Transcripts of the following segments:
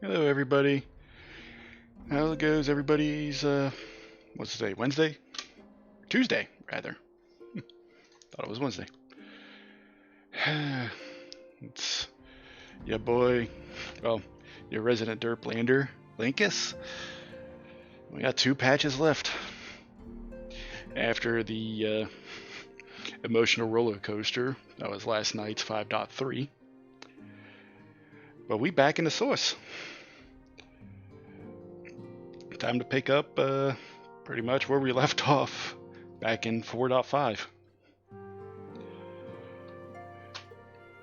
Hello, everybody. How goes everybody's, what's today? Wednesday? Tuesday, rather. Thought it was Wednesday. It's your boy, well, your resident derplander, Linkus. We got 2 patches left after the emotional roller coaster that was last night's 5.3. But we back in the source. Time to pick up pretty much where we left off back in 4.5.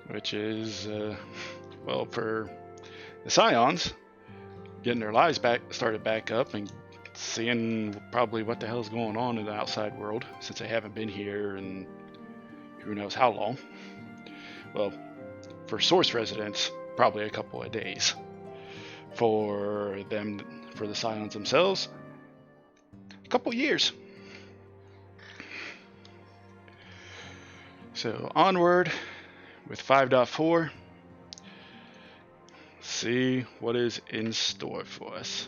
Which is, well, for the Scions, getting their lives started back up and seeing probably what the hell is going on in the outside world, since they haven't been here in who knows how long. Well, for Source residents, probably a couple of days. For the Scions themselves, a couple years. So onward with 5.4. See what is in store for us.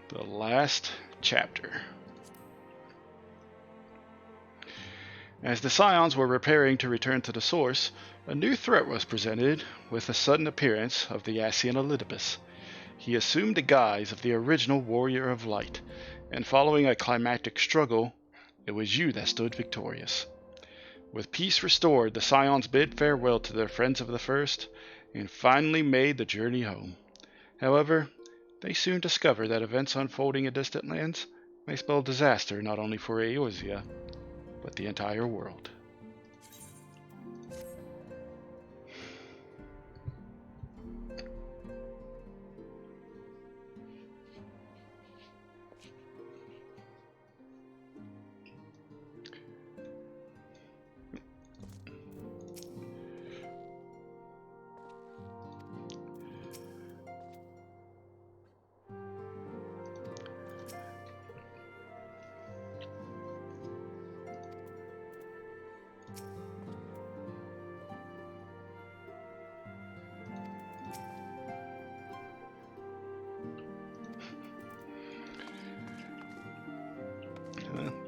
The last chapter. As the Scions were preparing to return to the source, a new threat was presented with the sudden appearance of the Ascian Elidibus. He assumed the guise of the original Warrior of Light, and following a climactic struggle, it was you that stood victorious. With peace restored, the Scions bid farewell to their friends of the First, and finally made the journey home. However, they soon discovered that events unfolding in distant lands may spell disaster not only for Eorzea, but the entire world.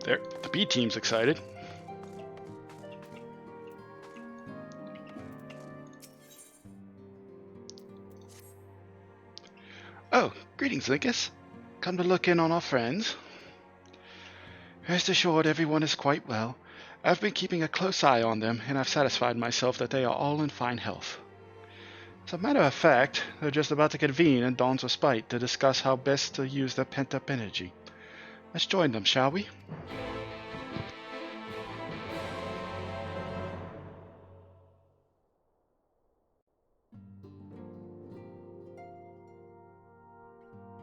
There, the B team's excited. Oh, greetings, Linkus. Come to look in on our friends. Rest assured, everyone is quite well. I've been keeping a close eye on them, and I've satisfied myself that they are all in fine health. As a matter of fact, they're just about to convene in Dawn's Respite to discuss how best to use their pent-up energy. Let's join them, shall we?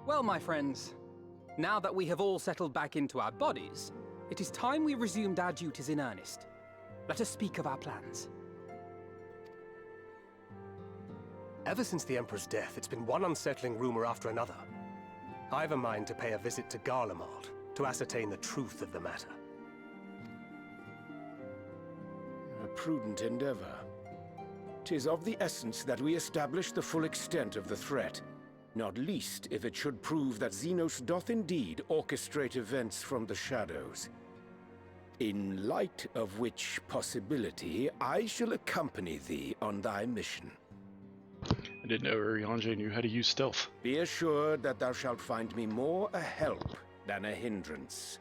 Well, my friends, now that we have all settled back into our bodies, it is time we resumed our duties in earnest. Let us speak of our plans. Ever since the Emperor's death, it's been one unsettling rumor after another. I've a mind to pay a visit to Garlemald to ascertain the truth of the matter. A prudent endeavor. 'Tis of the essence that we establish the full extent of the threat, not least if it should prove that Xenos doth indeed orchestrate events from the shadows. In light of which possibility, I shall accompany thee on thy mission. I didn't know Urianger knew how to use stealth. Be assured that thou shalt find me more a help than a hindrance.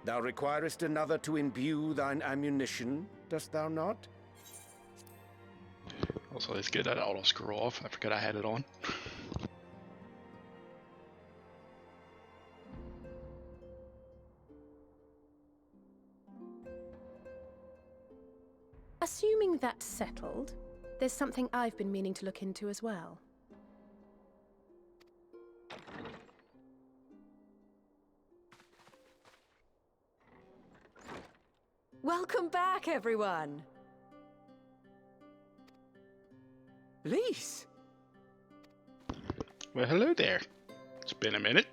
Thou requirest another to imbue thine ammunition, dost thou not? Also, let's get that auto scroll off. I forgot I had it on. Assuming that's settled, there's something I've been meaning to look into as well. Welcome back, everyone! Lise! Well, hello there. It's been a minute.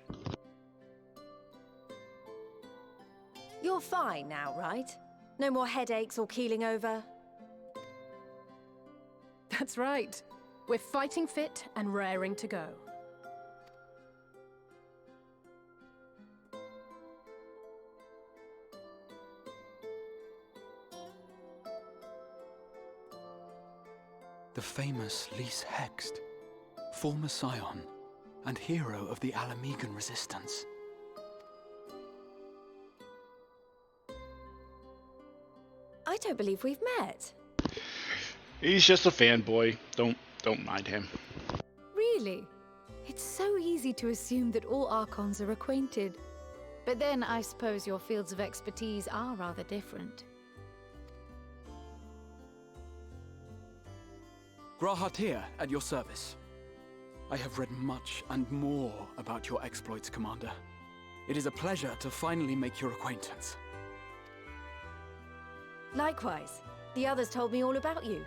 You're fine now, right? No more headaches or keeling over? That's right. We're fighting fit and raring to go. The famous Lys Hext, former scion and hero of the Alamegan resistance. I don't believe we've met. He's just a fanboy. Don't mind him. Really? It's so easy to assume that all Archons are acquainted. But then I suppose your fields of expertise are rather different. Grahat here, at your service. I have read much and more about your exploits, Commander. It is a pleasure to finally make your acquaintance. Likewise. The others told me all about you.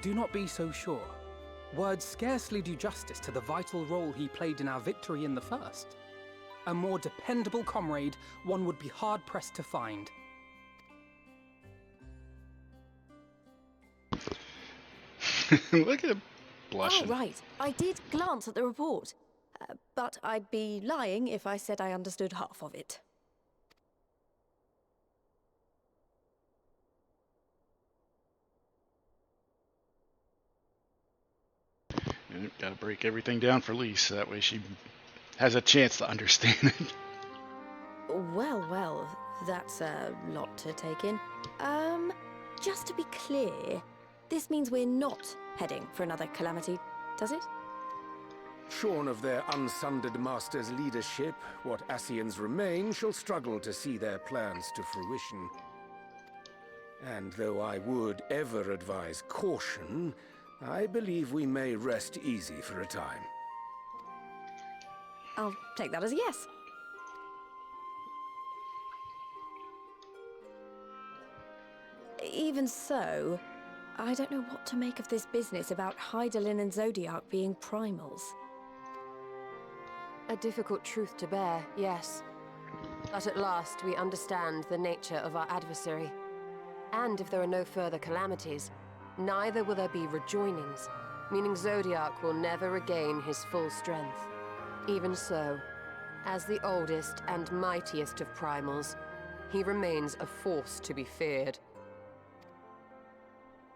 Do not be so sure. Words scarcely do justice to the vital role he played in our victory in the first. A more dependable comrade one would be hard-pressed to find. Look at him blushing. Oh, right. I did glance at the report. But I'd be lying if I said I understood half of it. Gotta break everything down for Lys, so that way she has a chance to understand it. Well, well, that's a lot to take in. Just to be clear, this means we're not heading for another calamity, does it? Shorn of their unsundered master's leadership, what Ascians remain shall struggle to see their plans to fruition. And though I would ever advise caution, I believe we may rest easy for a time. I'll take that as a yes. Even so, I don't know what to make of this business about Hydaelyn and Zodiac being primals. A difficult truth to bear, yes. But at last we understand the nature of our adversary. And if there are no further calamities, neither will there be rejoinings, meaning Zodiac will never regain his full strength. Even so, as the oldest and mightiest of primals, he remains a force to be feared.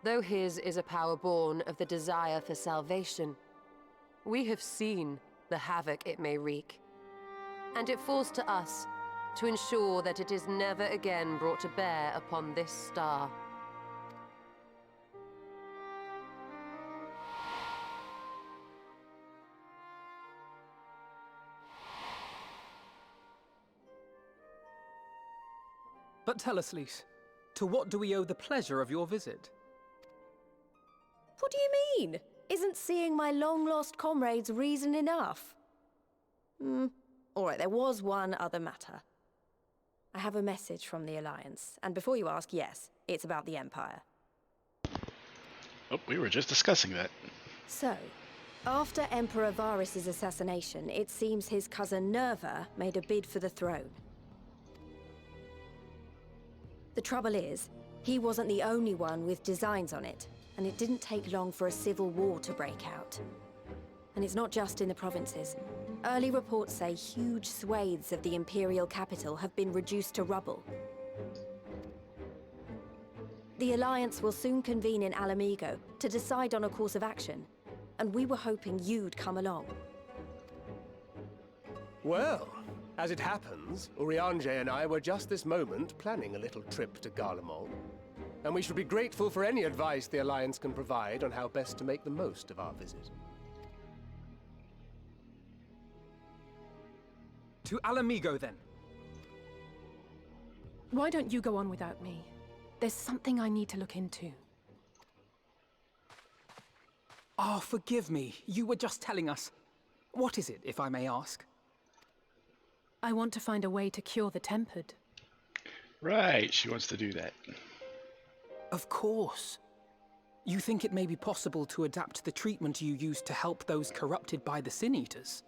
Though his is a power born of the desire for salvation, we have seen the havoc it may wreak. And it falls to us to ensure that it is never again brought to bear upon this star. But tell us, Lys, to what do we owe the pleasure of your visit? What do you mean? Isn't seeing my long-lost comrades reason enough? Alright, there was one other matter. I have a message from the Alliance, and before you ask, yes, it's about the Empire. Oh, we were just discussing that. So, after Emperor Varys' assassination, it seems his cousin Nerva made a bid for the throne. The trouble is, he wasn't the only one with designs on it, and it didn't take long for a civil war to break out. And it's not just in the provinces. Early reports say huge swathes of the Imperial capital have been reduced to rubble. The Alliance will soon convene in Alamigo to decide on a course of action, and we were hoping you'd come along. Well, as it happens, Urianger and I were just this moment planning a little trip to Garlemald. And we should be grateful for any advice the Alliance can provide on how best to make the most of our visit. To Alamigo, then. Why don't you go on without me? There's something I need to look into. Oh, forgive me. You were just telling us. What is it, if I may ask? I want to find a way to cure the Tempered. Right, she wants to do that. Of course. You think it may be possible to adapt the treatment you use to help those corrupted by the Sin Eaters?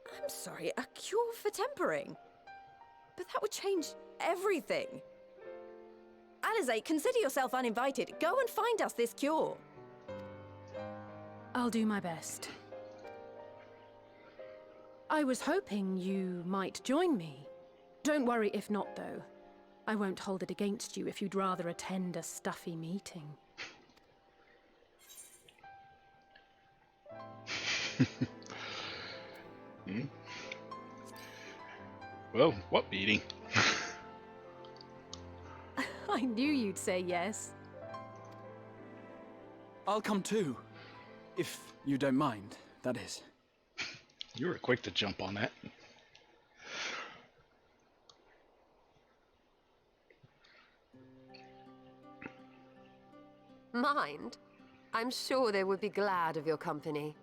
I'm sorry, a cure for tempering? But that would change everything. Alizé, consider yourself uninvited. Go and find us this cure. I'll do my best. I was hoping you might join me. Don't worry if not, though. I won't hold it against you if you'd rather attend a stuffy meeting. Well, what meeting? I knew you'd say yes. I'll come too. If you don't mind, that is. You were quick to jump on that. Mind? I'm sure they would be glad of your company.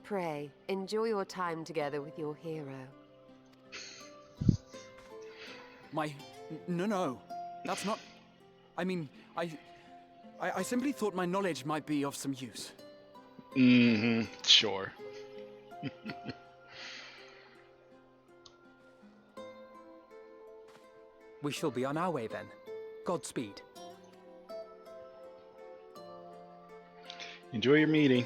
Pray, enjoy your time together with your hero. No. That's not... I mean, I simply thought my knowledge might be of some use. Sure. We shall be on our way then. Godspeed. Enjoy your meeting.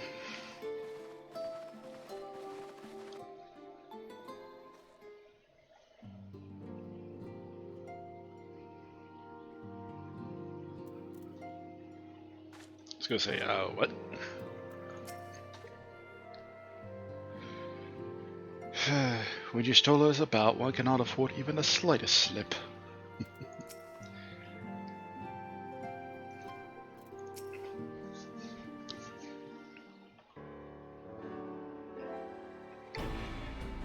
I was gonna say, what? When you stole us about, one cannot afford even the slightest slip.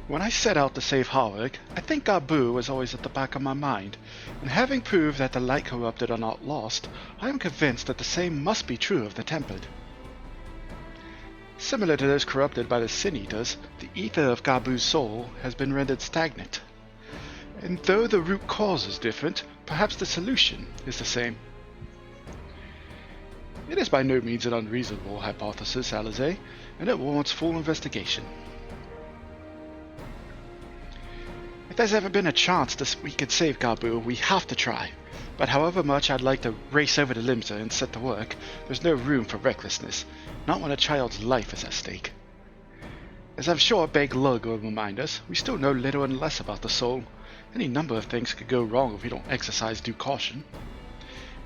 When I set out to save Harwick, I think Gabu was always at the back of my mind, and having proved that the light corrupted are not lost, I am convinced that the same must be true of the tempered. Similar to those corrupted by the Sin Eaters, the ether of Gabu's soul has been rendered stagnant. And though the root cause is different, perhaps the solution is the same. It is by no means an unreasonable hypothesis, Alizé, and it warrants full investigation. If there's ever been a chance we could save Gabu, we have to try. But however much I'd like to race over to Limsa and set to work, there's no room for recklessness, not when a child's life is at stake. As I'm sure Beg Lug will remind us, we still know little and less about the soul. Any number of things could go wrong if we don't exercise due caution.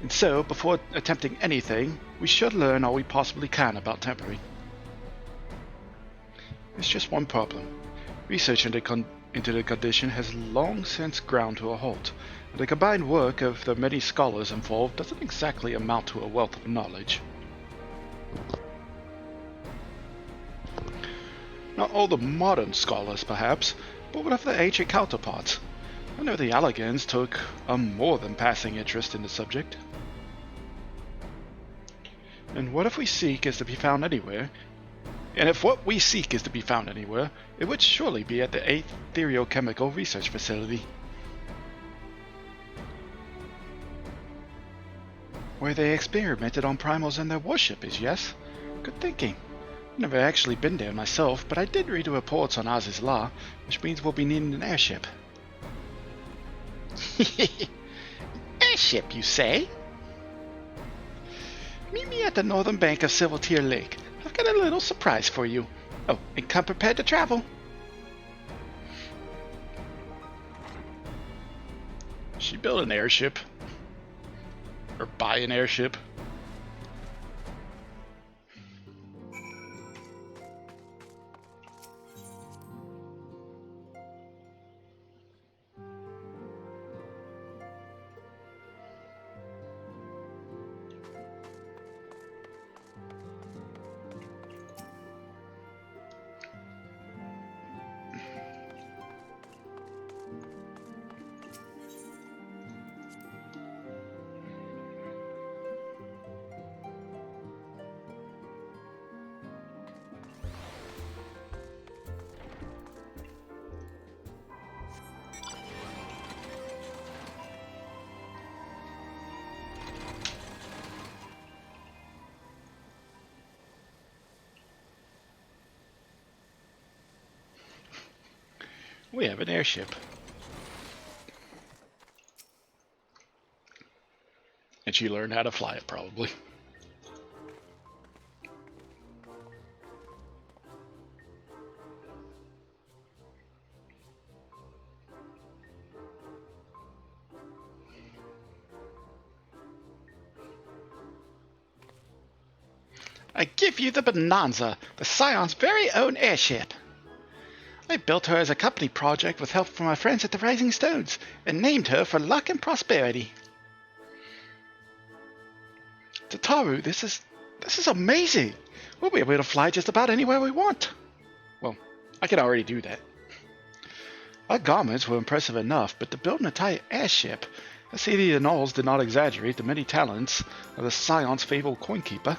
And so, before attempting anything, we should learn all we possibly can about tempering. There's just one problem. Research into the condition has long since ground to a halt, and the combined work of the many scholars involved doesn't exactly amount to a wealth of knowledge. Not all the modern scholars, perhaps, but what of the ancient counterparts? I know the Allegans took a more than passing interest in the subject. And what if we seek is to be found anywhere? And if what we seek is to be found anywhere, it would surely be at the Ethereochemical Research Facility. Where they experimented on primals and their worshippers, yes? Good thinking. I've never actually been there myself, but I did read the reports on Oz's Law, which means we'll be needing an airship. Airship, you say? Meet me at the northern bank of Silvertear Lake. I've got a little surprise for you. Oh, and come prepared to travel. She built an airship. Or buy an airship. We have an airship. second she learned how to fly it, probably. I give you the Bonanza, the Scion's very own airship. I built her as a company project with help from my friends at the Rising Stones, and named her for luck and prosperity. Tataru, this is amazing! We'll be able to fly just about anywhere we want. Well, I can already do that. Our garments were impressive enough, but to build an entire airship, I see the annals did not exaggerate the many talents of the Scion's fabled coinkeeper.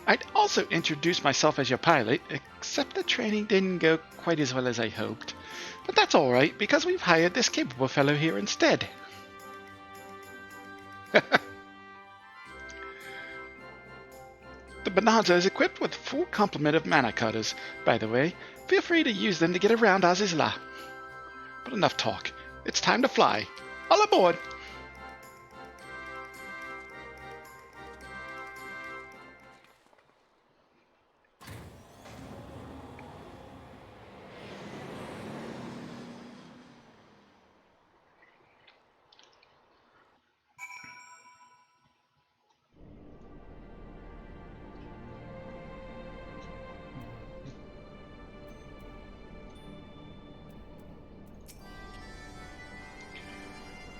I'd also introduce myself as your pilot, except the training didn't go quite as well as I hoped. But that's alright, because we've hired this capable fellow here instead. The Bonanza is equipped with a full complement of mana cutters. By the way, feel free to use them to get around Azizla. But enough talk. It's time to fly. All aboard!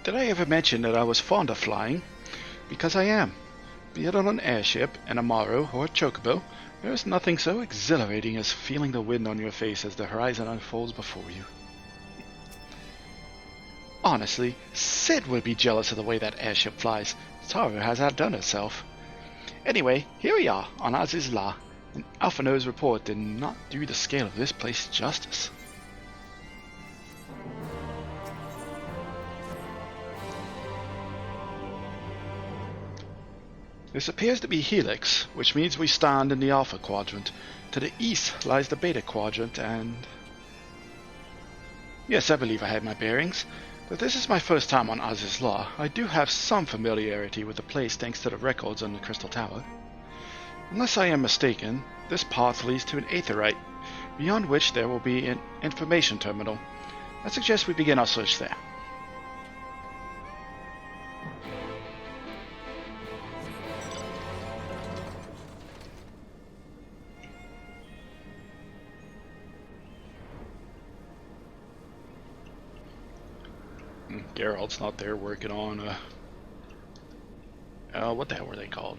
Did I ever mention that I was fond of flying? Because I am. Be it on an airship, an Amaro, or a chocobo, there is nothing so exhilarating as feeling the wind on your face as the horizon unfolds before you. Honestly, Sid would be jealous of the way that airship flies. Tara has outdone herself. Anyway, here we are, on Azizla, and Alphino's report did not do the scale of this place justice. This appears to be Helix, which means we stand in the Alpha Quadrant. To the east lies the Beta Quadrant, and... Yes, I believe I have my bearings. But this is my first time on Azizla. I do have some familiarity with the place thanks to the records on the Crystal Tower. Unless I am mistaken, this path leads to an aetherite, beyond which there will be an information terminal. I suggest we begin our search there. Geralt's not there working on, what the hell were they called?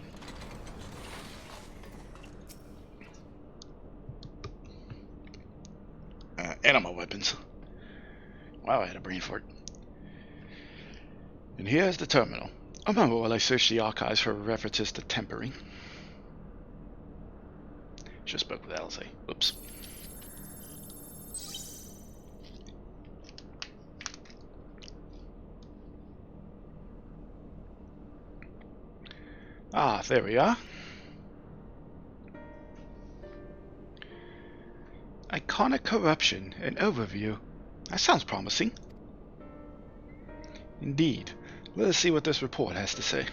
Animal weapons. Wow, I had a brain fart. And here's the terminal. I remember while I searched the archives for references to tempering. Should have spoke with Alice. Oops. Ah, there we are. Iconic corruption, an overview. That sounds promising. Indeed. Let us see what this report has to say.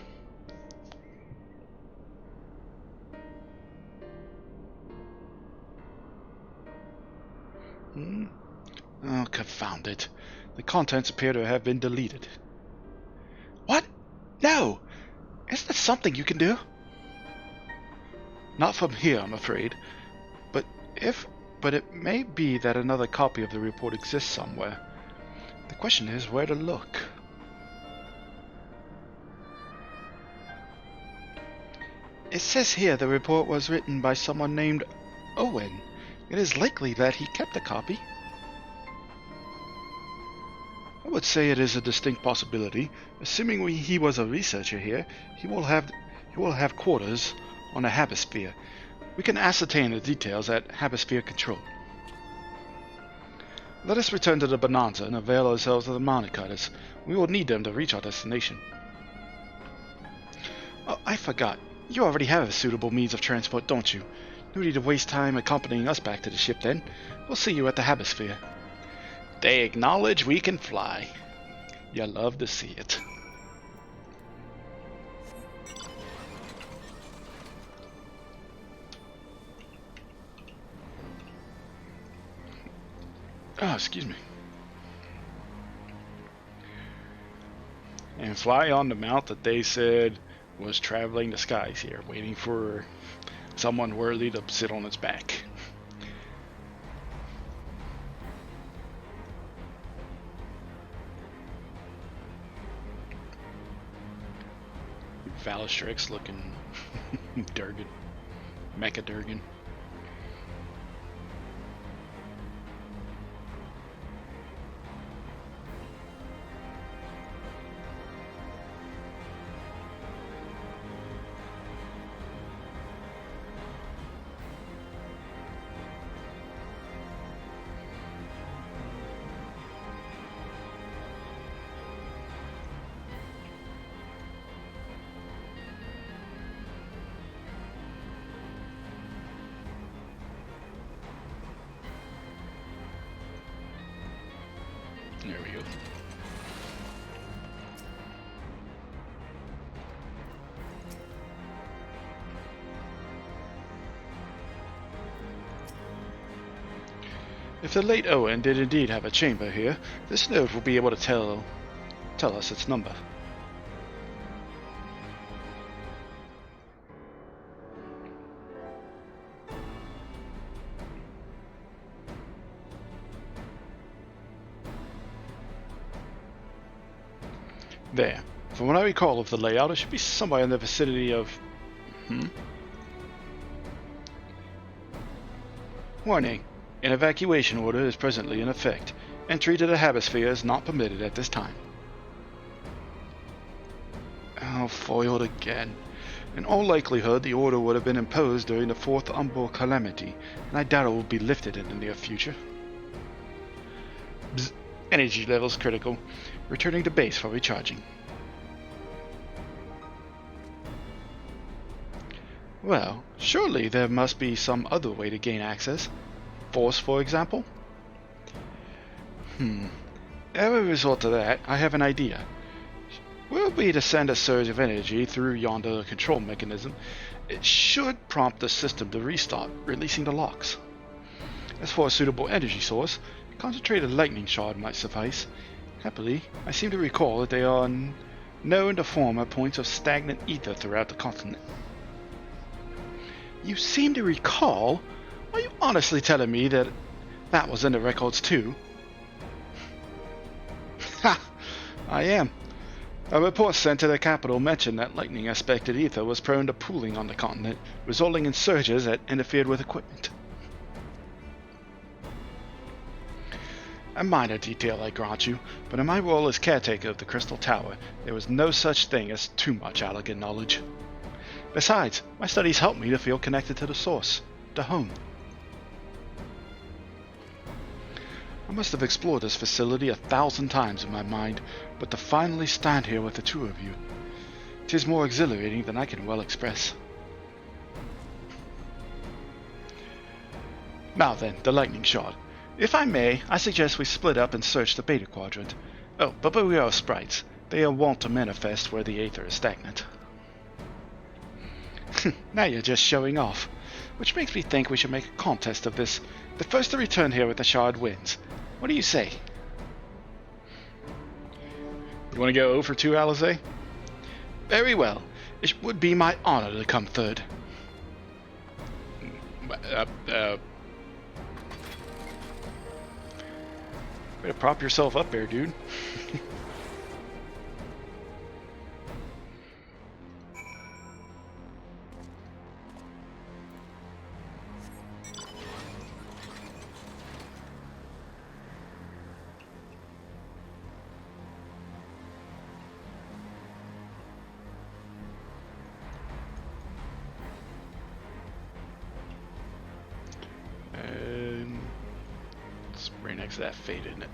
Oh, confound it. The contents appear to have been deleted. What? No! Isn't that something you can do? Not from here, I'm afraid. But it may be that another copy of the report exists somewhere. The question is where to look. It says here the report was written by someone named Owen. It is likely that he kept a copy. I would say it is a distinct possibility. Assuming he was a researcher here, he will have quarters on a Habisphere. We can ascertain the details at Habisphere Control. Let us return to the Bonanza and avail ourselves of the mana cutters. We will need them to reach our destination. Oh, I forgot. You already have a suitable means of transport, don't you? No need to waste time accompanying us back to the ship then. We'll see you at the Habisphere. They acknowledge we can fly. You love to see it. Oh, excuse me. And fly on the mount that they said was traveling the skies here, waiting for someone worthy to sit on its back. Valastrix looking Durgan. Mecha Durgan. There we go. If the late Owen did indeed have a chamber here, this note will be able to tell us its number. There. From what I recall of the layout, it should be somewhere in the vicinity of... Warning. An evacuation order is presently in effect. Entry to the Habisphere is not permitted at this time. Oh, foiled again. In all likelihood, the order would have been imposed during the Fourth Umbral Calamity, and I doubt it will be lifted in the near future. Bzz. Energy levels critical. Returning to base for recharging. Well, surely there must be some other way to gain access. Force, for example? Ere we resort to that, I have an idea. Were we to send a surge of energy through yonder control mechanism, it should prompt the system to restart, releasing the locks. As for a suitable energy source, a concentrated lightning shard might suffice. Happily, I seem to recall that they are known to form at points of stagnant ether throughout the continent. You seem to recall? Are you honestly telling me that that was in the records too? Ha! I am. A report sent to the capital mentioned that lightning-aspected ether was prone to pooling on the continent, resulting in surges that interfered with equipment. A minor detail, I grant you, but in my role as caretaker of the Crystal Tower, there was no such thing as too much elegant knowledge. Besides, my studies helped me to feel connected to the source, to home. I must have explored this facility 1,000 times in my mind, but to finally stand here with the two of you, 'tis more exhilarating than I can well express. Now then, the lightning shard. If I may, I suggest we split up and search the Beta Quadrant. Oh, but beware of sprites. They are wont to manifest where the aether is stagnant. Now you're just showing off. Which makes me think we should make a contest of this. The first to return here with the shard wins. What do you say? You want to go 0 for 2, Alizé? Very well. It would be my honor to come third. Way to prop yourself up there, dude. And it's right next to that fade, isn't it?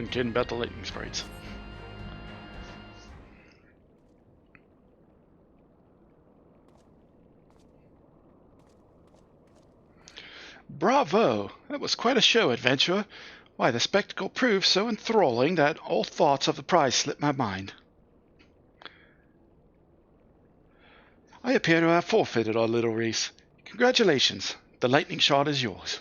wasn't kidding about the lightning sprites. Bravo! That was quite a show, adventurer. Why, the spectacle proved so enthralling that all thoughts of the prize slipped my mind. I appear to have forfeited our little race. Congratulations. The lightning shot is yours.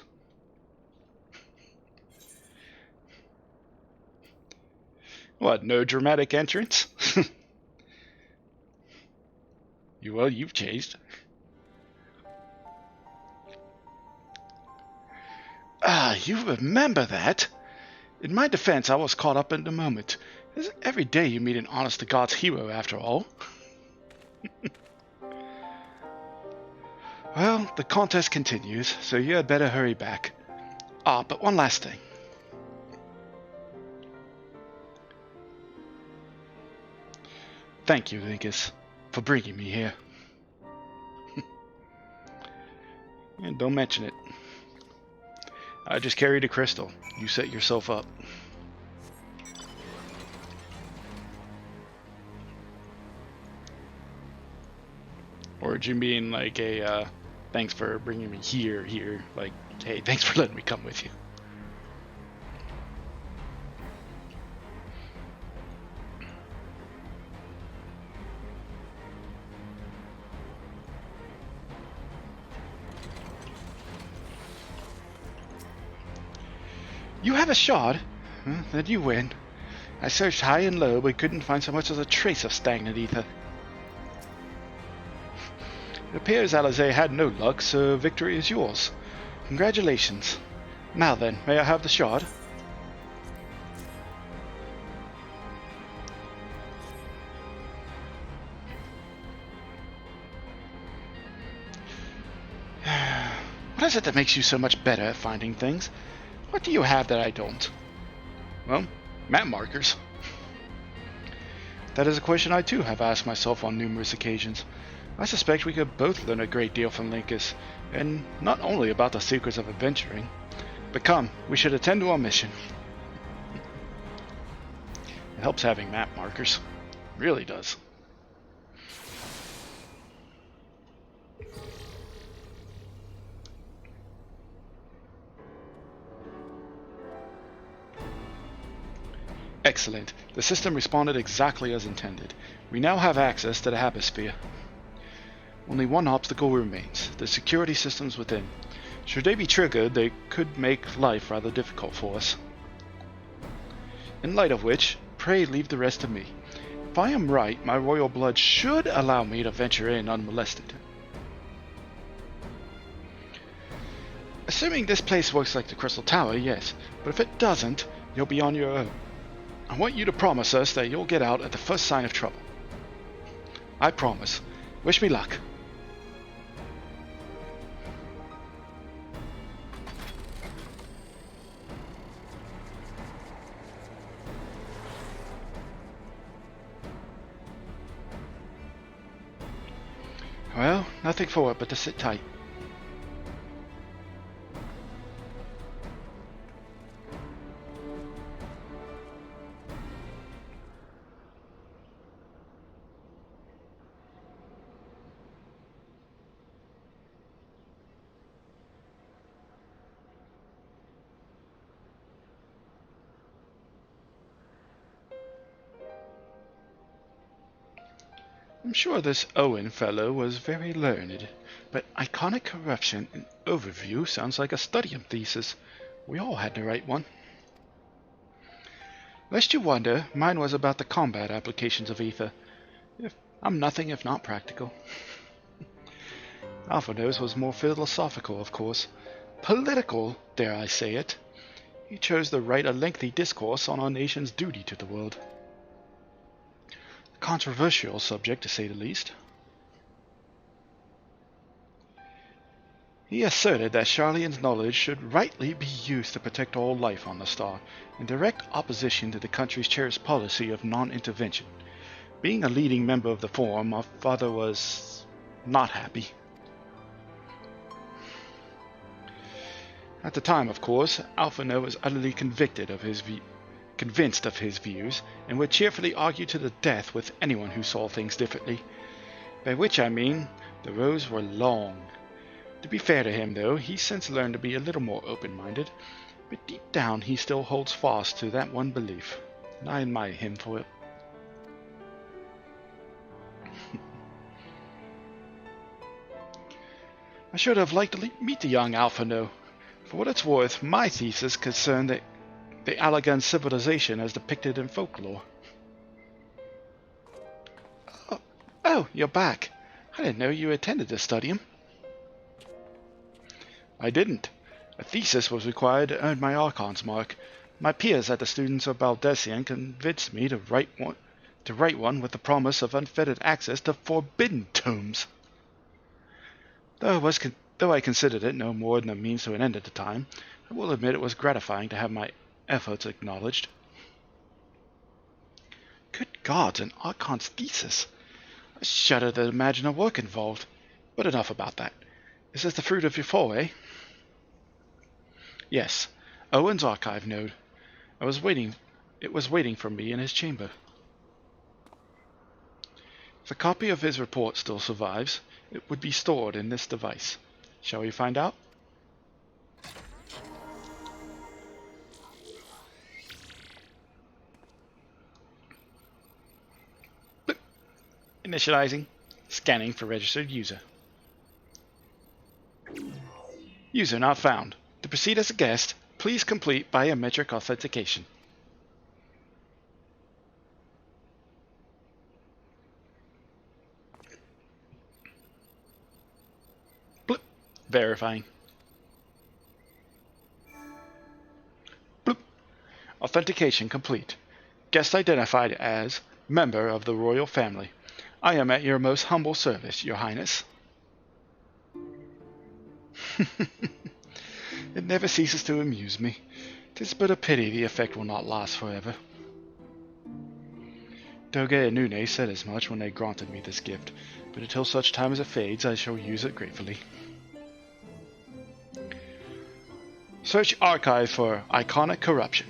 What, no dramatic entrance? You've changed. Ah, you remember that? In my defense, I was caught up in the moment. Isn't every day you meet an honest-to-God's hero, after all? Well, the contest continues, so you had better hurry back. Ah, but one last thing. Thank you, Linkus, for bringing me here. And don't mention it. I just carried a crystal. You set yourself up. Or do you mean like a, thanks for bringing me here, like, hey, thanks for letting me come with you. You have a shard? Then you win. I searched high and low, but couldn't find so much as a trace of stagnant ether. It appears Alizé had no luck, so victory is yours. Congratulations. Now then, may I have the shard? What is it that makes you so much better at finding things? What do you have that I don't? Well, map markers. That is a question I too have asked myself on numerous occasions. I suspect we could both learn a great deal from Linkus, and not only about the secrets of adventuring. But come, we should attend to our mission. It helps having map markers. It really does. Excellent. The system responded exactly as intended. We now have access to the Habisphere. Only one obstacle remains, the security systems within. Should they be triggered, they could make life rather difficult for us. In light of which, pray leave the rest to me. If I am right, my royal blood should allow me to venture in unmolested. Assuming this place works like the Crystal Tower, yes, but if it doesn't, you'll be on your own. I want you to promise us that you'll get out at the first sign of trouble. I promise. Wish me luck. Well, nothing for it but to sit tight. I'm sure this Owen fellow was very learned, but iconic corruption and overview sounds like a studying thesis. We all had to write one. Lest you wonder, mine was about the combat applications of ether. I'm nothing if not practical. Alphonse was more philosophical, of course. Political, dare I say it. He chose to write a lengthy discourse on our nation's duty to the world. Controversial subject, to say the least. He asserted that Charlian's knowledge should rightly be used to protect all life on the star, in direct opposition to the country's cherished policy of non-intervention. Being a leading member of the Forum, my father was not happy. At the time, of course, Alphonse was utterly convicted of his convinced of his views, and would cheerfully argue to the death with anyone who saw things differently. By which I mean, the rows were long. To be fair to him, though, he's since learned to be a little more open-minded, but deep down he still holds fast to that one belief, and I admire him for it. I should have liked to meet the young Alphino. For what it's worth, my thesis concerned the Allagan civilization as depicted in folklore. Oh, you're back. I didn't know you attended to study him. I didn't. A thesis was required to earn my Archon's mark. My peers at the Students of Baldessian convinced me to write one with the promise of unfettered access to forbidden tomes. Though I considered it no more than a means to an end at the time, I will admit it was gratifying to have my efforts acknowledged. Good gods, an Archon's thesis! I shudder to imagine the work involved. But enough about that. Is this the fruit of your foray? Yes, Owen's archive node. It was waiting for me in his chamber. If a copy of his report still survives, it would be stored in this device. Shall we find out? Bloop. Initializing. Scanning for registered user. User not found. To proceed as a guest, please complete biometric authentication. Bloop. Verifying. Bloop. Authentication complete. Guest identified as member of the royal family. I am at your most humble service, Your Highness. It never ceases to amuse me. 'Tis but a pity the effect will not last forever. Doge and Nune said as much when they granted me this gift, but until such time as it fades, I shall use it gratefully. Search archive for iconic corruption.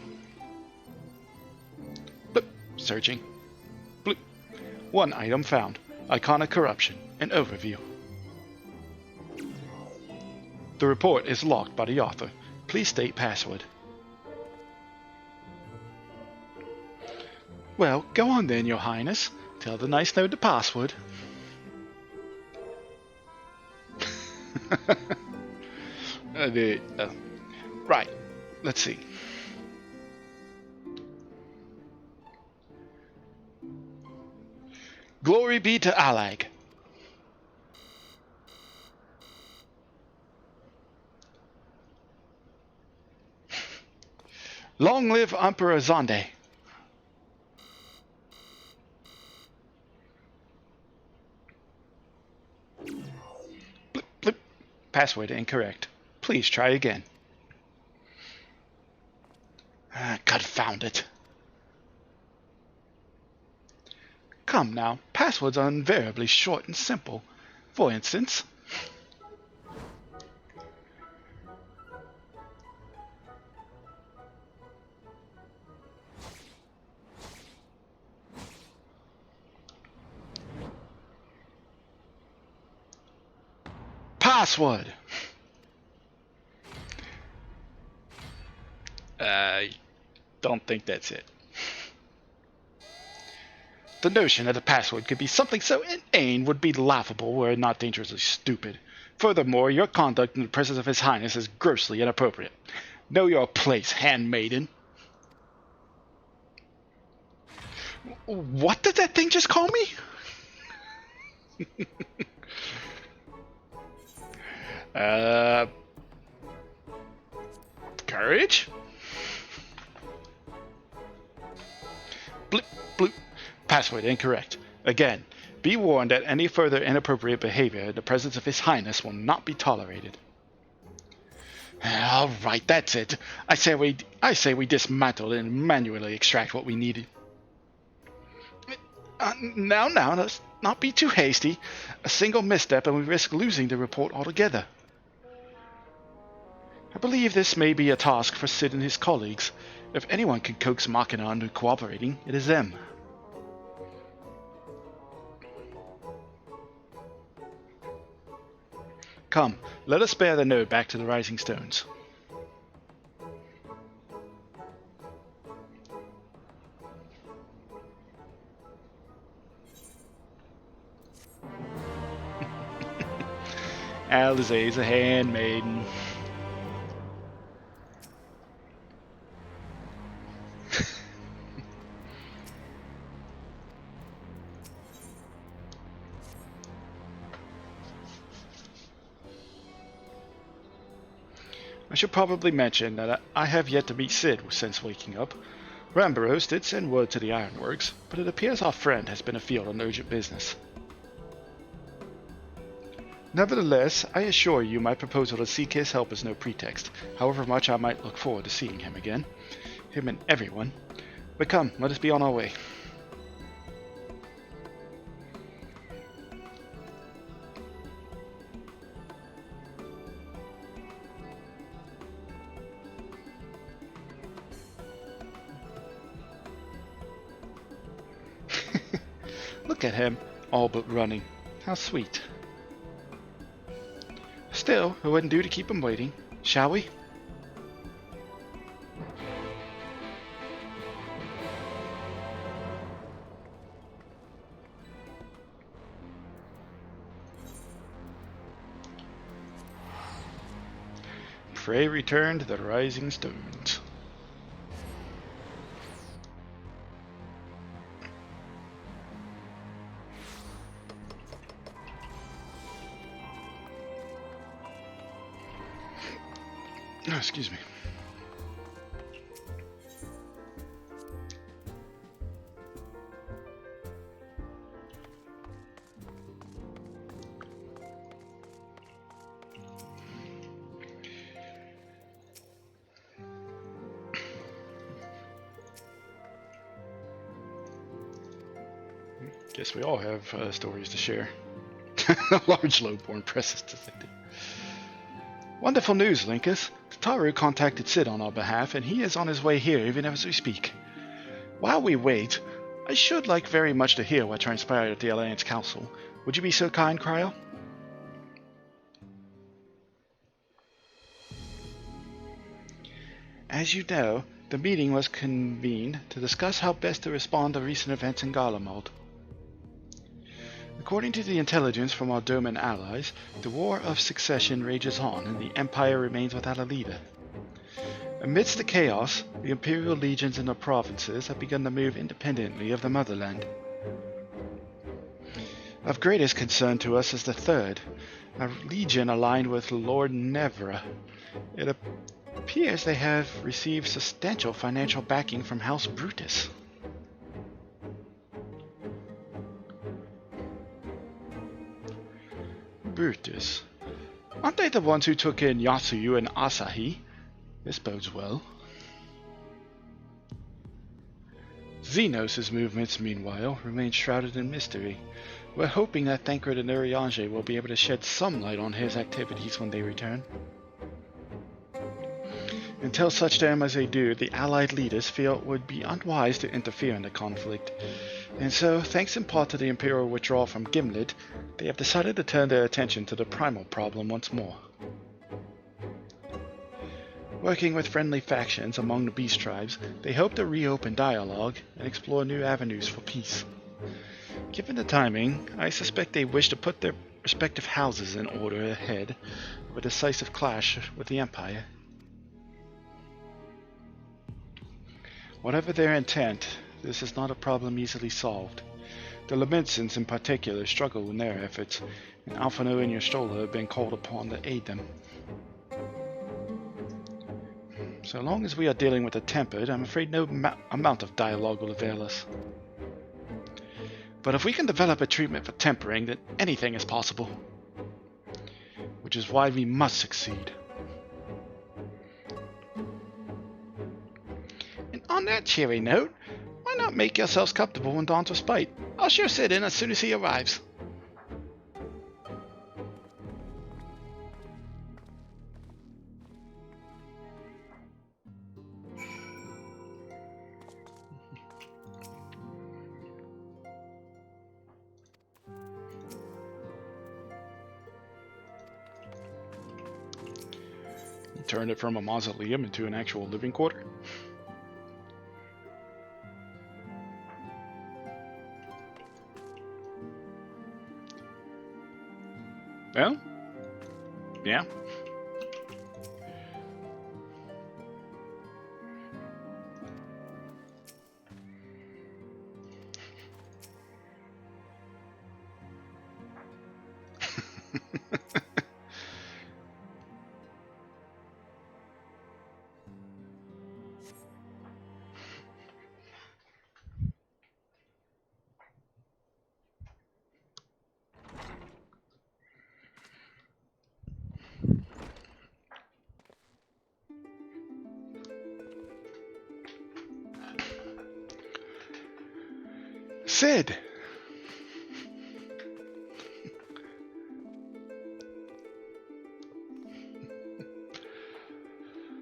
Bloop. Searching. Bloop. One item found. Iconic corruption. An overview. The report is locked by the author. Please state password. Well, go on then, Your Highness. Tell the nice node the password. Right, let's see. Glory be to Allag. Long live Emperor Zonde. Blip, blip. Password incorrect. Please try again. Confound it. Come now, passwords are invariably short and simple. For instance... Password! I don't think that's it. The notion that a password could be something so inane would be laughable were it not dangerously stupid. Furthermore, your conduct in the presence of His Highness is grossly inappropriate. Know your place, handmaiden. What did that thing just call me? Courage? Blip, bloop. Password incorrect. Again, be warned that any further inappropriate behavior in the presence of His Highness will not be tolerated. All right, that's it. I say we dismantle and manually extract what we needed. Now, let's not be too hasty. A single misstep and we risk losing the report altogether. I believe this may be a task for Sid and his colleagues. If anyone can coax Machina into cooperating, it is them. Come, let us bear the node back to the Rising Stones. Alizé's a handmaiden. I should probably mention that I have yet to meet Sid since waking up. Ramboros did send word to the Ironworks, but it appears our friend has been afield on urgent business. Nevertheless, I assure you my proposal to seek his help is no pretext, however much I might look forward to seeing him again. Him and everyone. But come, let us be on our way. Look at him, all but running. How sweet. Still, it wouldn't do to keep him waiting, shall we? Pray return to the Rising Stones. Oh, excuse me. Guess we all have stories to share. A large lowborn presses to think. Wonderful news, Linkus. Taru contacted Sid on our behalf, and he is on his way here even as we speak. While we wait, I should like very much to hear what transpired at the Alliance Council. Would you be so kind, Cryo? As you know, the meeting was convened to discuss how best to respond to recent events in Garlemald. According to the intelligence from our Doman allies, the War of Succession rages on and the Empire remains without a leader. Amidst the chaos, the Imperial legions in the provinces have begun to move independently of the motherland. Of greatest concern to us is the third, a legion aligned with Lord Nevra. It appears they have received substantial financial backing from House Brutus. Brutus. Aren't they the ones who took in Yasuyu and Asahi? This bodes well. Zenos' movements, meanwhile, remain shrouded in mystery. We're hoping that Thancred and Urianger will be able to shed some light on his activities when they return. Until such time as they do, the Allied leaders feel it would be unwise to interfere in the conflict. And so, thanks in part to the Imperial withdrawal from Gimlet, they have decided to turn their attention to the primal problem once more. Working with friendly factions among the beast tribes, they hope to reopen dialogue and explore new avenues for peace. Given the timing, I suspect they wish to put their respective houses in order ahead of a decisive clash with the Empire. Whatever their intent, this is not a problem easily solved. The Lamensons in particular struggle in their efforts, and Alphino and Yostola have been called upon to aid them. So long as we are dealing with the tempered, I'm afraid no amount of dialogue will avail us. But if we can develop a treatment for tempering, then anything is possible. Which is why we must succeed. And on that cheery note, why not make yourselves comfortable in Dawn's respite? I'll sure sit in as soon as he arrives. Turned it from a mausoleum into an actual living quarter. Well, yeah. Sid!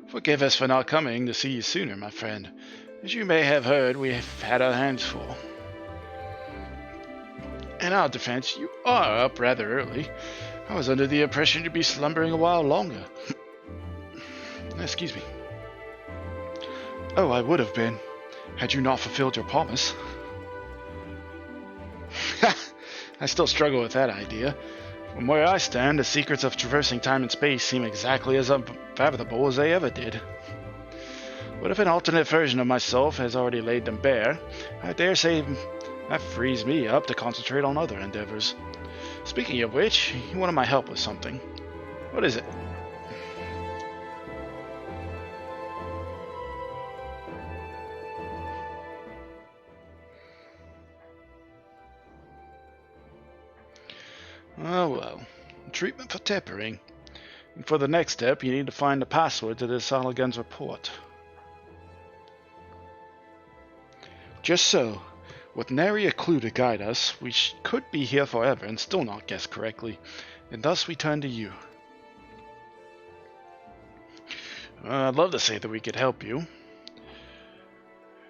Forgive us for not coming to see you sooner, my friend. As you may have heard, we have had our hands full. In our defense, you are up rather early. I was under the impression you'd be slumbering a while longer. Excuse me. Oh, I would have been, had you not fulfilled your promise. I still struggle with that idea. From where I stand, the secrets of traversing time and space seem exactly as unfathomable as they ever did. But if an alternate version of myself has already laid them bare, I dare say that frees me up to concentrate on other endeavors. Speaking of which, you wanted my help with something. What is it? Oh well. Treatment for tampering. And for the next step, you need to find the password to this Saladin's report. Just so. With nary a clue to guide us, we could be here forever and still not guess correctly, and thus we turn to you. I'd love to say that we could help you.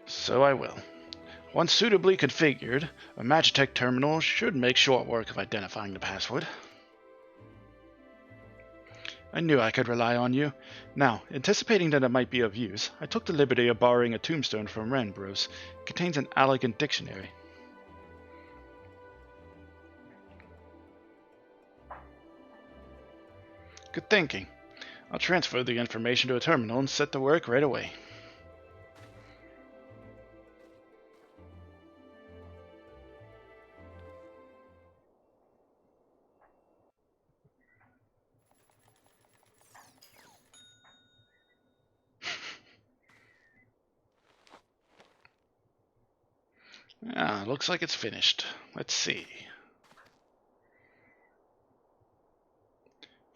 So I will. Once suitably configured, a Magitech terminal should make short work of identifying the password. I knew I could rely on you. Now, anticipating that it might be of use, I took the liberty of borrowing a tombstone from Renbros. It contains an elegant dictionary. Good thinking. I'll transfer the information to a terminal and set to work right away. Ah, looks like it's finished. Let's see.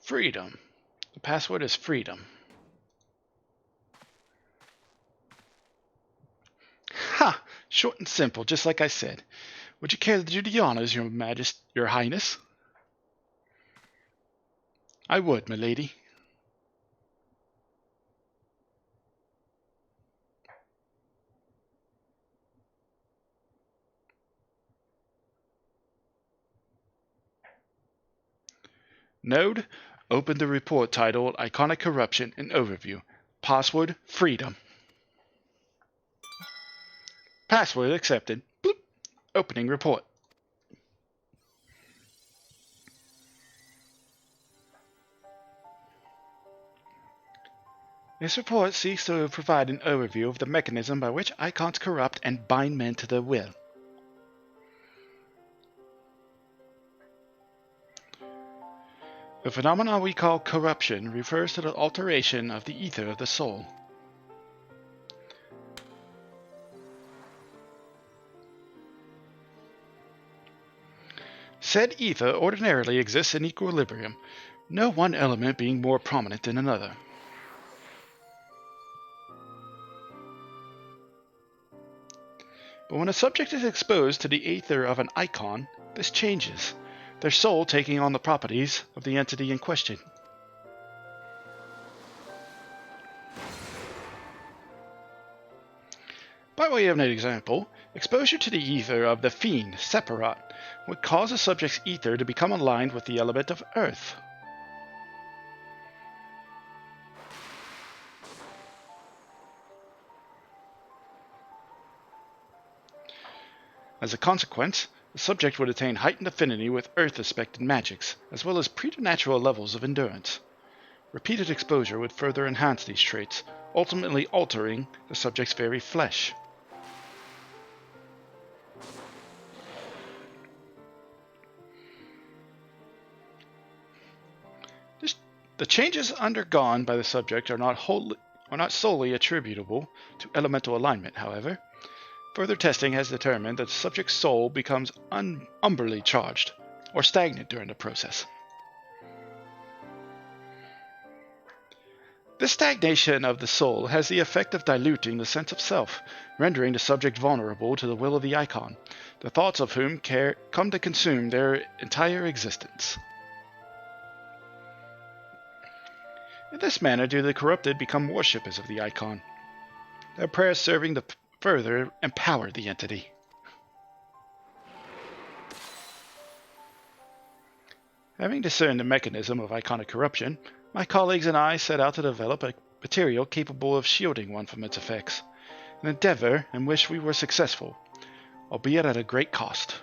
Freedom. The password is freedom. Ha! Short and simple, just like I said. Would you care to do the honors, Your Highness? I would, milady. Node, open the report titled Iconic Corruption and Overview. Password, freedom. Password accepted. Bloop. Opening report. This report seeks to provide an overview of the mechanism by which icons corrupt and bind men to their will. The phenomenon we call corruption refers to the alteration of the ether of the soul. Said ether ordinarily exists in equilibrium, no one element being more prominent than another. But when a subject is exposed to the ether of an icon, this changes, their soul taking on the properties of the entity in question. By way of an example, exposure to the ether of the fiend, Separat, would cause a subject's ether to become aligned with the element of earth. As a consequence, the subject would attain heightened affinity with Earth-aspected magics, as well as preternatural levels of endurance. Repeated exposure would further enhance these traits, ultimately altering the subject's very flesh. The changes undergone by the subject are not solely attributable to elemental alignment, however. Further testing has determined that the subject's soul becomes umbrally charged, or stagnant during the process. This stagnation of the soul has the effect of diluting the sense of self, rendering the subject vulnerable to the will of the icon, the thoughts of whom come to consume their entire existence. In this manner do the corrupted become worshippers of the icon, their prayers serving to further empower the entity. Having discerned the mechanism of iconic corruption, my colleagues and I set out to develop a material capable of shielding one from its effects, an endeavor in which we were successful, albeit at a great cost.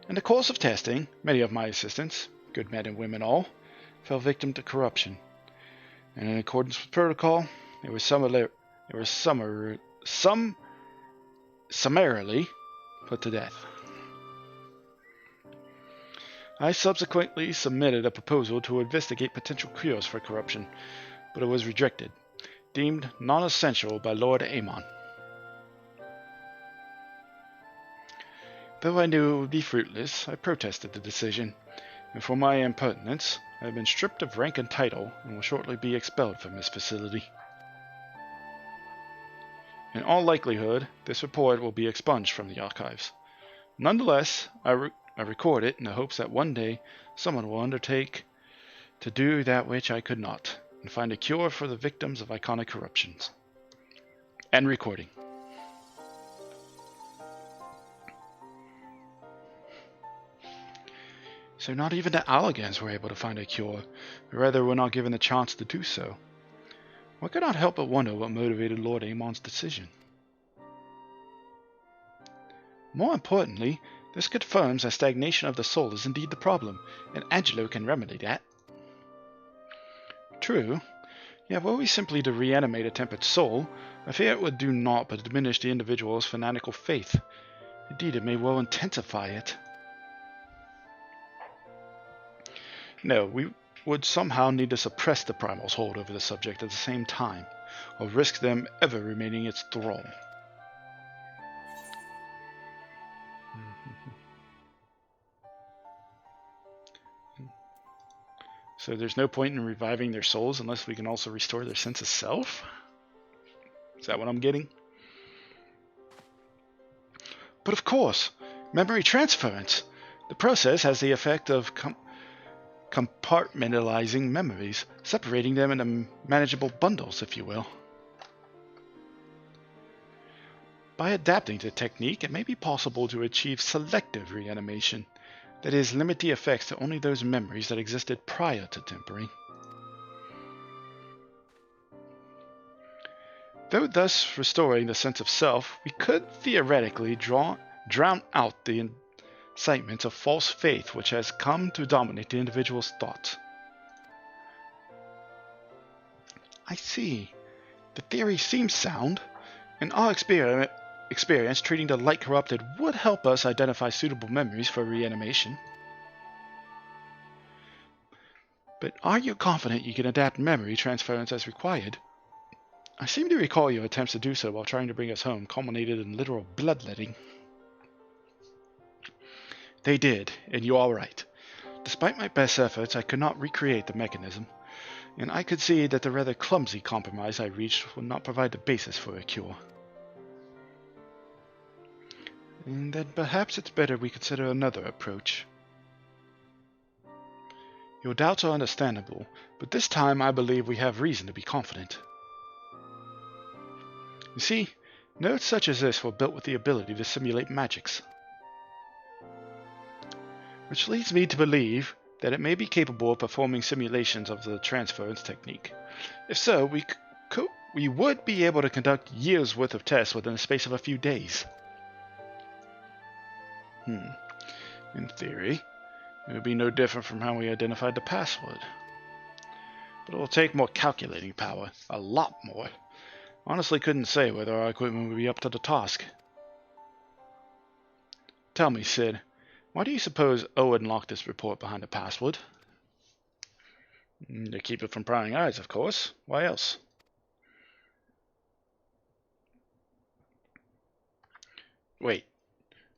In the course of testing, many of my assistants, good men and women all, fell victim to corruption, and in accordance with protocol, they were summarily put to death. I subsequently submitted a proposal to investigate potential cures for corruption, but it was rejected, deemed non-essential by Lord Amon. Though I knew it would be fruitless, I protested the decision, and for my impertinence, I have been stripped of rank and title and will shortly be expelled from this facility. In all likelihood, this report will be expunged from the archives. Nonetheless, I record it in the hopes that one day someone will undertake to do that which I could not, and find a cure for the victims of iconic corruptions. End recording. So not even the Allagans were able to find a cure, or rather were not given the chance to do so. One could not help but wonder what motivated Lord Amon's decision. More importantly, this confirms that stagnation of the soul is indeed the problem, and Angelo can remedy that. True, yet were we simply to reanimate a tempered soul, I fear it would do naught but diminish the individual's fanatical faith. Indeed, it may well intensify it. No, we would somehow need to suppress the primal's hold over the subject at the same time, or risk them ever remaining its thrall. So there's no point in reviving their souls unless we can also restore their sense of self? Is that what I'm getting? But of course, memory transference! The process has the effect of compartmentalizing memories, separating them into manageable bundles, if you will. By adapting the technique, it may be possible to achieve selective reanimation, that is, limit the effects to only those memories that existed prior to tempering. Though thus restoring the sense of self, we could theoretically drown out the incitements of false faith which has come to dominate the individual's thoughts. I see. The theory seems sound. In our experience, treating the light corrupted would help us identify suitable memories for reanimation. But are you confident you can adapt memory transference as required? I seem to recall your attempts to do so while trying to bring us home culminated in literal bloodletting. They did, and you are right. Despite my best efforts, I could not recreate the mechanism, and I could see that the rather clumsy compromise I reached would not provide the basis for a cure. And then perhaps it's better we consider another approach. Your doubts are understandable, but this time I believe we have reason to be confident. You see, nodes such as this were built with the ability to simulate magics. Which leads me to believe that it may be capable of performing simulations of the transference technique. If so, we we would be able to conduct years' worth of tests within the space of a few days. In theory, it would be no different from how we identified the password. But it will take more calculating power. A lot more. Honestly couldn't say whether our equipment would be up to the task. Tell me, Sid, why do you suppose Owen locked this report behind a password? To keep it from prying eyes, of course. Why else? Wait.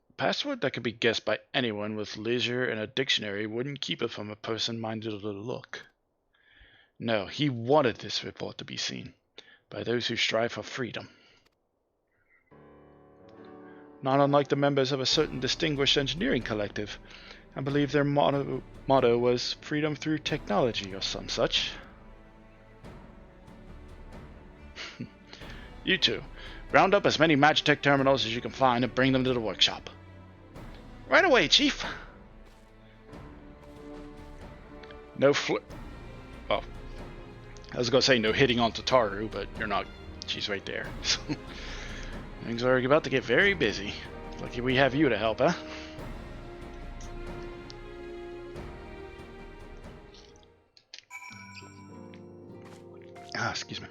A password that could be guessed by anyone with leisure and a dictionary wouldn't keep it from a person minded to look. No, he wanted this report to be seen by those who strive for freedom. Not unlike the members of a certain distinguished engineering collective. I believe their motto was freedom through technology or some such. You two, round up as many Magitech terminals as you can find and bring them to the workshop. Right away, Chief. No Oh, I was going to say no hitting on Tataru, but you're not. She's right there. Things are about to get very busy. Lucky we have you to help, huh? Excuse me.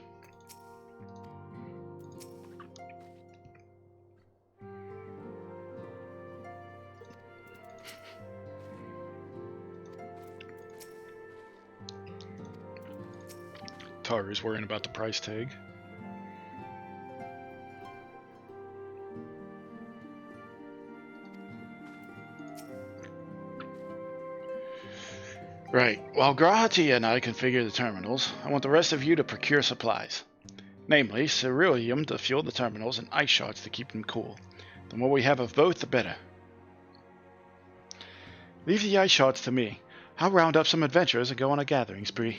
Taru's worrying about the price tag. Right. While Grahati and I configure the terminals, I want the rest of you to procure supplies. Namely, ceruleum to fuel the terminals and ice shards to keep them cool. The more we have of both, the better. Leave the ice shards to me. I'll round up some adventurers and go on a gathering spree.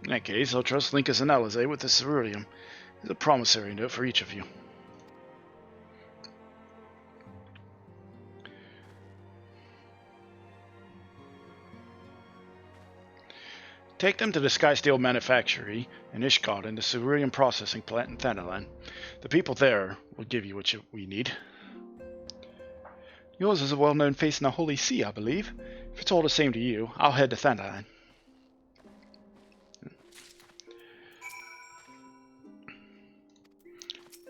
In that case, I'll trust Linkus and Alizé with the ceruleum. There's a promissory note for each of you. Take them to the Skysteel Manufactory in Ishgard and the ceruleum processing plant in Thanalan. The people there will give you what we need. Yours is a well-known face in the Holy See, I believe. If it's all the same to you, I'll head to Thanalan.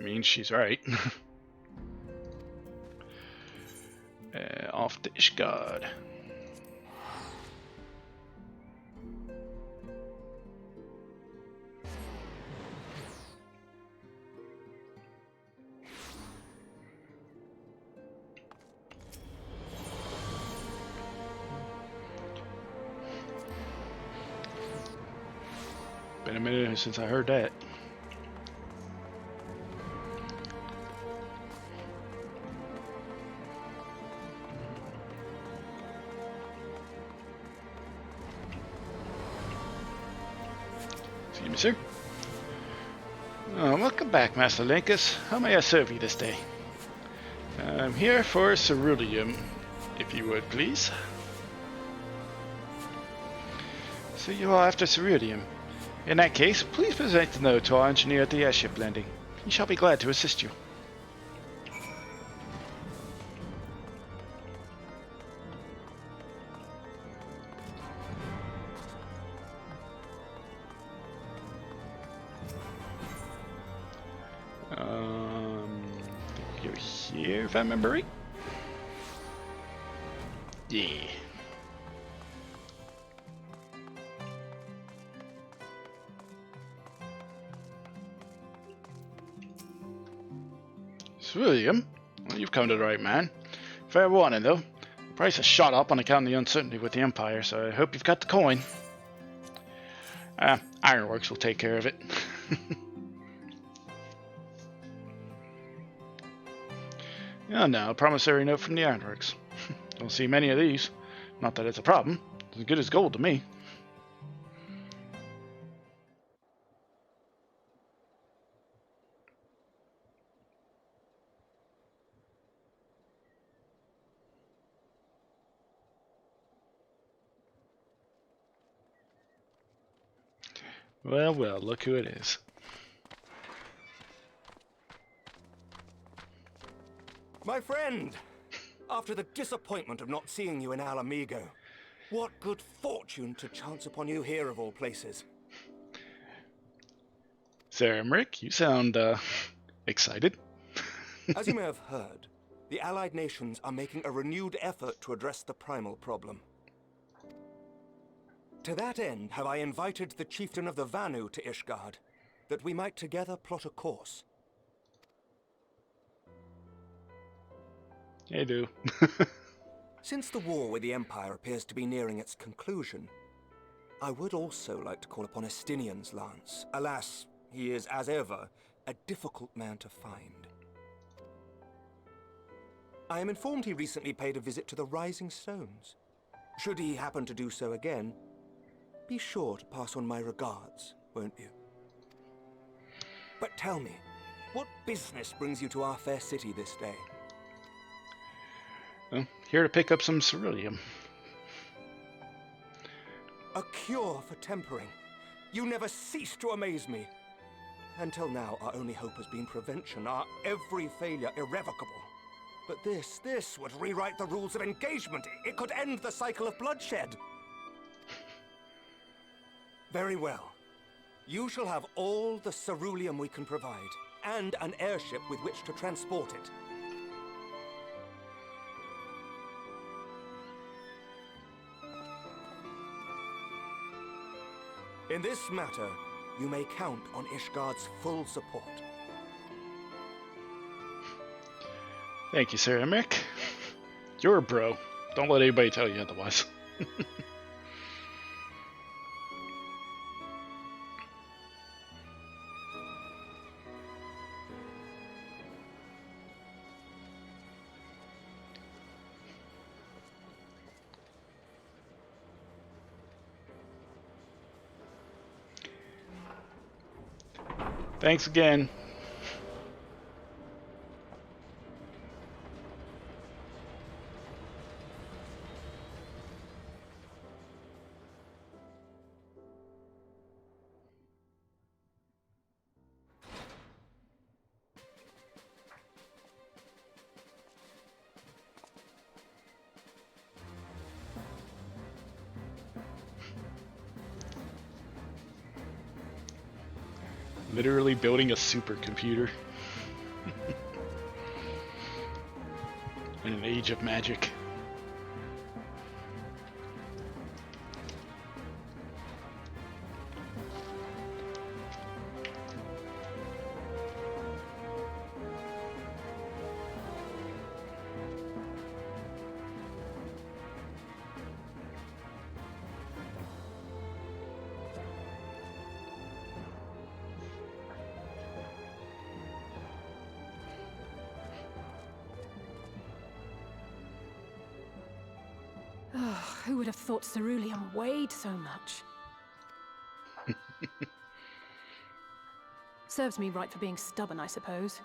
I mean, she's right. Off to Ishgard. Been a minute since I heard that. Excuse me, sir. Welcome back, Master Linkus. How may I serve you this day? I'm here for ceruleum, if you would, please. So you are after ceruleum. In that case, please present the note to our engineer at the airship landing. He shall be glad to assist you. You're here, if I remember right. Yeah. Ceruleum? Well, you've come to the right man. Fair warning, though. The price has shot up on account of the uncertainty with the Empire, so I hope you've got the coin. Ironworks will take care of it. Yeah, no, a promissory note from the Ironworks. Don't see many of these. Not that it's a problem. It's as good as gold to me. Well, well, look who it is. My friend! After the disappointment of not seeing you in Alamigo, what good fortune to chance upon you here of all places. Sir Emmerich, you sound, excited. As you may have heard, the Allied nations are making a renewed effort to address the primal problem. To that end, have I invited the chieftain of the Vanu to Ishgard, that we might together plot a course. I do. Since the war with the Empire appears to be nearing its conclusion, I would also like to call upon Estinian's lance. Alas, he is, as ever, a difficult man to find. I am informed he recently paid a visit to the Rising Stones. Should he happen to do so again, be sure to pass on my regards, won't you? But tell me, what business brings you to our fair city this day? Well, here to pick up some ceruleum. A cure for tempering. You never cease to amaze me. Until now, our only hope has been prevention, our every failure irrevocable. But this would rewrite the rules of engagement. It could end the cycle of bloodshed. Very well. You shall have all the ceruleum we can provide, and an airship with which to transport it. In this matter, you may count on Ishgard's full support. Thank you, Sir Emmerich. You're a bro. Don't let anybody tell you otherwise. Thanks again. Literally building a supercomputer. In an age of magic. Who would have thought ceruleum weighed so much? Serves me right for being stubborn, I suppose.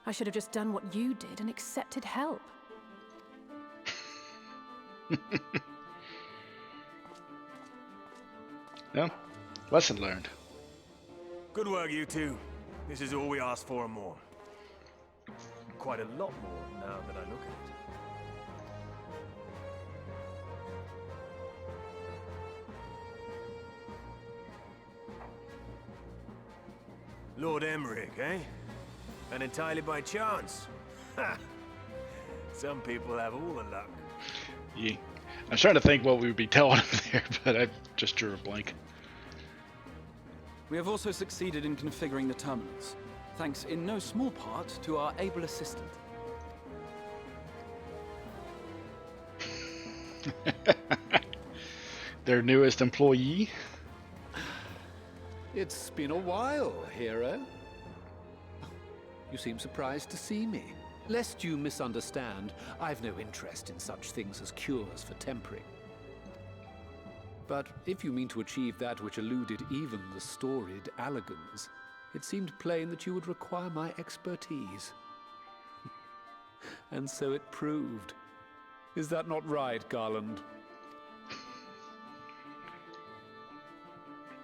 I should have just done what you did and accepted help. No? Lesson learned. Good work, you two. This is all we asked for and more. Quite a lot more now that I look at it. Lord Emmerich, eh? And entirely by chance. Ha! Some people have all the luck. Yeah. I was trying to think what we would be telling him there, but I just drew a blank. We have also succeeded in configuring the terminals, thanks in no small part to our able assistant. Their newest employee? It's been a while, hero. You seem surprised to see me. Lest you misunderstand, I've no interest in such things as cures for tempering. But if you mean to achieve that which eluded even the storied Allagans, it seemed plain that you would require my expertise. And so it proved. Is that not right, Garland?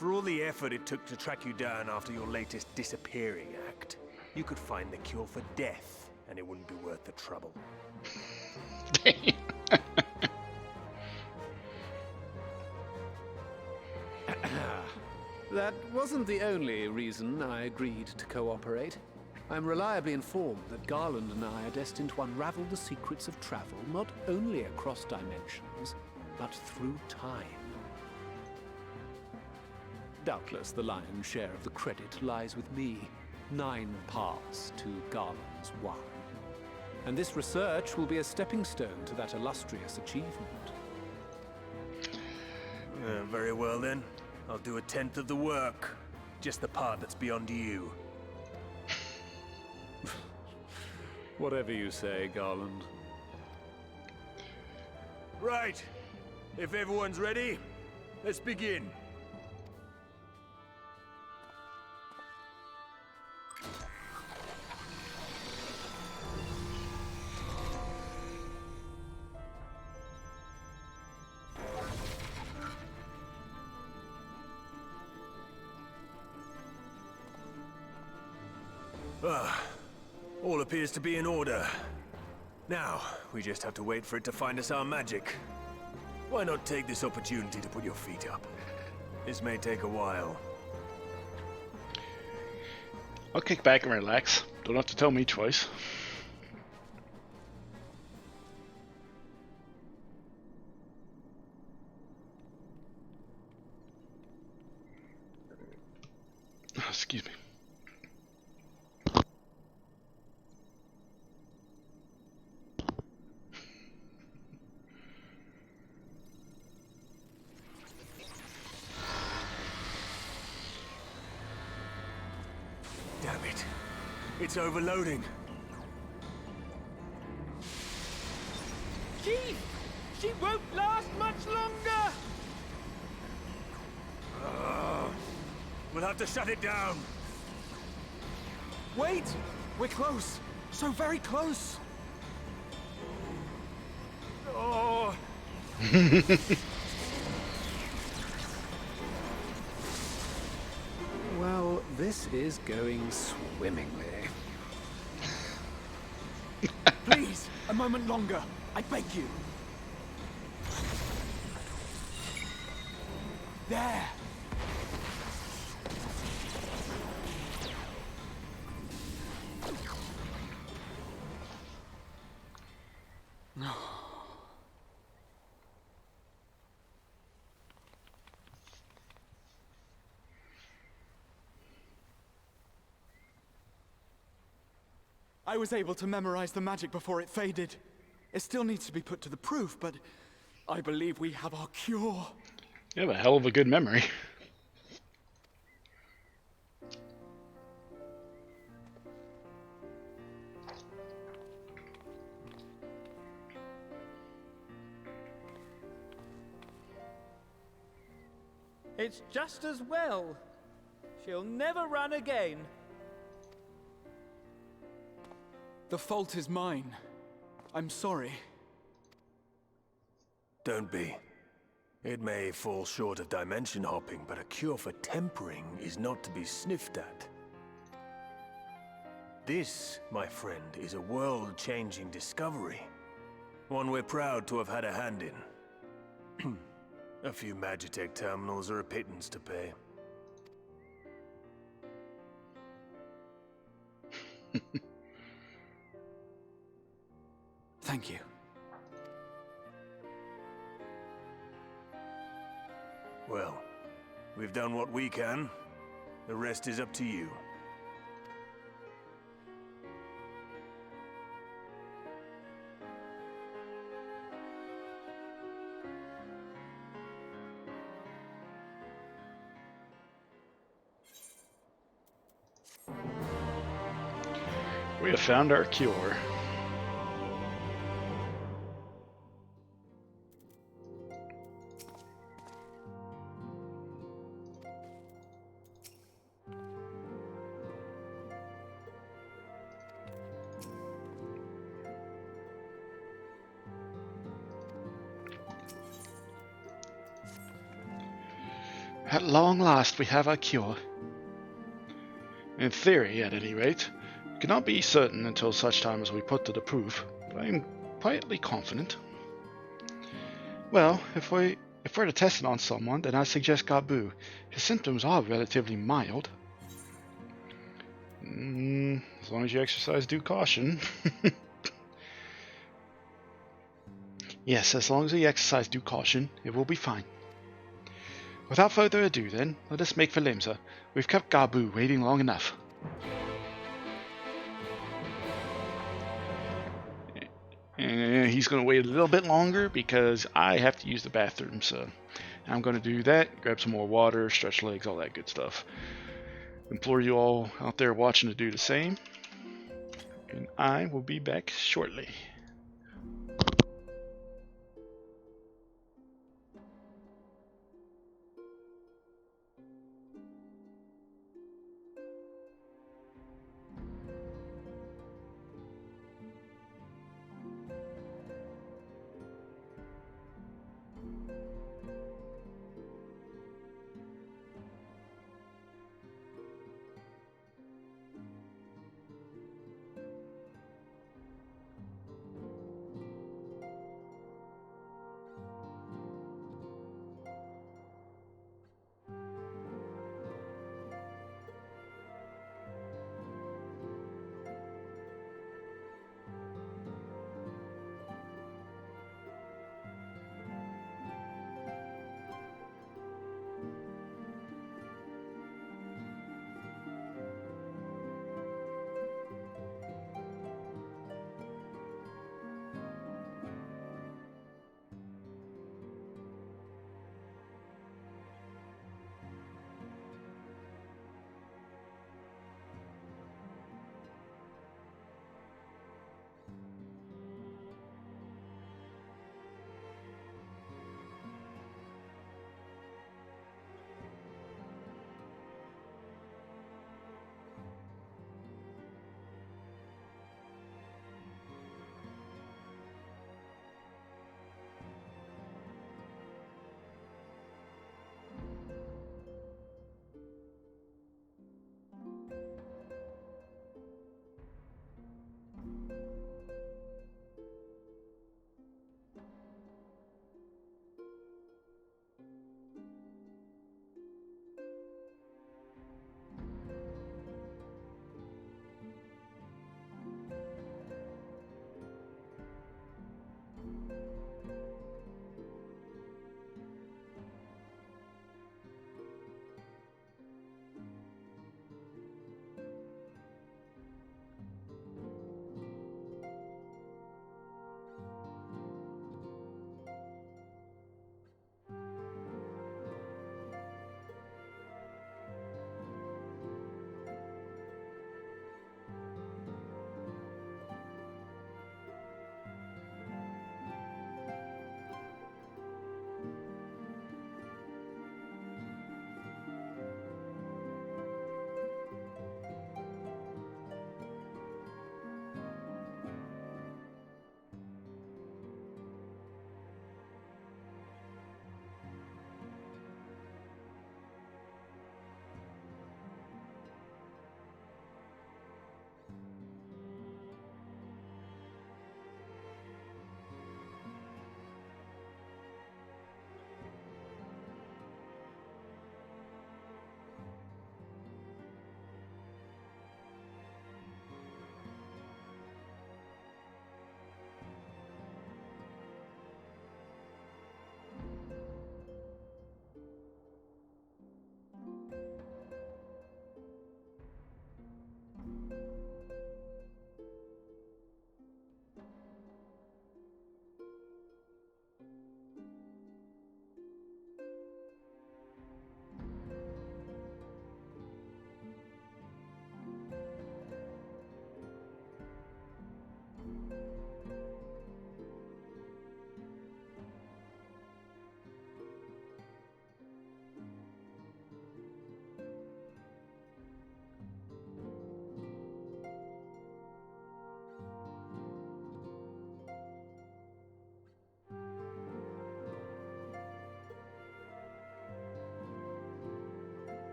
For all the effort it took to track you down after your latest disappearing act, you could find the cure for death, and it wouldn't be worth the trouble. That wasn't the only reason I agreed to cooperate. I'm reliably informed that Garland and I are destined to unravel the secrets of travel, not only across dimensions, but through time. Doubtless the lion's share of the credit lies with me. 9 parts to Garland's 1. And this research will be a stepping stone to that illustrious achievement. Very well then. I'll do 1/10 of the work. Just the part that's beyond you. Whatever you say, Garland. Right. If everyone's ready, let's begin. All appears to be in order. Now, we just have to wait for it to find us our magic. Why not take this opportunity to put your feet up? This may take a while. I'll kick back and relax. Don't have to tell me twice. Excuse me. Damn it. It's overloading. Chief! She won't last much longer! We'll have to shut it down. Wait! We're close. So very close. Oh. Well, this is going swimmingly. Please, a moment longer. I beg you. There. I was able to memorize the magic before it faded. It still needs to be put to the proof, but I believe we have our cure. You have a hell of a good memory. It's just as well. She'll never run again. The fault is mine. I'm sorry. Don't be. It may fall short of dimension hopping, but a cure for tempering is not to be sniffed at. This, my friend, is a world-changing discovery. One we're proud to have had a hand in. A few Magitech terminals are a pittance to pay. Thank you. Well, we've done what we can. The rest is up to you. We have found our cure. At long last we have our cure. In theory, at any rate. We cannot be certain until such time as we put to the proof, but I am quietly confident. Well, if we're to test it on someone, then I suggest Gabu. His symptoms are relatively mild. As long as you exercise due caution. Yes, as long as we exercise due caution, it will be fine. Without further ado then, let us make for Limsa. We've kept Gabu waiting long enough. And he's going to wait a little bit longer because I have to use the bathroom, so I'm going to do that, grab some more water, stretch legs, all that good stuff. Implore you all out there watching to do the same, and I will be back shortly.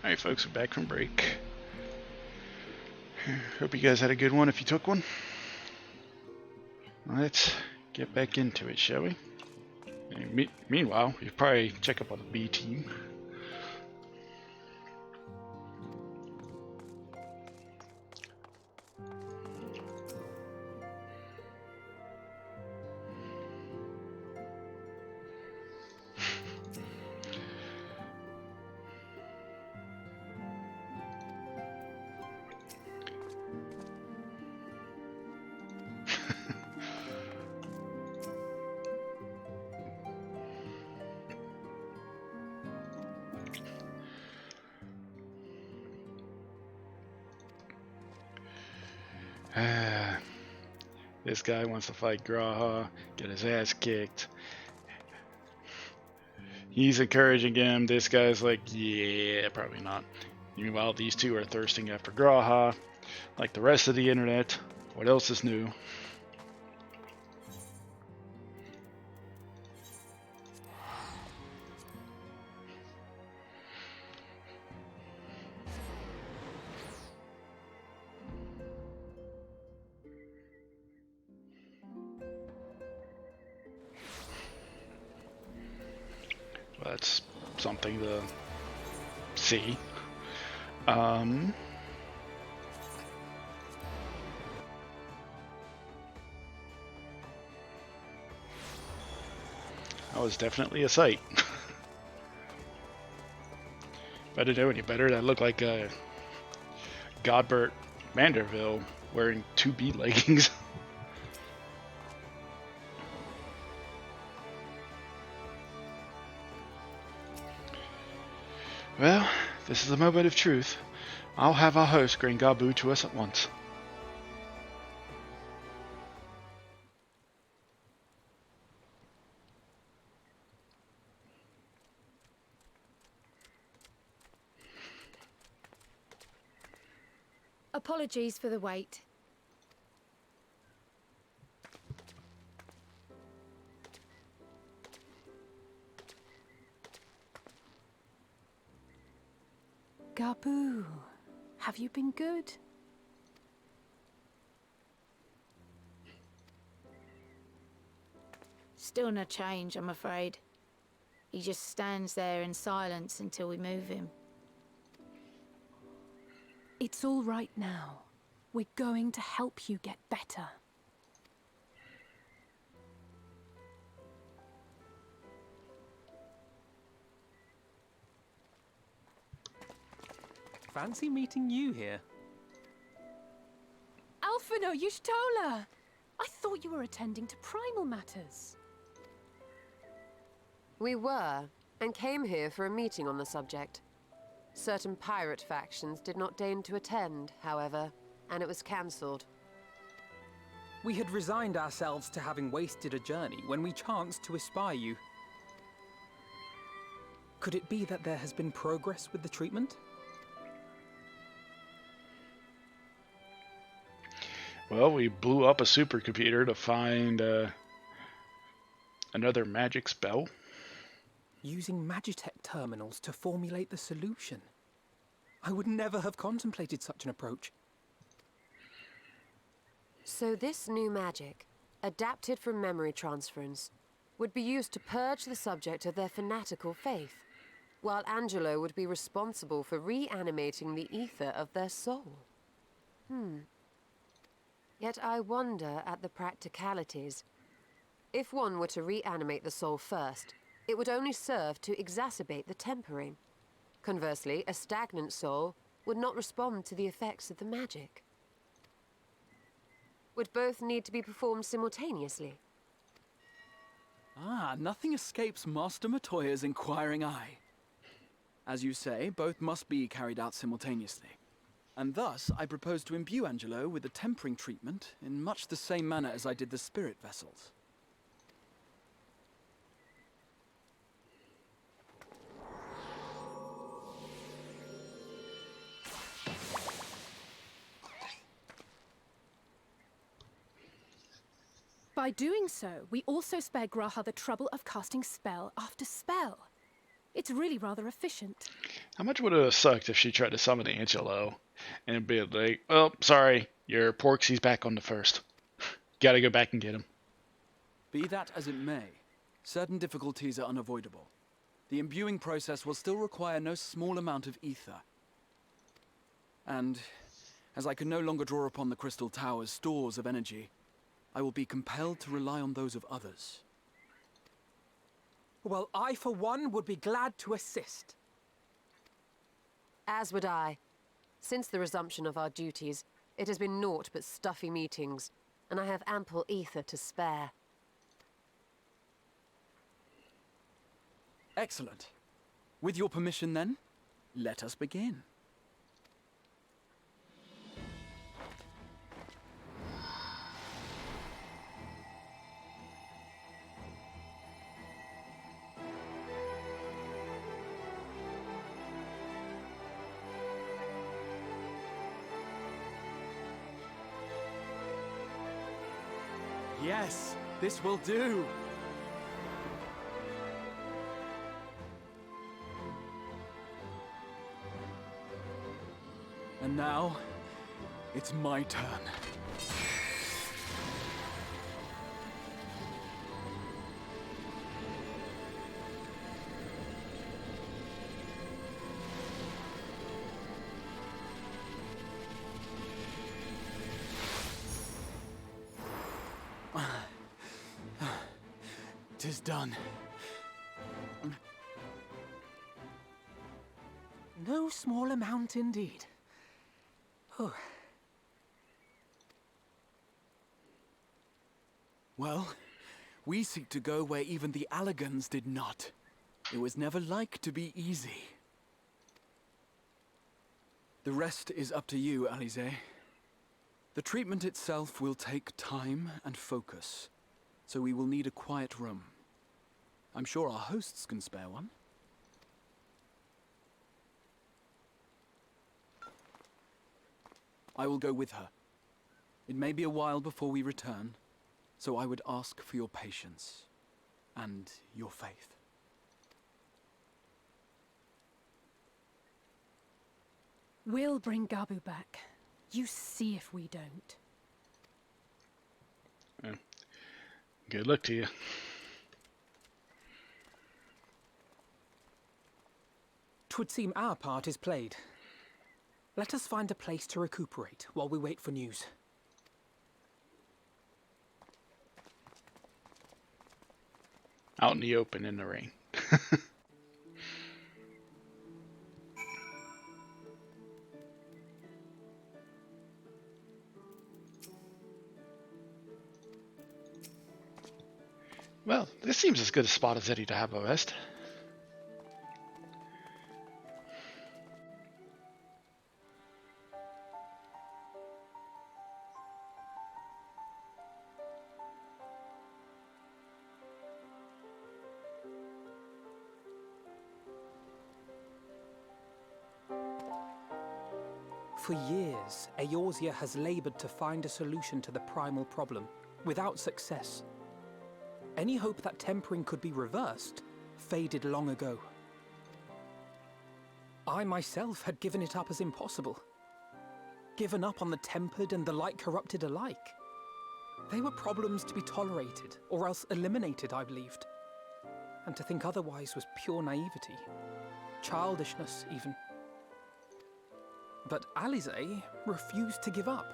Alright folks, we're back from break. Hope you guys had a good one if you took one. Let's get back into it, shall we? And meanwhile, you probably check up on the B team. This guy wants to fight Graha, get his ass kicked. He's encouraging him. This guy's like, yeah, probably not. Meanwhile, these two are thirsting after Graha. Like the rest of the internet. What else is new? That's something to see. That was definitely a sight. If I didn't know any better, that looked like Godbert Manderville wearing 2B leggings. Well, this is the moment of truth. I'll have our host bring Gabu to us at once. Apologies for the wait. Gabu, have you been good? Still no change, I'm afraid. He just stands there in silence until we move him. It's all right now. We're going to help you get better. Fancy meeting you here. Alphino Yushtola! I thought you were attending to primal matters. We were, and came here for a meeting on the subject. Certain pirate factions did not deign to attend, however, and it was cancelled. We had resigned ourselves to having wasted a journey when we chanced to espy you. Could it be that there has been progress with the treatment? Well, we blew up a supercomputer to find another magic spell. Using Magitech terminals to formulate the solution. I would never have contemplated such an approach. So this new magic, adapted from memory transference, would be used to purge the subject of their fanatical faith, while Angelo would be responsible for reanimating the ether of their soul. Yet I wonder at the practicalities. If one were to reanimate the soul first, it would only serve to exacerbate the tempering. Conversely, a stagnant soul would not respond to the effects of the magic. Would both need to be performed simultaneously? Nothing escapes Master Matoya's inquiring eye. As you say, both must be carried out simultaneously. And thus, I propose to imbue Angelo with the tempering treatment in much the same manner as I did the spirit vessels. By doing so, we also spare Graha the trouble of casting spell after spell. It's really rather efficient. How much would it have sucked if she tried to summon Angelo and be like, "Oh, sorry, your Porksy's back on the first. Gotta go back and get him." Be that as it may, certain difficulties are unavoidable. The imbuing process will still require no small amount of ether. And as I can no longer draw upon the Crystal Tower's stores of energy, I will be compelled to rely on those of others. Well, I, for one, would be glad to assist. As would I. Since the resumption of our duties, it has been naught but stuffy meetings, and I have ample ether to spare. Excellent. With your permission, then, let us begin. Yes, this will do. And now, it's my turn. Tis done. No small amount indeed. Well, we seek to go where even the Allagans did not. It was never like to be easy. The rest is up to you, Alize. The treatment itself will take time and focus, so we will need a quiet room. I'm sure our hosts can spare one. I will go with her. It may be a while before we return, so I would ask for your patience and your faith. We'll bring Gabu back. You see if we don't. Yeah. Good luck to you. Twould seem our part is played. Let us find a place to recuperate while we wait for news. Out in the open in the rain. Well, this seems as good a spot as any to have a rest. For years, Eorzea has labored to find a solution to the primal problem, without success. Any hope that tempering could be reversed faded long ago. I myself had given it up as impossible. Given up on the tempered and the light-corrupted alike. They were problems to be tolerated, or else eliminated, I believed. And to think otherwise was pure naivety. Childishness, even. But Alize refused to give up.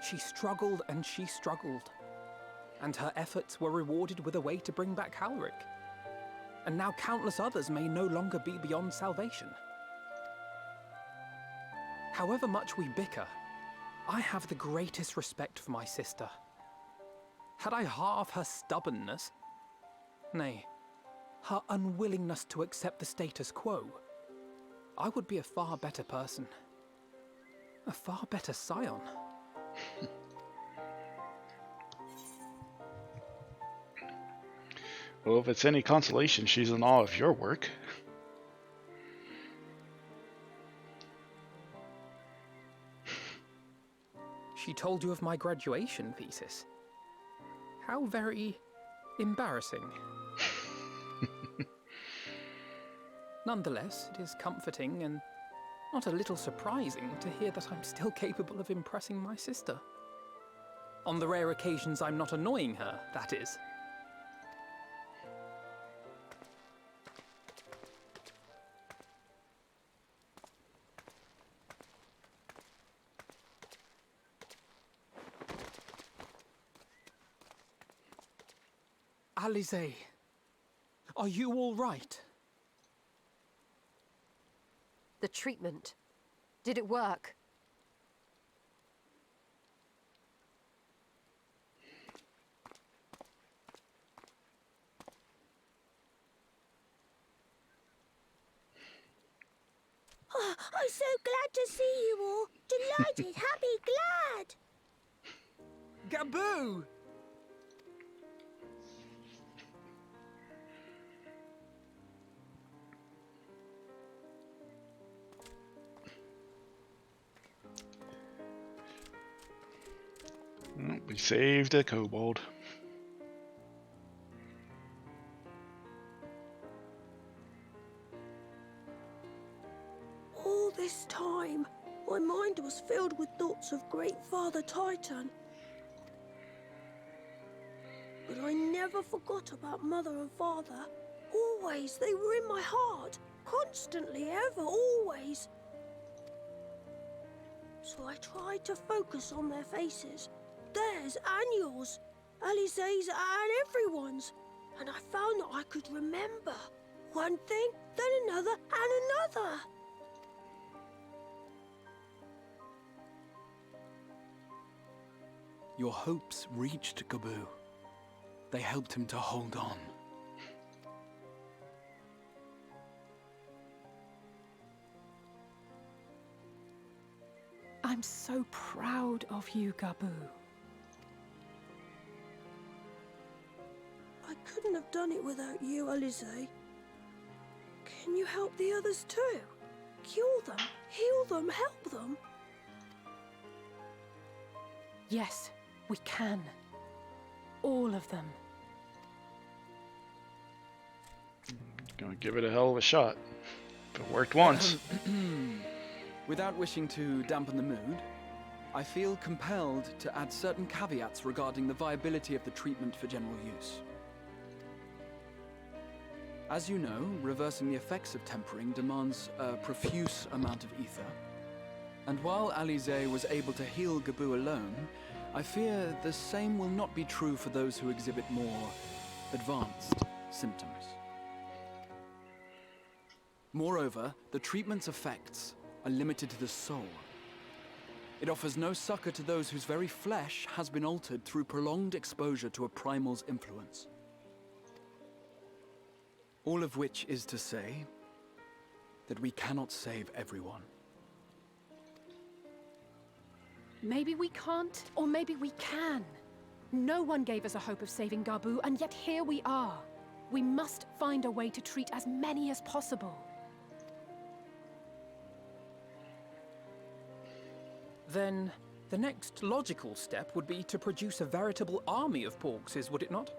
She struggled and she struggled. And her efforts were rewarded with a way to bring back Halric. And now countless others may no longer be beyond salvation. However much we bicker, I have the greatest respect for my sister. Had I half her stubbornness, nay, her unwillingness to accept the status quo, I would be a far better person. A far better scion. Well, if it's any consolation, she's in awe of your work. She told you of my graduation thesis. How very embarrassing. Nonetheless, it is comforting and not a little surprising to hear that I'm still capable of impressing my sister. On the rare occasions I'm not annoying her, that is. Alize, are you all right? The treatment. Did it work? Oh, I'm so glad to see you all. Delighted, happy, glad. Gaboo! We saved a kobold. All this time, my mind was filled with thoughts of Great Father Titan. But I never forgot about Mother and Father. Always, they were in my heart. Constantly, ever, always. So I tried to focus on their faces. Theirs and yours. Alize's and everyone's. And I found that I could remember. One thing, then another, and another. Your hopes reached Gaboo. They helped him to hold on. I'm so proud of you, Gaboo. I couldn't have done it without you, Alize. Can you help the others too? Cure them, heal them, help them? Yes, we can. All of them. Gonna give it a hell of a shot. If it worked once. Without wishing to dampen the mood, I feel compelled to add certain caveats regarding the viability of the treatment for general use. As you know, reversing the effects of tempering demands a profuse amount of ether. And while Alize was able to heal Gaboo alone, I fear the same will not be true for those who exhibit more advanced symptoms. Moreover, the treatment's effects are limited to the soul. It offers no succor to those whose very flesh has been altered through prolonged exposure to a primal's influence. All of which is to say that we cannot save everyone. Maybe we can't, or maybe we can. No one gave us a hope of saving Gaboo, and yet here we are. We must find a way to treat as many as possible. Then the next logical step would be to produce a veritable army of Porkses, would it not?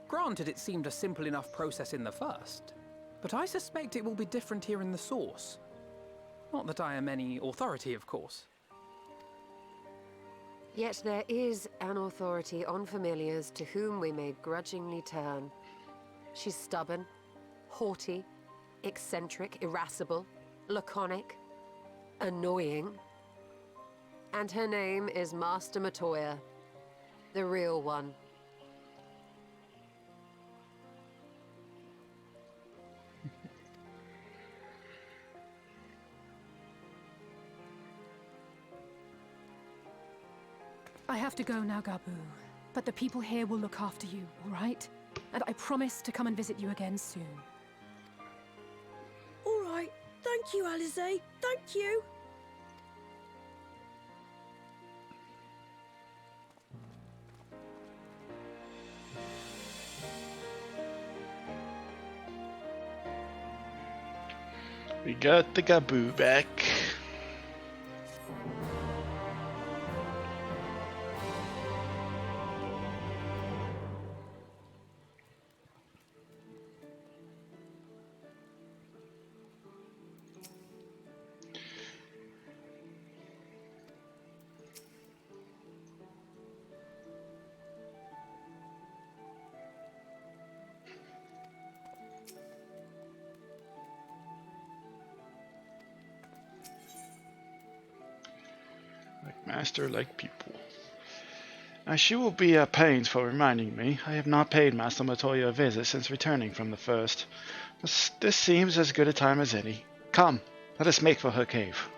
Granted, it seemed a simple enough process in the first, but I suspect it will be different here in the source. Not that I am any authority, of course. Yet there is an authority on familiars to whom we may grudgingly turn. She's stubborn, haughty, eccentric, irascible, laconic, annoying. And her name is Master Matoya, the real one. I have to go now, Gaboo. But the people here will look after you, all right? And I promise to come and visit you again soon. All right. Thank you, Alize. Thank you. We got the Gaboo back. Master like pupil. She will be at pains for reminding me. I have not paid Master Matoya a visit since returning from the first. This seems as good a time as any. Come, let us make for her cave.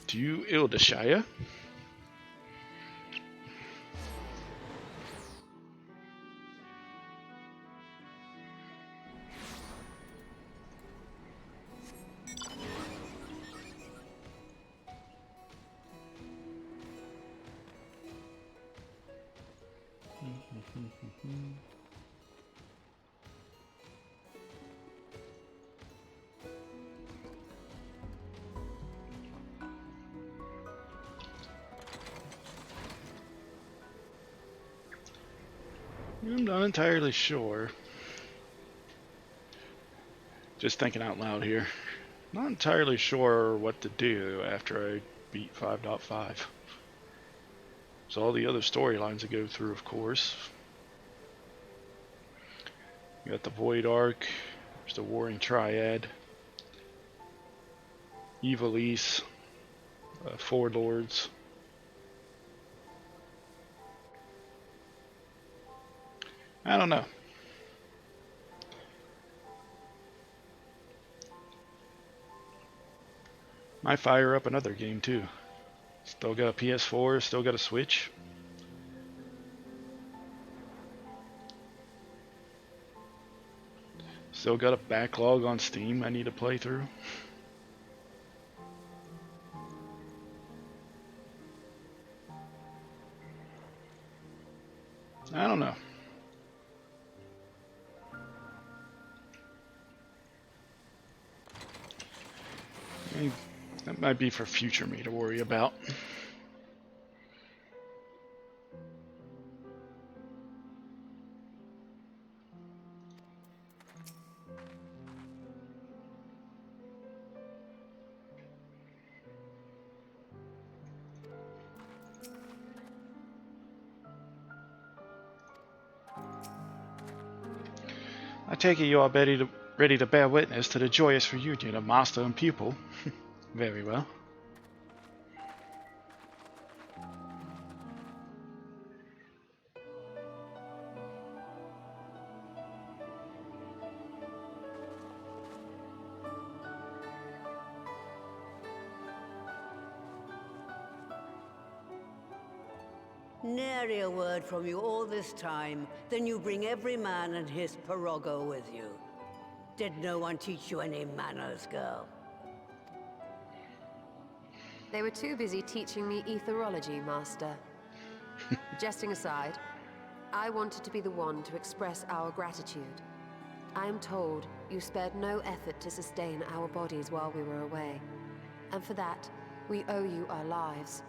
To you, Ildashire. I'm not entirely sure. Just thinking out loud here. Not entirely sure what to do after I beat 5.5. So all the other storylines to go through, of course. You got the Void Arc, there's the Warring Triad, Evilise, Four Lords. I don't know. Might fire up another game too. Still got a PS4, still got a Switch. Still got a backlog on Steam I need to play through. I don't know. That might be for future me to worry about. I take it you are ready to bear witness to the joyous reunion of master and pupil. Very well. Nary a word from you all this time, then you bring every man and his pirogo with you. Did no one teach you any manners, girl? They were too busy teaching me etherology, Master. Jesting aside, I wanted to be the one to express our gratitude. I am told you spared no effort to sustain our bodies while we were away. And for that, we owe you our lives.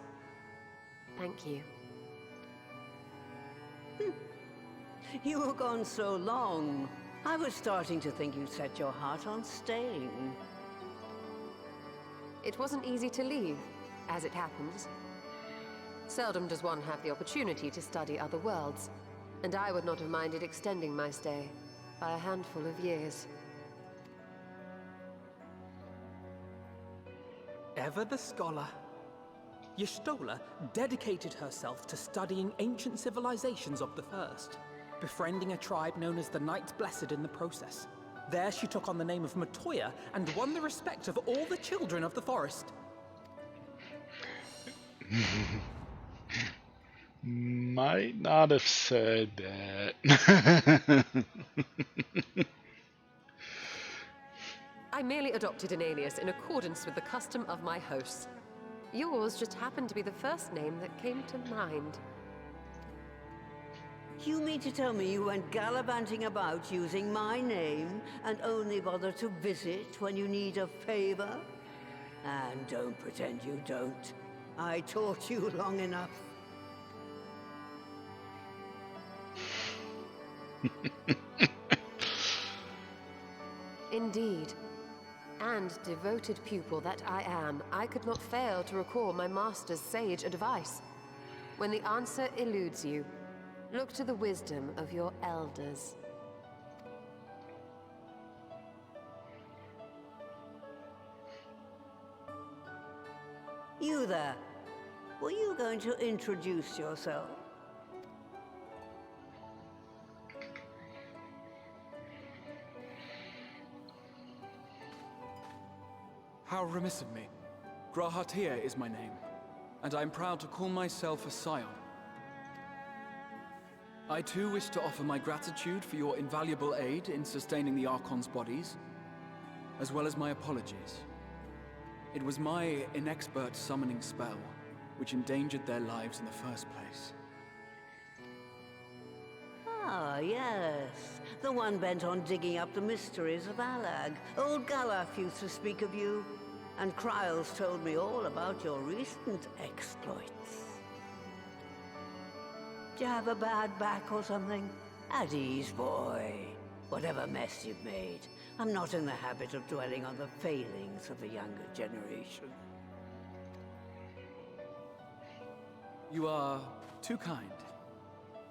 Thank you. You were gone so long. I was starting to think you'd set your heart on staying. It wasn't easy to leave, as it happens. Seldom does one have the opportunity to study other worlds, and I would not have minded extending my stay by a handful of years. Ever the scholar, Y'shtola dedicated herself to studying ancient civilizations of the First, befriending a tribe known as the Knights Blessed in the process. There she took on the name of Matoya and won the respect of all the children of the forest. Might not have said that. I merely adopted an alias in accordance with the custom of my hosts. Yours just happened to be the first name that came to mind. You mean to tell me you went gallivanting about using my name and only bother to visit when you need a favor? And don't pretend you don't. I taught you long enough. Indeed. And devoted pupil that I am, I could not fail to recall my master's sage advice. When the answer eludes you, look to the wisdom of your elders. You there. Were you going to introduce yourself? How remiss of me. Grahatir is my name, and I'm proud to call myself a scion. I too wish to offer my gratitude for your invaluable aid in sustaining the Archon's bodies, as well as my apologies. It was my inexpert summoning spell which endangered their lives in the first place. Ah, yes. The one bent on digging up the mysteries of Alag. Old Galaf used to speak of you, and Kryles told me all about your recent exploits. Do you have a bad back or something? At ease, boy. Whatever mess you've made, I'm not in the habit of dwelling on the failings of the younger generation. You are too kind.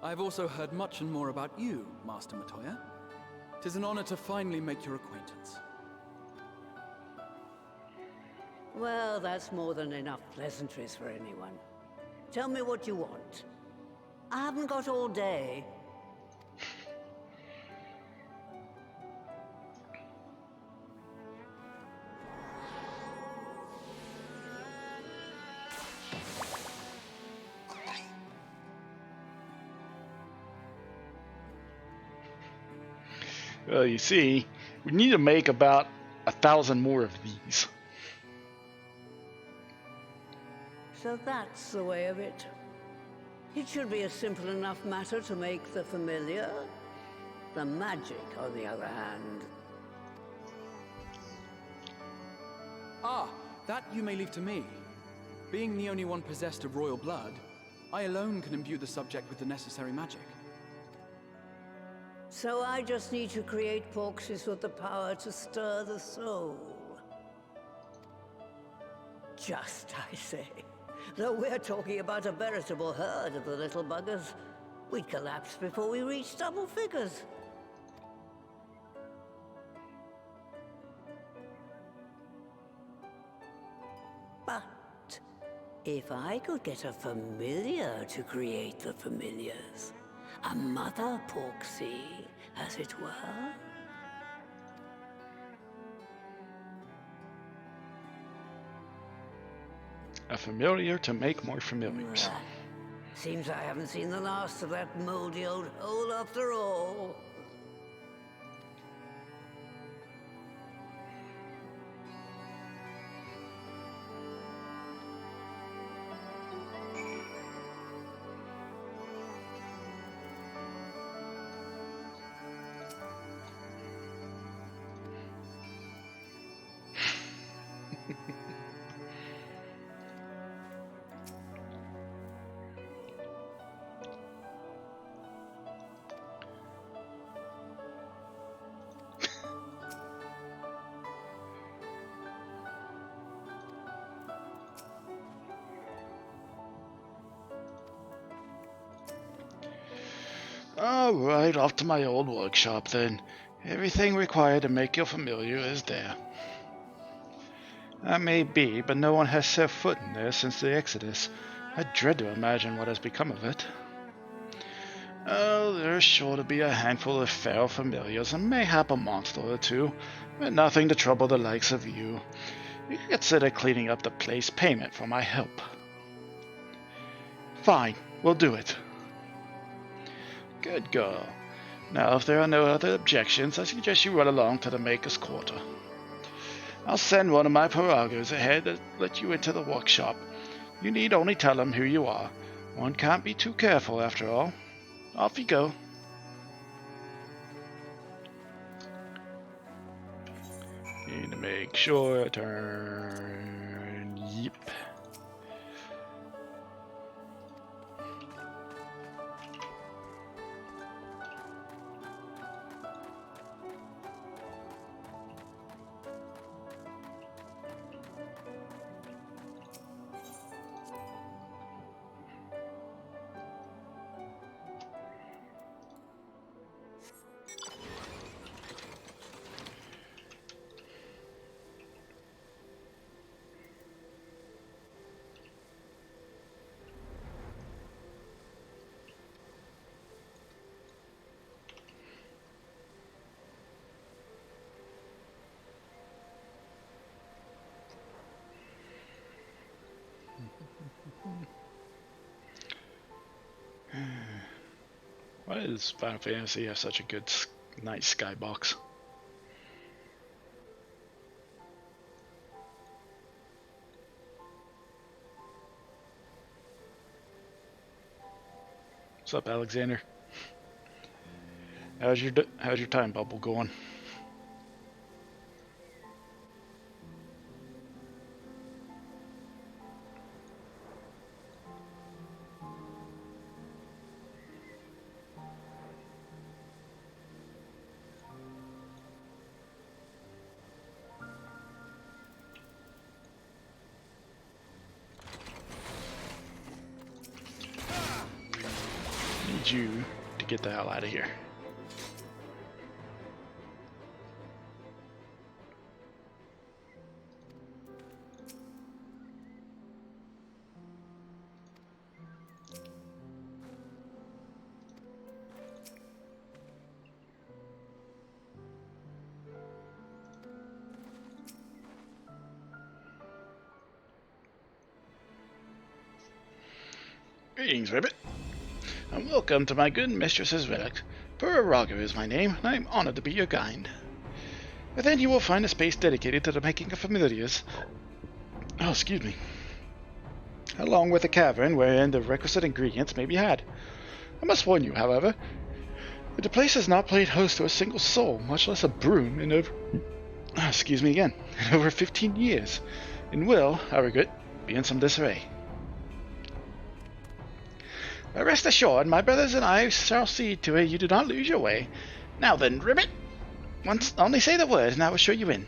I've also heard much and more about you, Master Matoya. 'Tis an honor to finally make your acquaintance. Well, that's more than enough pleasantries for anyone. Tell me what you want. I haven't got all day. Well, you see, we need to make about 1,000 more of these. So that's the way of it. It should be a simple enough matter to make the familiar. The magic, on the other hand. Ah, that you may leave to me. Being the only one possessed of royal blood, I alone can imbue the subject with the necessary magic. So I just need to create porxes with the power to stir the soul. Just, I say. Though we're talking about a veritable herd of the little buggers, we'd collapse before we reached double figures. But if I could get a familiar to create the familiars, a mother porxie, as it were. A familiar to make more familiars. Seems I haven't seen the last of that moldy old hole after all. Alright, off to my old workshop then. Everything required to make you familiar is there. That may be, but no one has set foot in there since the Exodus. I dread to imagine what has become of it. Oh, there's sure to be a handful of feral familiars and mayhap a monster or two, but nothing to trouble the likes of you. You can consider cleaning up the place payment for my help. Fine, we'll do it. Good girl. Now, if there are no other objections, I suggest you run along to the Maker's Quarter. I'll send one of my piragos ahead to let you into the workshop. You need only tell him who you are. One can't be too careful, after all. Off you go. Need to make sure I turn. Yep. Why does Final Fantasy have such a good, nice skybox? What's up, Alexander? How's your time bubble going? Need you to get the hell out of here. Greetings, Ribbit, and welcome to my good mistress's relic. Puraga is my name, and I am honored to be your guide. Within you will find a space dedicated to the making of familiars. Oh, excuse me. Along with a cavern wherein the requisite ingredients may be had. I must warn you, however, that the place has not played host to a single soul, much less a broom, in over... excuse me again, in over 15 years, and will, I regret, be in some disarray. But rest assured, my brothers and I shall see to it you do not lose your way. Now then, Ribbit, only say the word and I will show you in.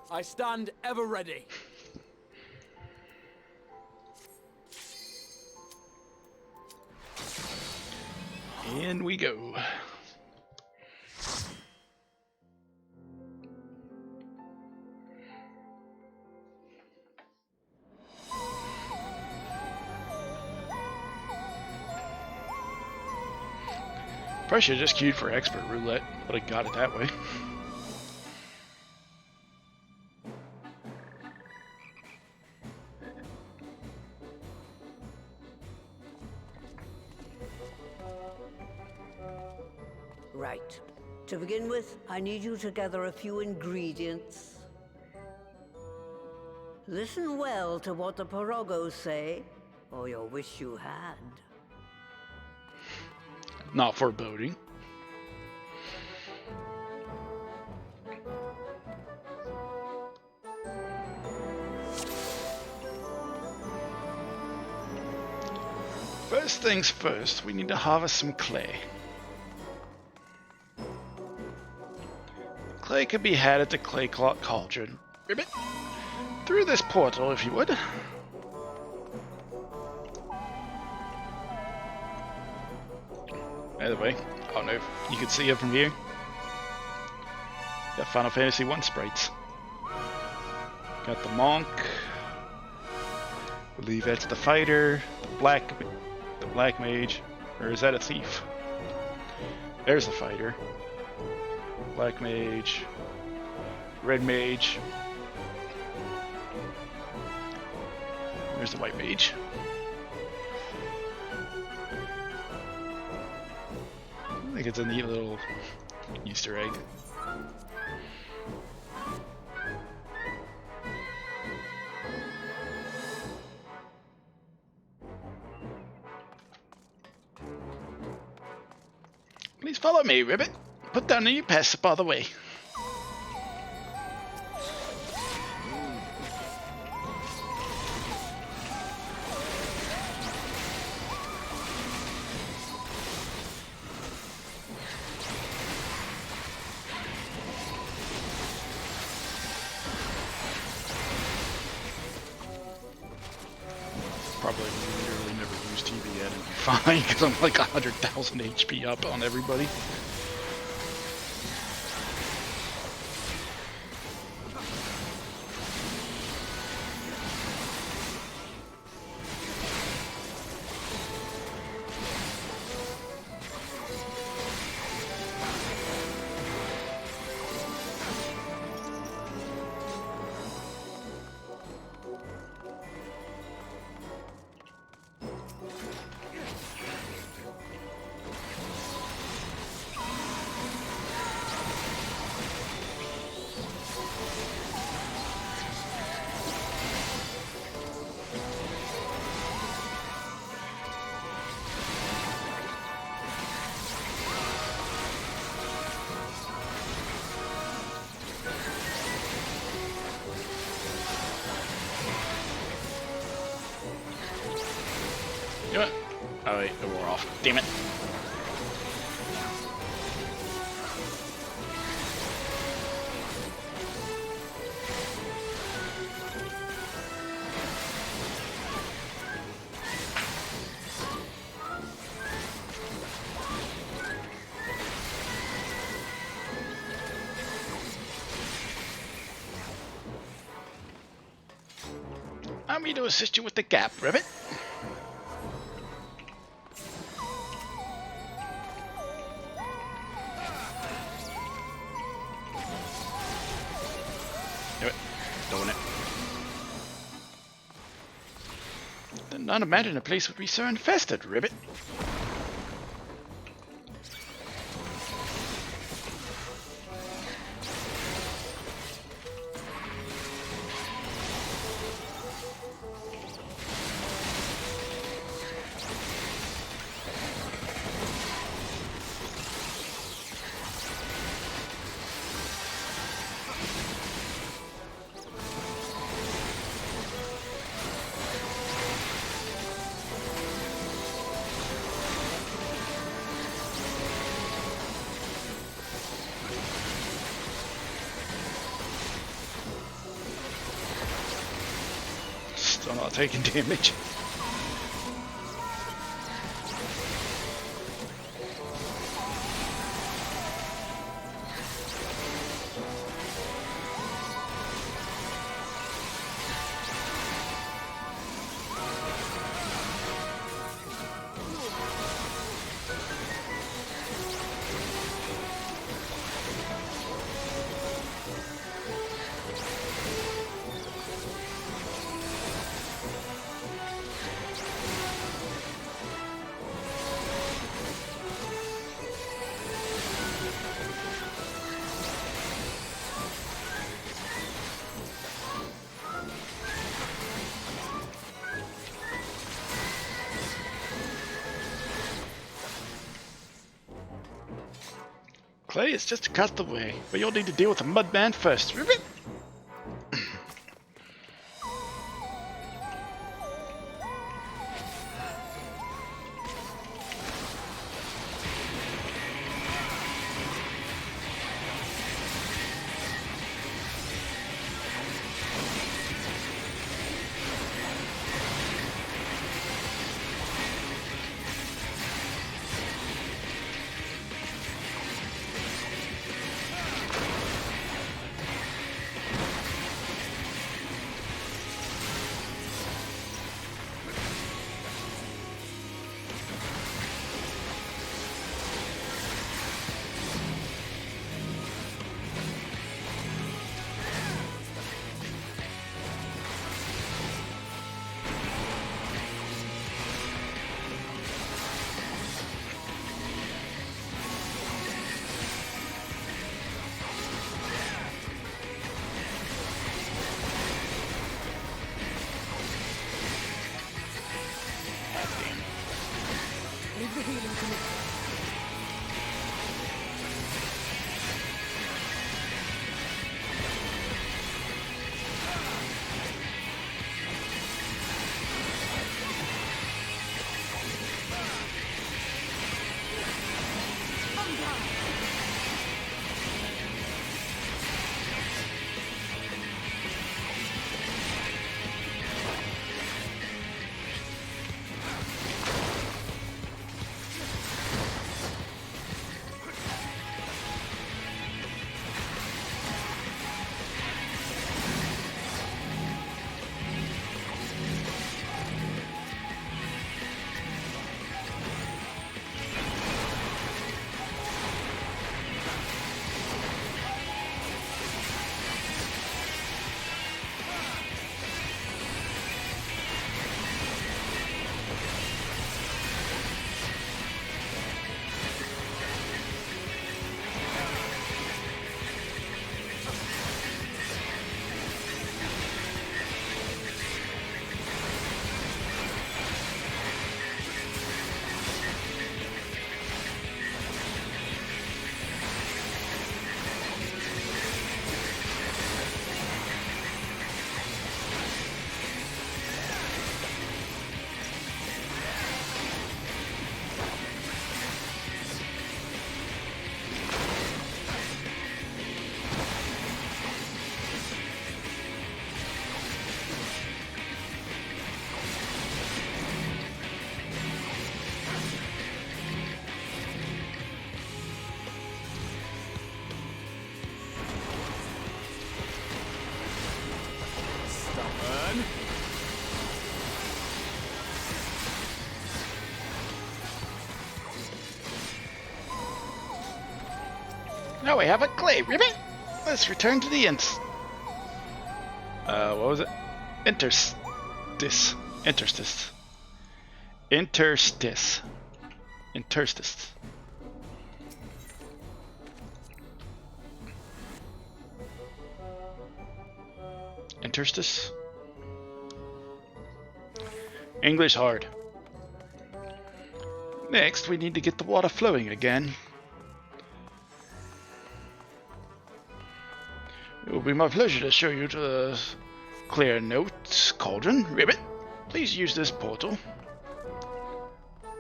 I stand ever ready. In we go. Probably should have just queued for expert roulette, but I got it that way. Right. To begin with, I need you to gather a few ingredients. Listen well to what the Parogos say, or you'll wish you had. Not foreboding. First things first, we need to harvest some clay. Clay can be had at the clay cauldron. Ribbit, through this portal, if you would. By the way, I don't know if you can see it from here. Got Final Fantasy 1 sprites. Got the monk. I believe that's the fighter, the black mage, or is that a thief? There's the fighter. Black mage, red mage. There's the white mage. I think it's a neat little Easter egg. Please follow me, Ribbit. Put down the new pass up all the way. probably literally never use TV yet and be fine because I'm like 100,000 HP up on everybody. Do it. Oh wait, it wore off. Damn it. I'm here to assist you with the gap, Ribbit. Do it. Doing it. Did not imagine a place would be so infested, Ribbit. Still not taking damage. Clay is just across the way, but you'll need to deal with the Mudman first, Ribbit. Now we have a clay ribbon. Let's return to the what was it? Interstice. Interstice. Interstice. Interstice. Interstice. English hard. Next, we need to get the water flowing again. It will be my pleasure to show you the clear notes cauldron. Ribbit, please use this portal.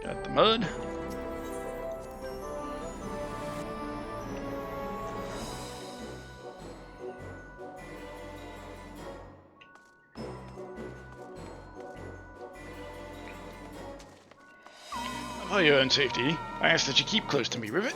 Got the mud. For your own safety, I ask that you keep close to me, Ribbit.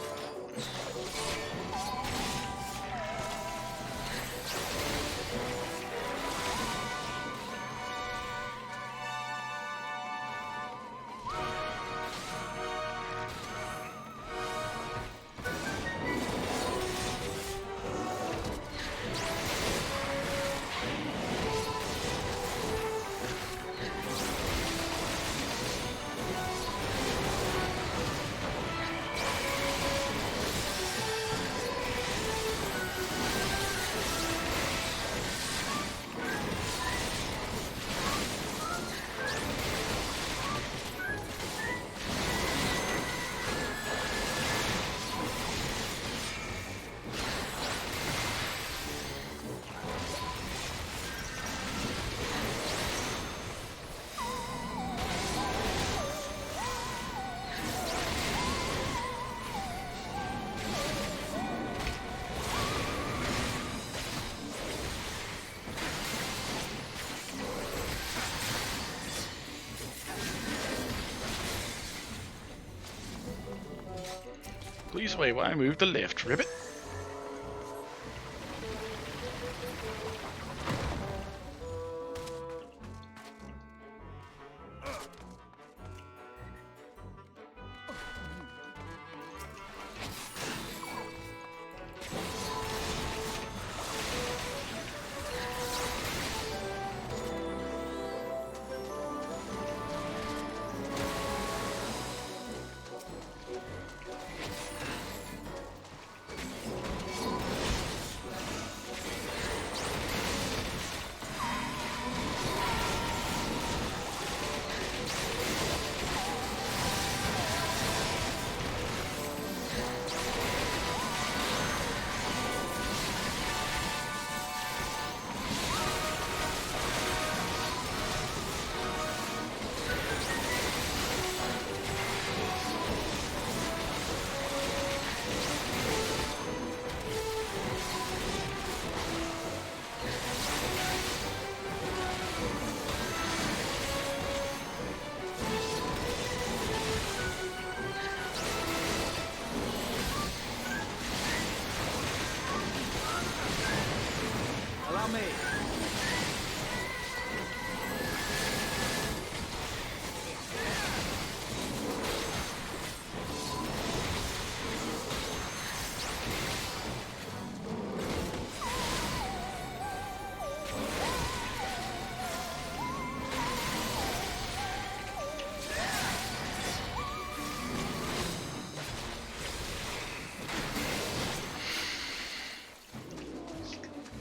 Please wait while I move the lift, Ribbit.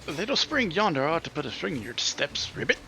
The little spring yonder ought to put a spring in your steps, Ribbit.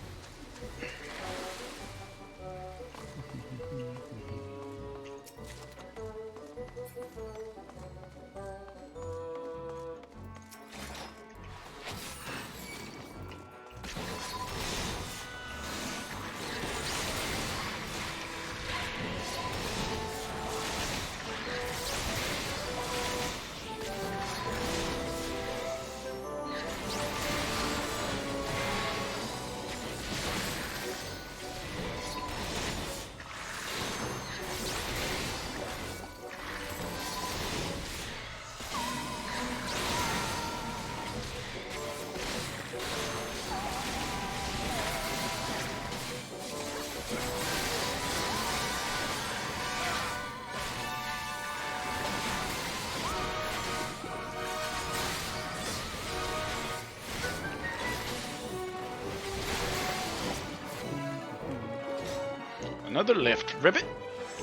Another lift. Ribbit.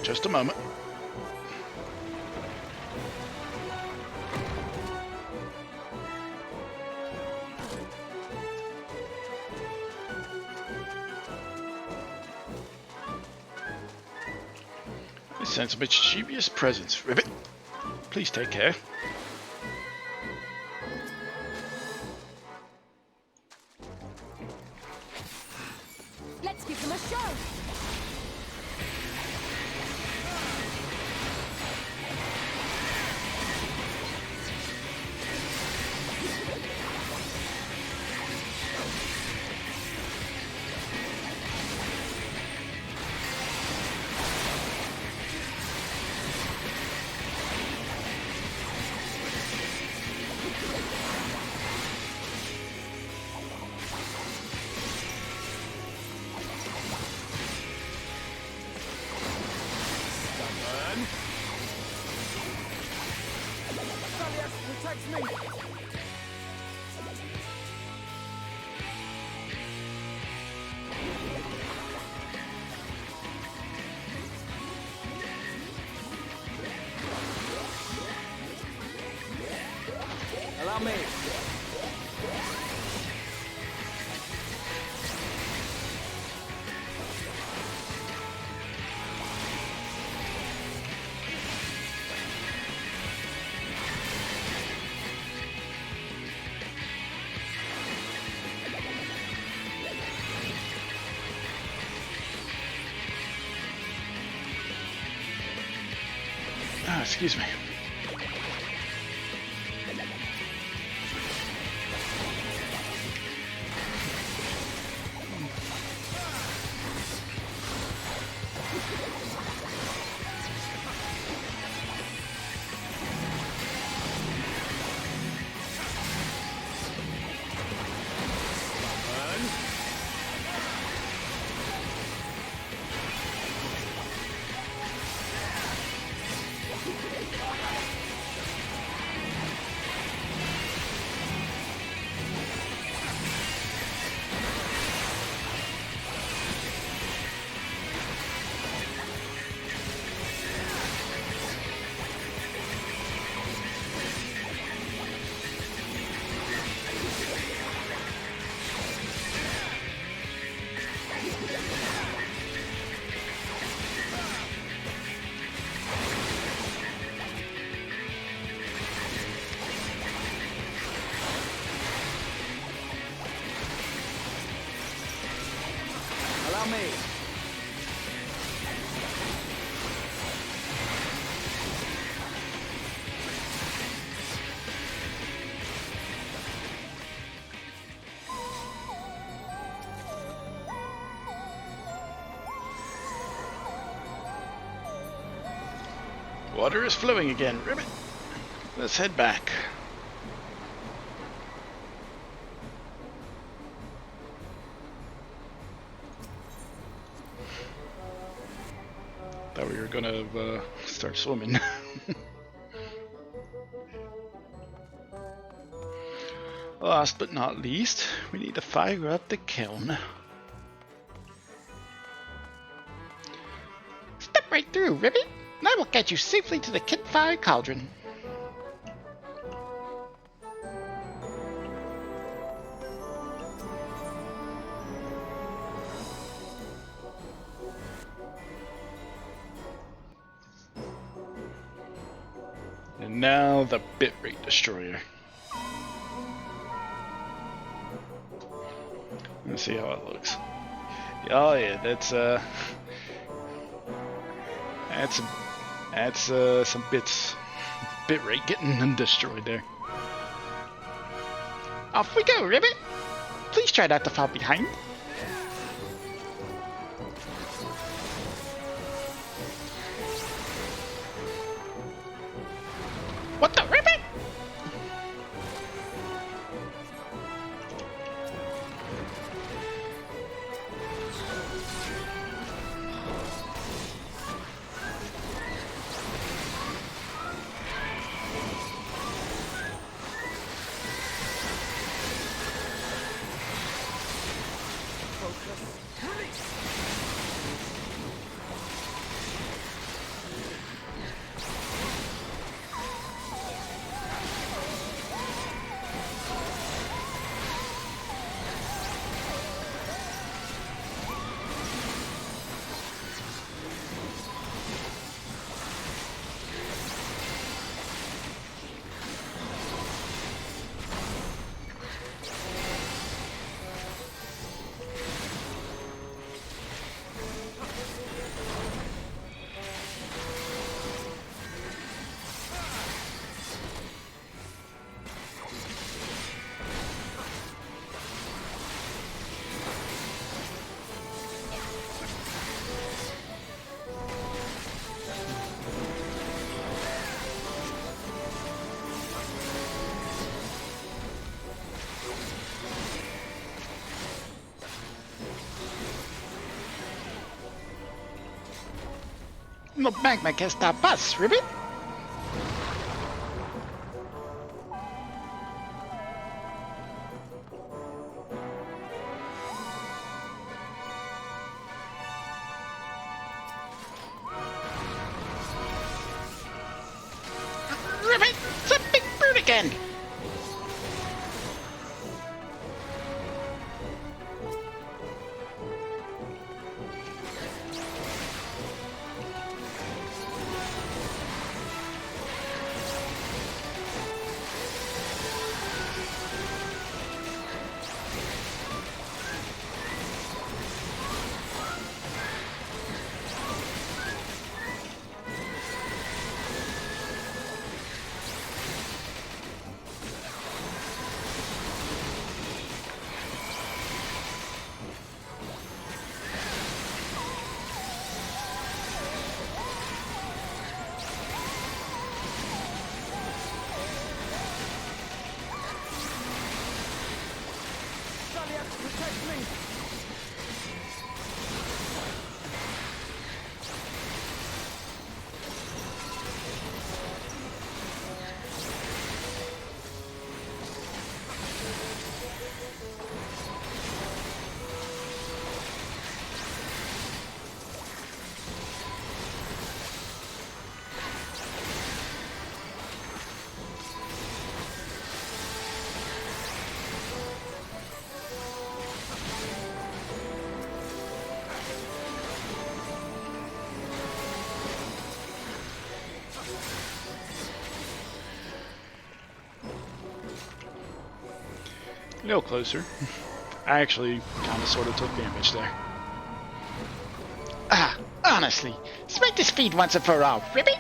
Just a moment. I sense a mischievous presence. Ribbit. Please take care. Let's give them a show! Allow me. Ah, excuse me. Allow me. Water is flowing again. Ribbit. Let's head back. Thought we were gonna start swimming. Last but not least, we need to fire up the kiln. Step right through, Ribbit. And I will get you safely to the campfire cauldron. And now the bitrate destroyer. Let's see how it looks. Oh yeah, that's some bitrate getting them destroyed there. Off we go, Ribbit. Please try not to fall behind. What the Ribbit? No magma can stop us, Ribbit. Ribbit, it's a big bird again. A little closer. I actually kind of sort of took damage there. Ah, honestly, let's make this speed once and for all, Ribbit.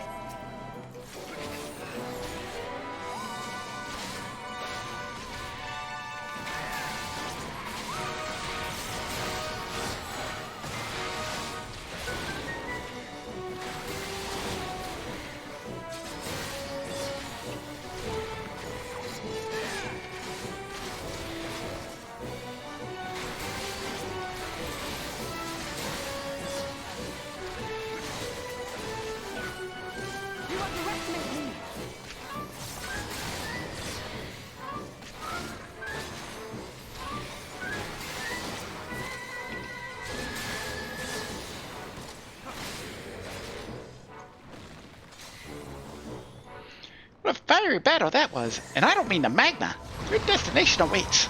What a fiery battle that was, and I don't mean the magma. Your destination awaits.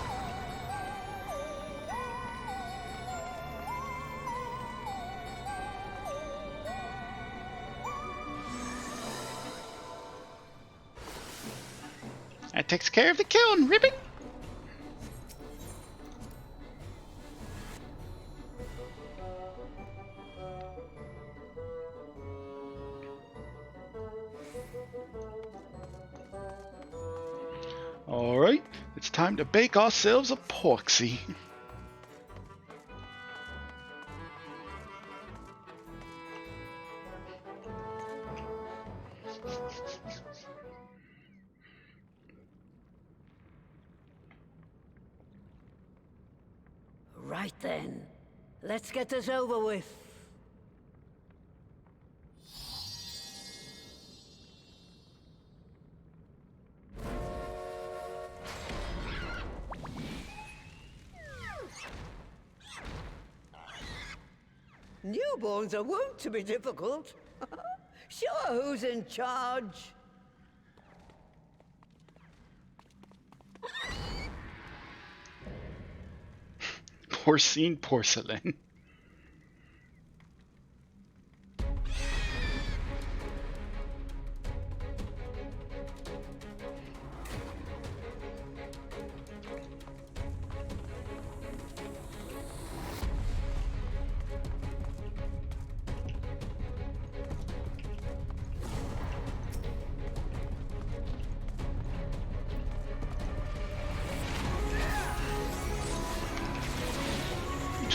That takes care of the kiln, Ribbit. Alright, it's time to bake ourselves a porksy. Right then. Let's get this over with. Newborns are wont to be difficult. Sure, who's in charge? Porcine porcelain.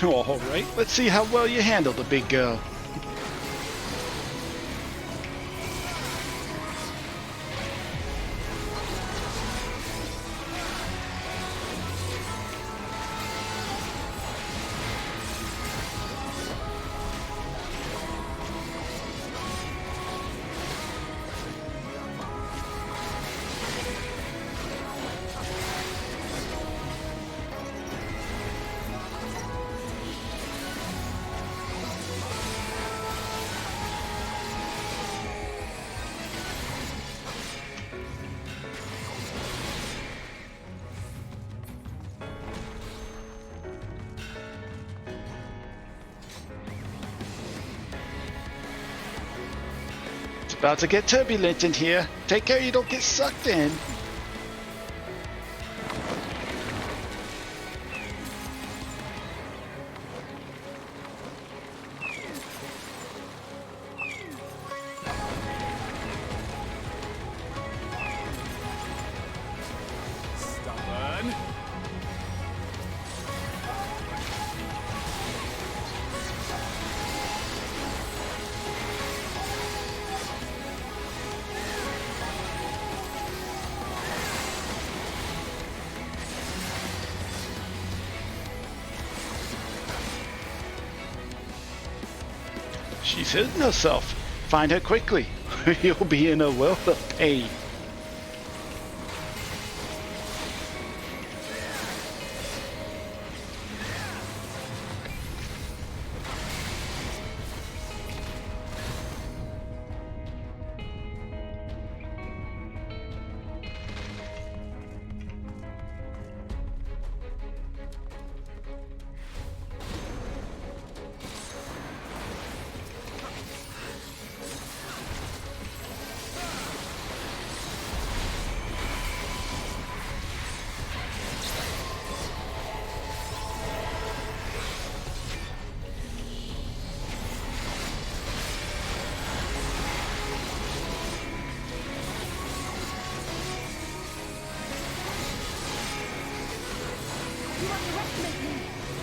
All right, let's see how well you handle the big girl. About to get turbulent in here. Take care you don't get sucked in. Stubborn. She's hidden herself. Find her quickly. You'll be in a world of pain.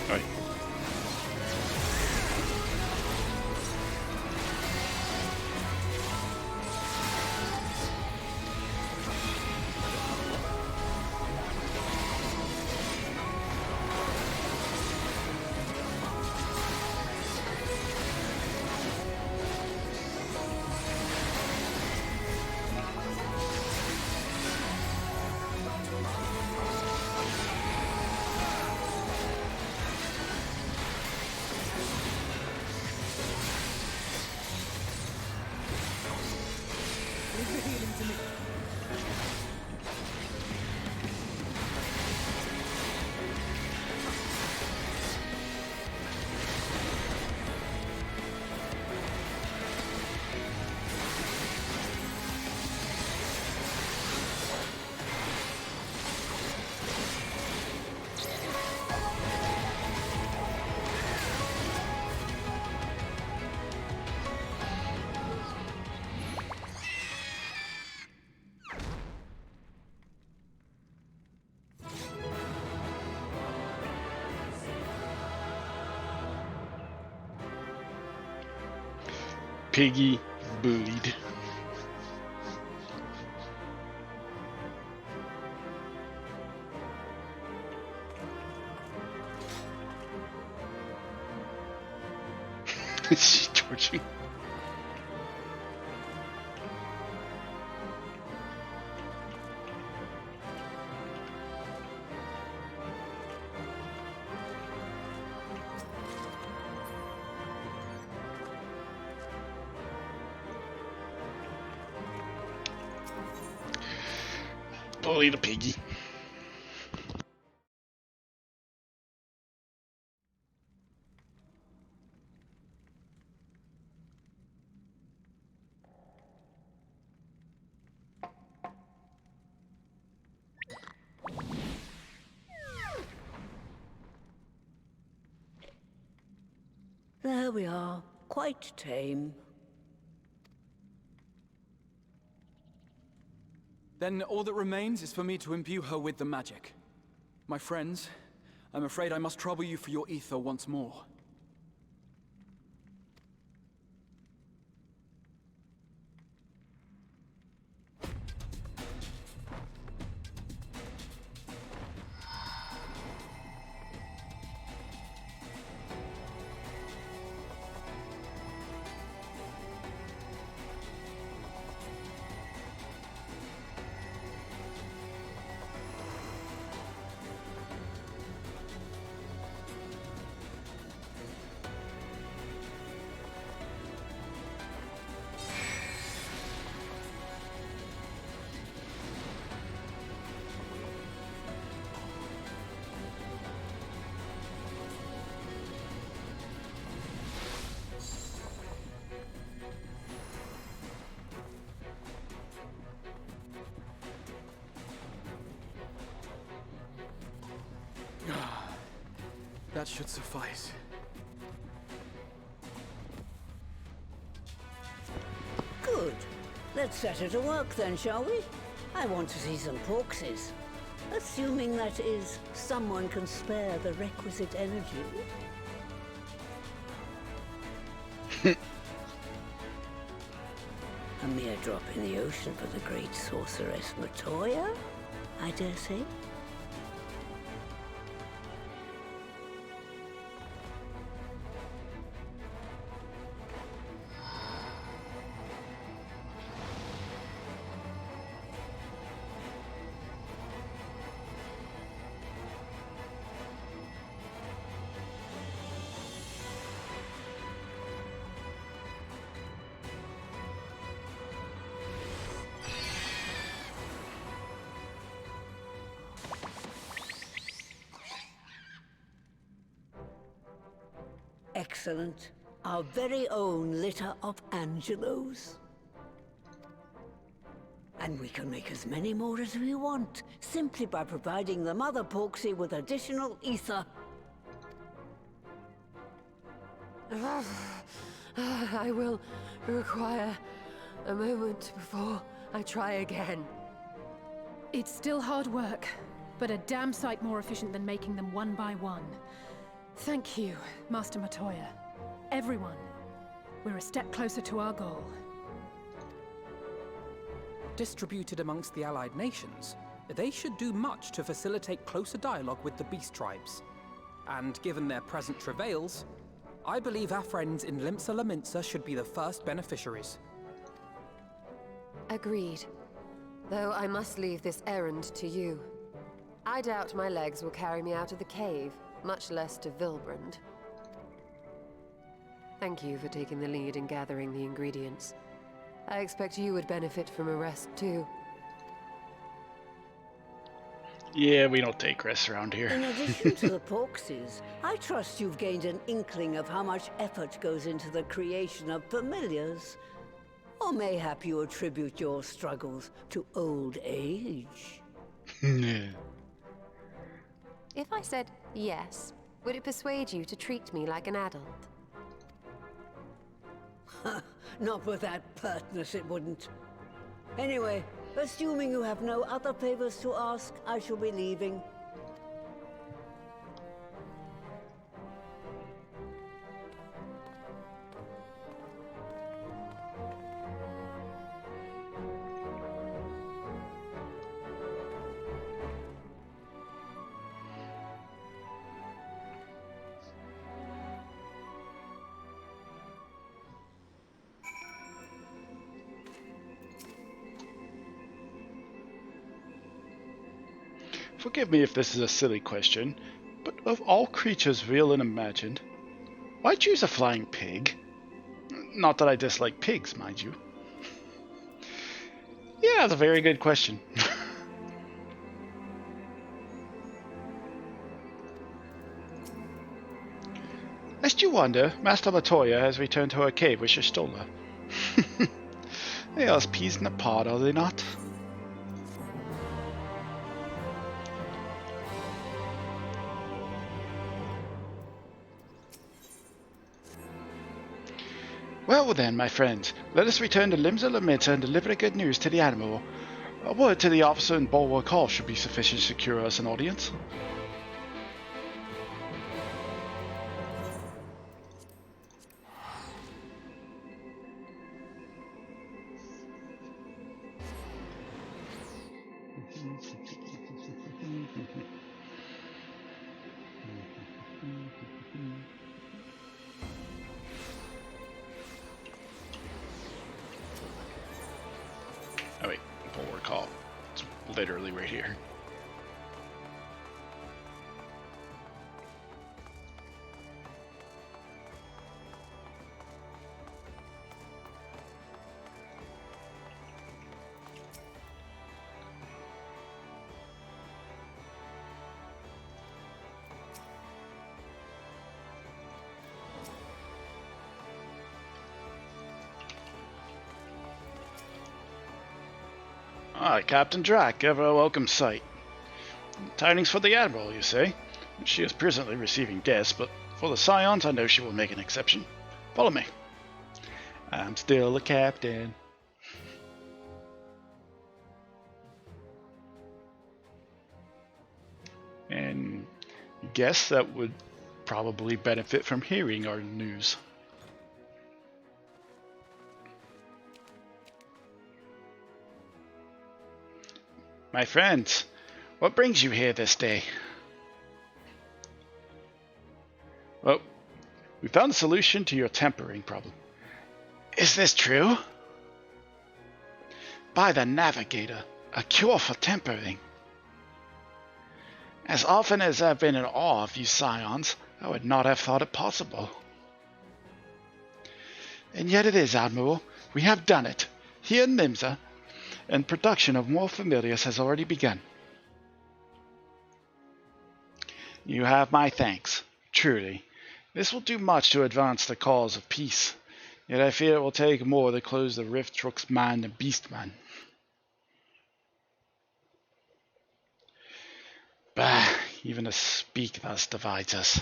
Right. Piggy bullied. Is she torching? Bully the piggy. There we are. Quite tame. Then all that remains is for me to imbue her with the magic. My friends, I'm afraid I must trouble you for your ether once more. That should suffice. Good. Let's set her to work then, shall we? I want to see some porkses. Assuming that is, someone can spare the requisite energy. A mere drop in the ocean for the great sorceress Matoya, I dare say. Excellent. Our very own litter of Angelos. And we can make as many more as we want, simply by providing the Mother Porksy with additional ether. I will require a moment before I try again. It's still hard work, but a damn sight more efficient than making them one by one. Thank you, Master Matoya. Everyone. We're a step closer to our goal. Distributed amongst the allied nations, they should do much to facilitate closer dialogue with the beast tribes. And given their present travails, I believe our friends in Limsa Laminsa should be the first beneficiaries. Agreed. Though I must leave this errand to you. I doubt my legs will carry me out of the cave, much less to Vilbrand. Thank you for taking the lead in gathering the ingredients. I expect you would benefit from a rest too. Yeah, we don't take rests around here. In addition to the porksies, I trust you've gained an inkling of how much effort goes into the creation of familiars. Or mayhap you attribute your struggles to old age. If I said yes, would it persuade you to treat me like an adult? Not with that pertness, it wouldn't. Anyway, assuming you have no other favors to ask, I shall be leaving. Forgive me if this is a silly question, but of all creatures real and imagined, why choose a flying pig? Not that I dislike pigs, mind you. Yeah, that's a very good question. Lest you wonder, Master Matoya has returned to her cave with Shistola. They are as peas in a pod, are they not? Well then, my friends, let us return to Limsa Laminsa and deliver the good news to the animal. A word to the officer in Bulwark Hall should be sufficient to secure us an audience. Oh wait, Bulwark Hall. It's literally right here. Ah, Captain Drac, ever a welcome sight. Tidings for the Admiral, you say? She is presently receiving guests, but for the Scions, I know she will make an exception. Follow me. I'm still a captain. And guests that would probably benefit from hearing our news. My friends, what brings you here this day? Well, we found a solution to your tempering problem. Is this true? By the Navigator, a cure for tempering. As often as I've been in awe of you Scions, I would not have thought it possible. And yet it is, Admiral. We have done it. Here in Nimza, and production of more familiars has already begun. You have my thanks, truly. This will do much to advance the cause of peace, yet I fear it will take more to close the rift twixt man and beastman. Bah, even to speak thus divides us.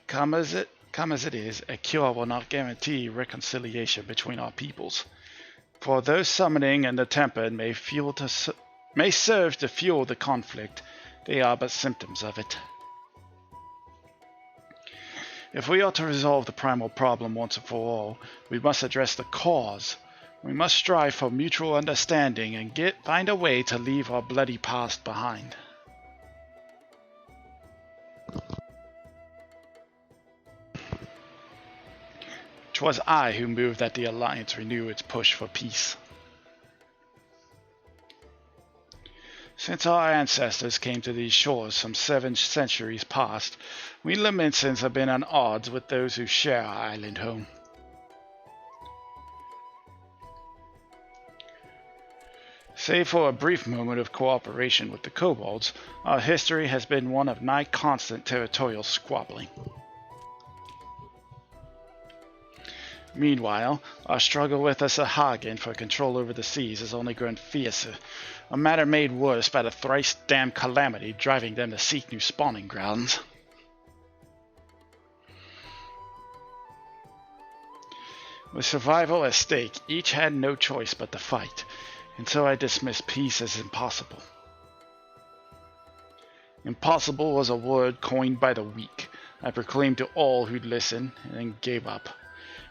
Come as it is, a cure will not guarantee reconciliation between our peoples. For though summoning and the tempered may serve to fuel the conflict, they are but symptoms of it. If we are to resolve the primal problem once and for all, we must address the cause. We must strive for mutual understanding and find a way to leave our bloody past behind. 'Twas I who moved that the Alliance renew its push for peace. Since our ancestors came to these shores some 7 centuries past, we Laminsons have been at odds with those who share our island home. Save for a brief moment of cooperation with the kobolds, our history has been one of nigh constant territorial squabbling. Meanwhile, our struggle with the Sahagin for control over the seas has only grown fiercer, a matter made worse by the thrice-damned calamity driving them to seek new spawning grounds. With survival at stake, each had no choice but to fight, and so I dismissed peace as impossible. Impossible was a word coined by the weak. I proclaimed to all who'd listen, and then gave up.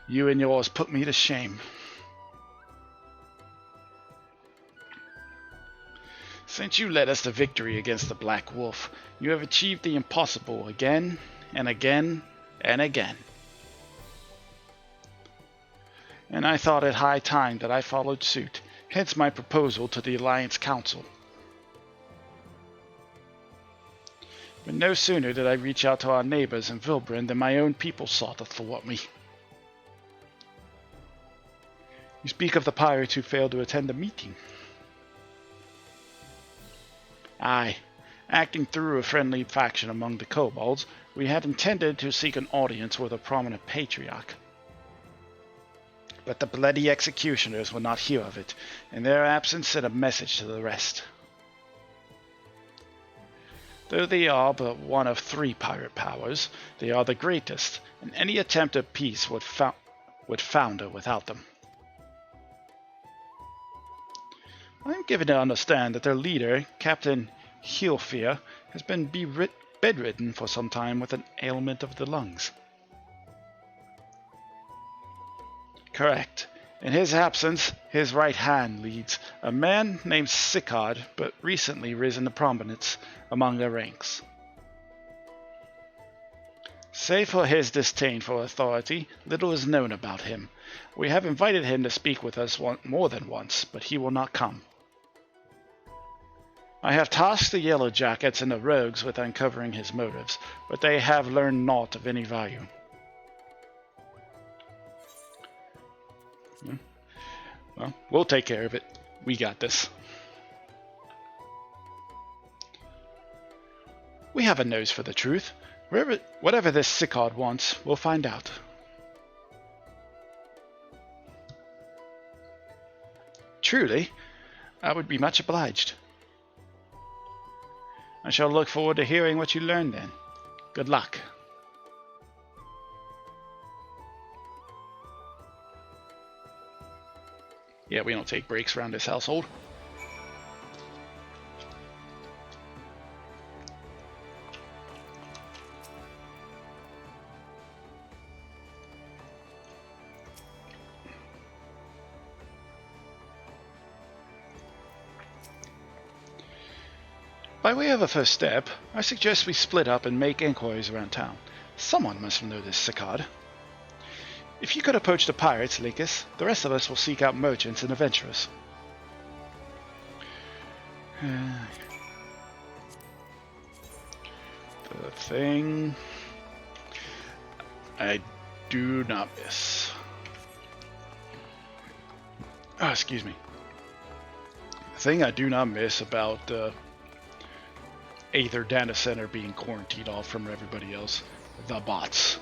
You and yours put me to shame. Since you led us to victory against the Black Wolf, you have achieved the impossible again and again and again. And I thought it high time that I followed suit, hence my proposal to the Alliance Council. But no sooner did I reach out to our neighbors in Vilbrin than my own people sought to thwart me. You speak of the pirates who failed to attend the meeting. Aye, acting through a friendly faction among the kobolds, we had intended to seek an audience with a prominent patriarch. But the bloody executioners would not hear of it, and their absence sent a message to the rest. Though they are but one of 3 pirate powers, they are the greatest, and any attempt at peace would founder without them. I am given to understand that their leader, Captain Heelfear, has been bedridden for some time with an ailment of the lungs. Correct. In his absence, his right hand leads, a man named Sicard, but recently risen to prominence among the ranks. Save for his disdain for authority, little is known about him. We have invited him to speak with us more than once, but he will not come. I have tasked the Yellow Jackets and the Rogues with uncovering his motives, but they have learned naught of any value. Well, we'll take care of it. We got this. We have a nose for the truth. Whatever this Sicard wants, we'll find out. Truly, I would be much obliged. I shall look forward to hearing what you learn then. Good luck. Yeah, we don't take breaks around this household. By way of a first step, I suggest we split up and make inquiries around town. Someone must know this Saccade. If you could approach the pirates, Lycus, the rest of us will seek out merchants and adventurers. The thing I do not miss. Oh, excuse me. The thing I do not miss about Aether Data Center being quarantined off from everybody else. The bots.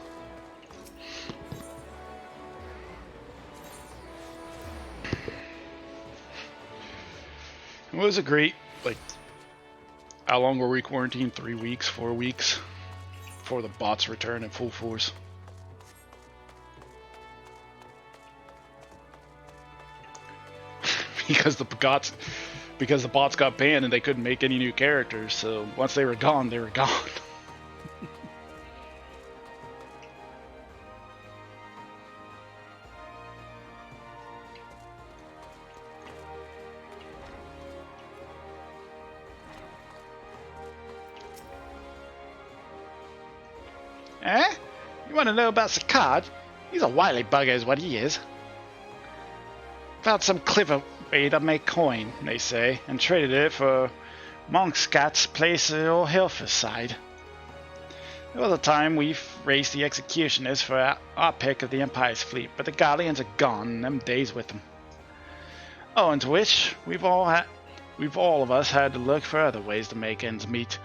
It was a great, like, how long were we quarantined? 3 weeks, 4 weeks? Before the bots return in full force. because the bots got banned and they couldn't make any new characters, so once they were gone, they were gone. Eh? You want to know about Saccade? He's a wily bugger is what he is. Found some clever way to make coin, they say, and traded it for Monkscat's place or Hilferside. There was a time we raced the executioners for our pick of the Empire's fleet, but the galleons are gone and them days with them. Owing to which, we've all of us had to look for other ways to make ends meet,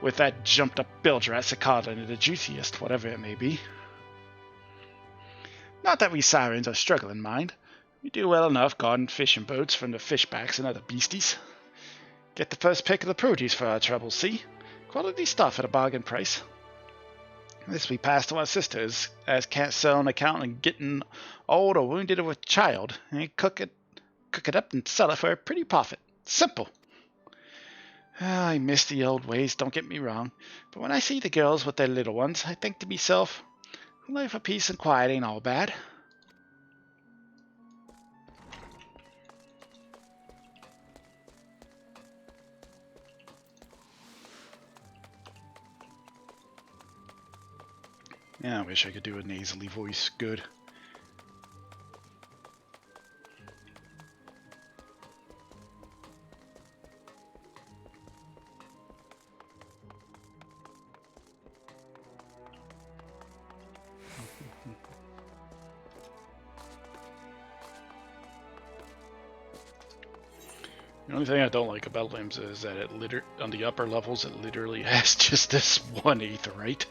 with that jumped up bilger at Saccade the juiciest, whatever it may be. Not that we sirens are struggling, mind. We do well enough guarding fishing boats from the fishbacks and other beasties. Get the first pick of the produce for our troubles, see? Quality stuff at a bargain price. This we pass to our sisters, as can't sell on account of getting old or wounded or a child, and cook it up and sell it for a pretty profit. Simple. I miss the old ways, don't get me wrong, but when I see the girls with their little ones, I think to myself, life of peace and quiet ain't all bad. Yeah, I wish I could do a nasally voice good. The only thing I don't like about limbs is that it on the upper levels it literally has just this one aetheryte.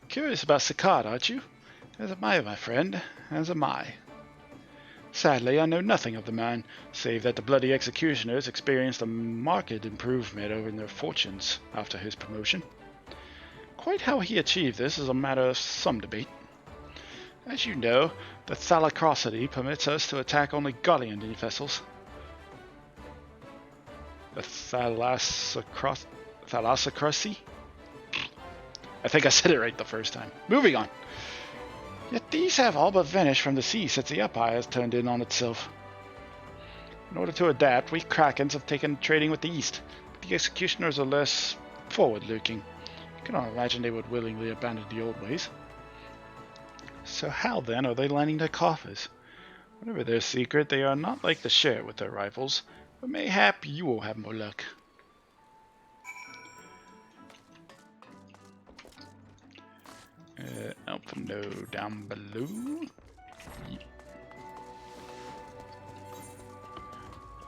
Curious about Saccade, aren't you? As am I, my friend, as am I. Sadly, I know nothing of the man, save that the bloody executioners experienced a marked improvement over their fortunes after his promotion. Quite how he achieved this is a matter of some debate. As you know, the Thalacrosity permits us to attack only galleon vessels. The Thalacrosy? I think I said it right the first time. Moving on. Yet these have all but vanished from the sea since the Empire has turned in on itself. In order to adapt, we Krakens have taken trading with the East, but the executioners are less forward-looking. You cannot imagine they would willingly abandon the old ways. So how then are they lining their coffers? Whatever their secret, they are not like to share it with their rivals, but mayhap you will have more luck. Alpha node down below.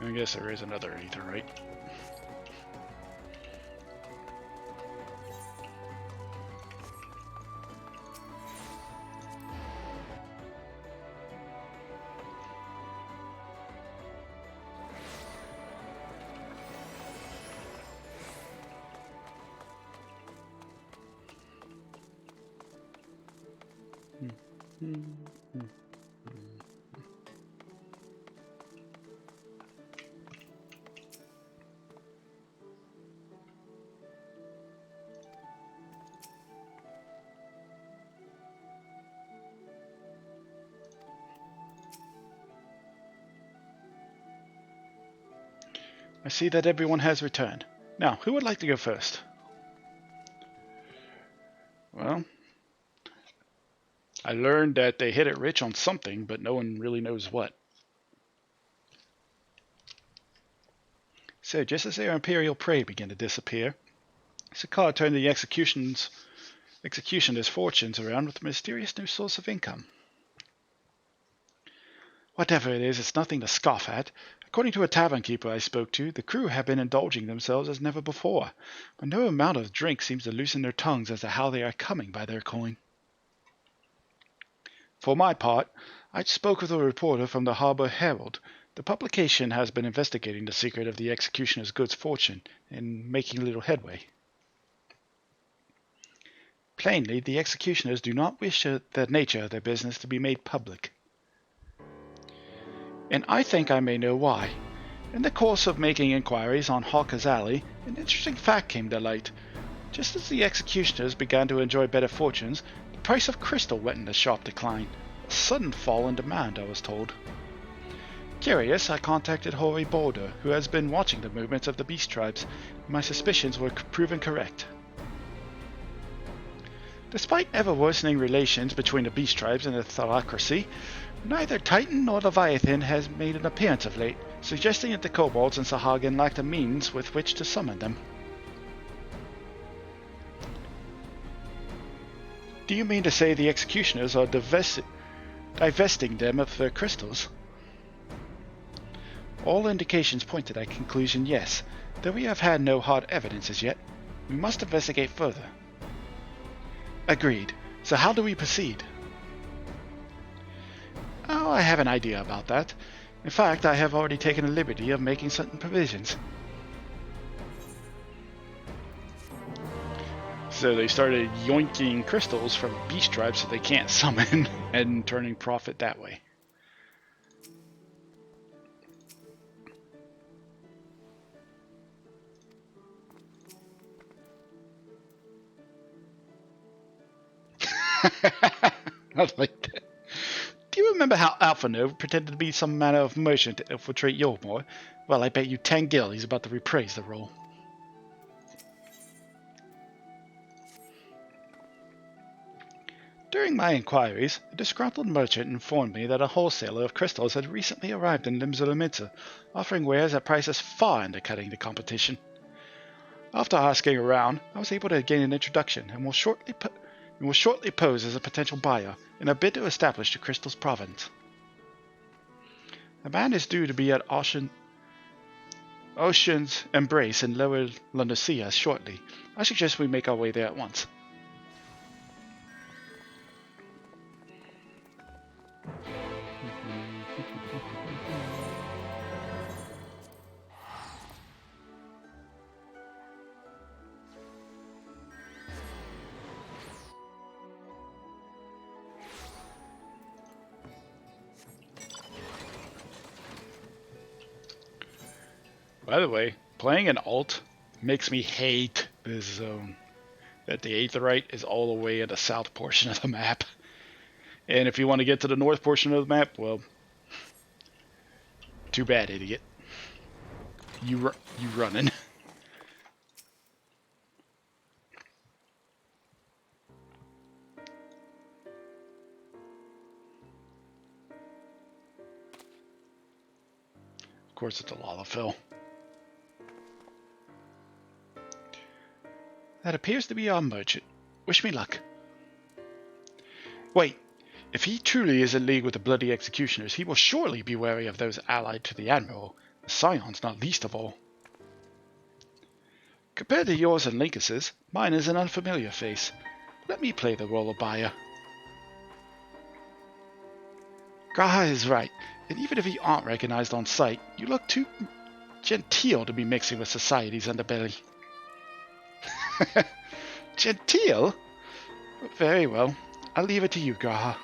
I guess there is another aetherite. I see that everyone has returned. Now, who would like to go first? Well, I learned that they hit it rich on something, but no one really knows what. So, just as their imperial prey began to disappear, Sakar turned the executioner's fortunes around with a mysterious new source of income. Whatever it is, it's nothing to scoff at. According to a tavern keeper I spoke to, the crew have been indulging themselves as never before, but no amount of drink seems to loosen their tongues as to how they are coming by their coin. For my part, I spoke with a reporter from the Harbour Herald. The publication has been investigating the secret of the executioner's good fortune and making little headway. Plainly, the executioners do not wish the nature of their business to be made public. And I think I may know why. In the course of making inquiries on Hawker's Alley, an interesting fact came to light. Just as the executioners began to enjoy better fortunes, the price of crystal went in a sharp decline. A sudden fall in demand, I was told. Curious, I contacted Hoary Boulder, who has been watching the movements of the beast tribes. My suspicions were proven correct. Despite ever-worsening relations between the beast tribes and the Thalaccracy, neither Titan nor Leviathan has made an appearance of late, suggesting that the kobolds in Sahagin lacked a means with which to summon them. Do you mean to say the executioners are divesting them of their crystals? All indications point to that conclusion, yes. Though we have had no hard evidence as yet, we must investigate further. Agreed. So how do we proceed? Oh, I have an idea about that. In fact, I have already taken the liberty of making certain provisions. So they started yoinking crystals from beast tribes so they can't summon and turning profit that way. I like that. Do you remember how Alpha Nova pretended to be some manner of merchant to infiltrate Yormore? Well, I bet you 10 gil he's about to reprise the role. During my inquiries, a disgruntled merchant informed me that a wholesaler of crystals had recently arrived in Limsa, offering wares at prices far undercutting the competition. After asking around, I was able to gain an introduction and will shortly pose as a potential buyer in a bid to establish the crystal's province. The man is due to be at Ocean's Embrace in Lower Lunacia shortly. I suggest we make our way there at once. By the way, playing an alt makes me hate this zone. That the Aetherite is all the way in the south portion of the map. And if you want to get to the north portion of the map, well, too bad, idiot. You running. Of course, it's a Lalafell. That appears to be our merchant. Wish me luck. Wait, if he truly is in league with the bloody executioners, he will surely be wary of those allied to the Admiral. Scion's not least of all. Compared to yours and Lincus's, mine is an unfamiliar face. Let me play the role of buyer. Graha is right, and even if you aren't recognized on sight, you look too genteel to be mixing with society's underbelly. Genteel? Very well. I'll leave it to you, Graha.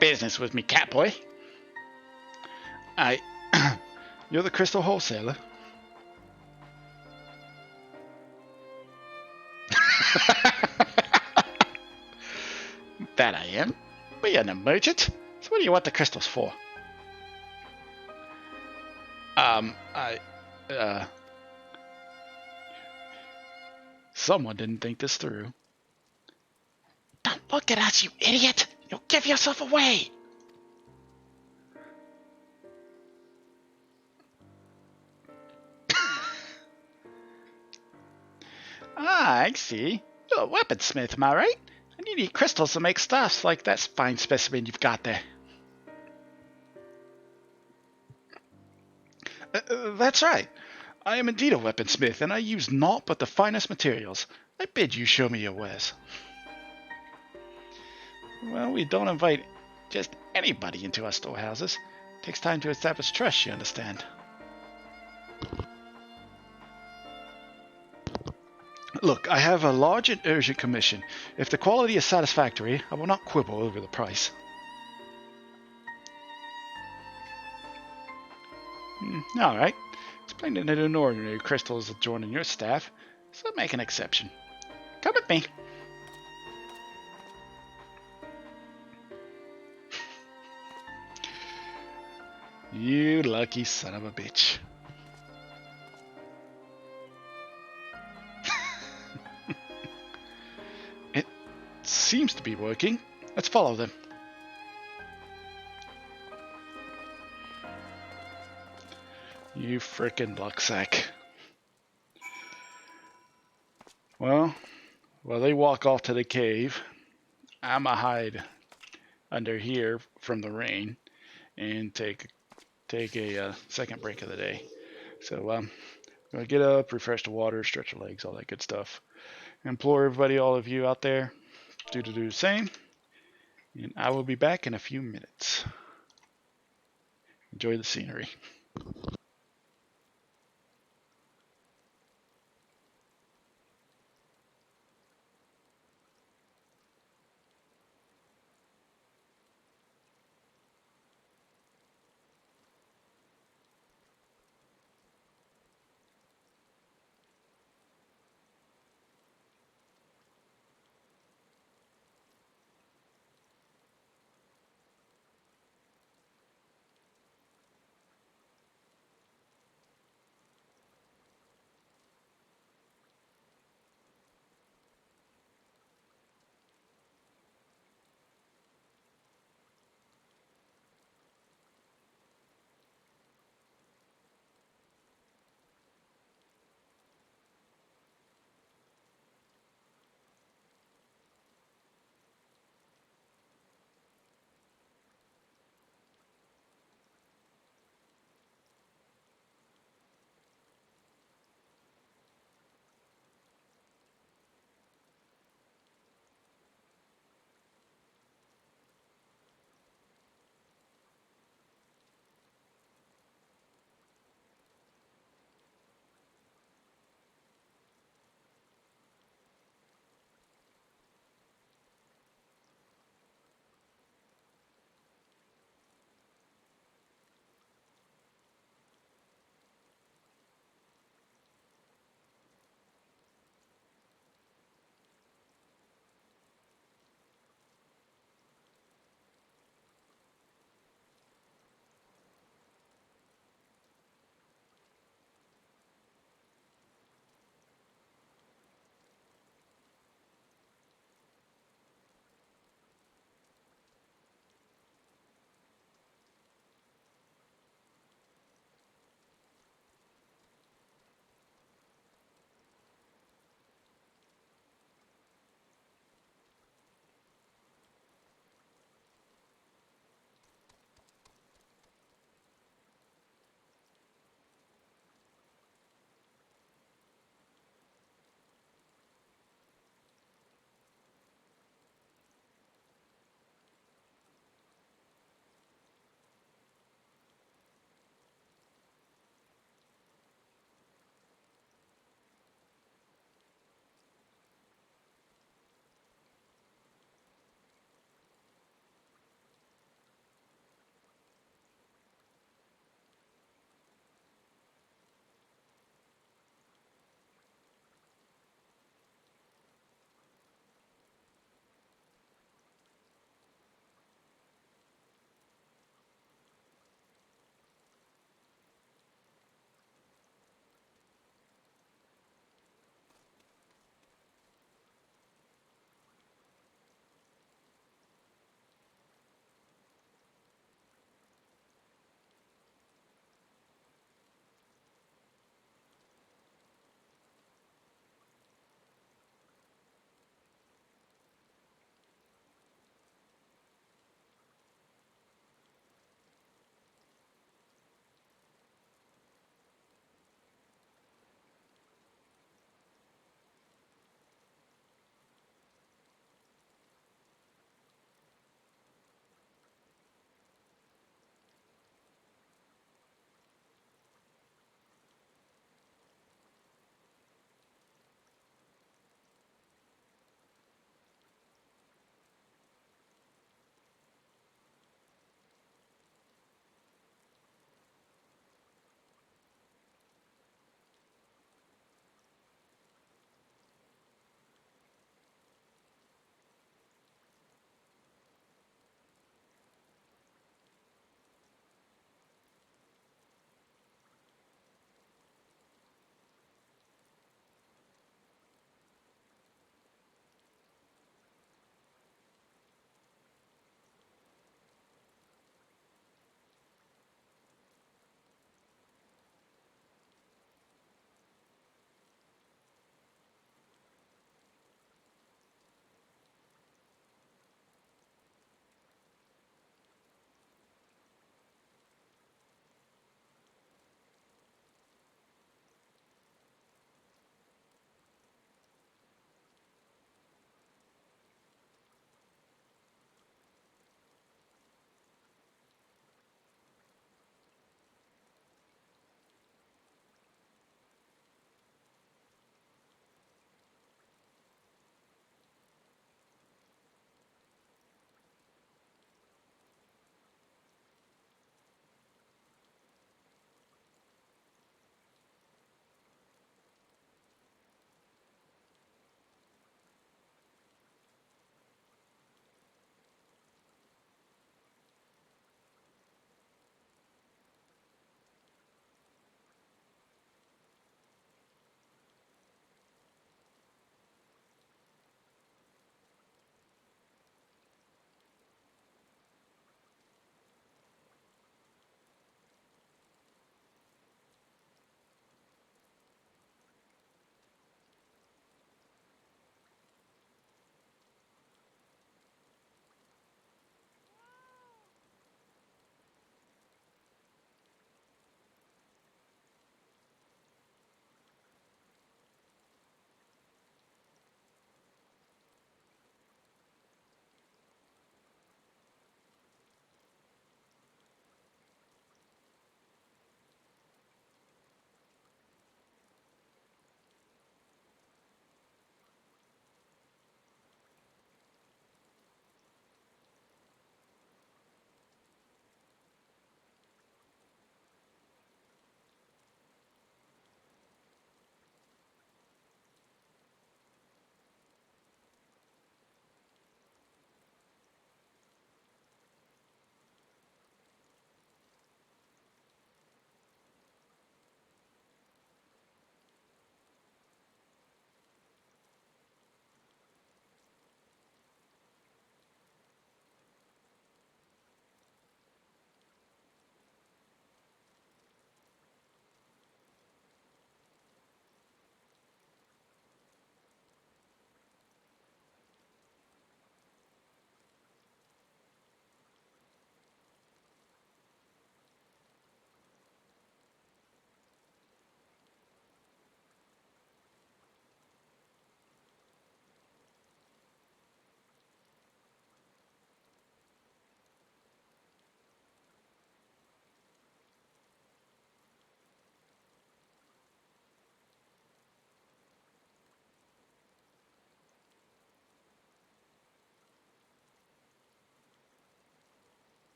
Business with me, Catboy. You're the crystal wholesaler? That I am. But you're a merchant. So what do you want the crystals for? Someone didn't think this through. Don't look at us, you idiot! You'll give yourself away! I see. You're a weaponsmith, am I right? And you need crystals to make stuffs like that fine specimen you've got there. That's right. I am indeed a weaponsmith, and I use naught but the finest materials. I bid you show me your wares. Well, we don't invite just anybody into our storehouses. It takes time to establish trust, you understand. Look, I have a large and urgent commission. If the quality is satisfactory, I will not quibble over the price. Alright. Splendid and ordinary crystals adorning your staff, so make an exception. Come with me. You lucky son of a bitch. It seems to be working. Let's follow them. You frickin' lucksack. Well, while they walk off to the cave, I'ma hide under here from the rain and take a second break of the day. So I'm gonna get up, refresh the water, stretch your legs, all that good stuff. I implore everybody, all of you out there, to do the same. And I will be back in a few minutes. Enjoy the scenery.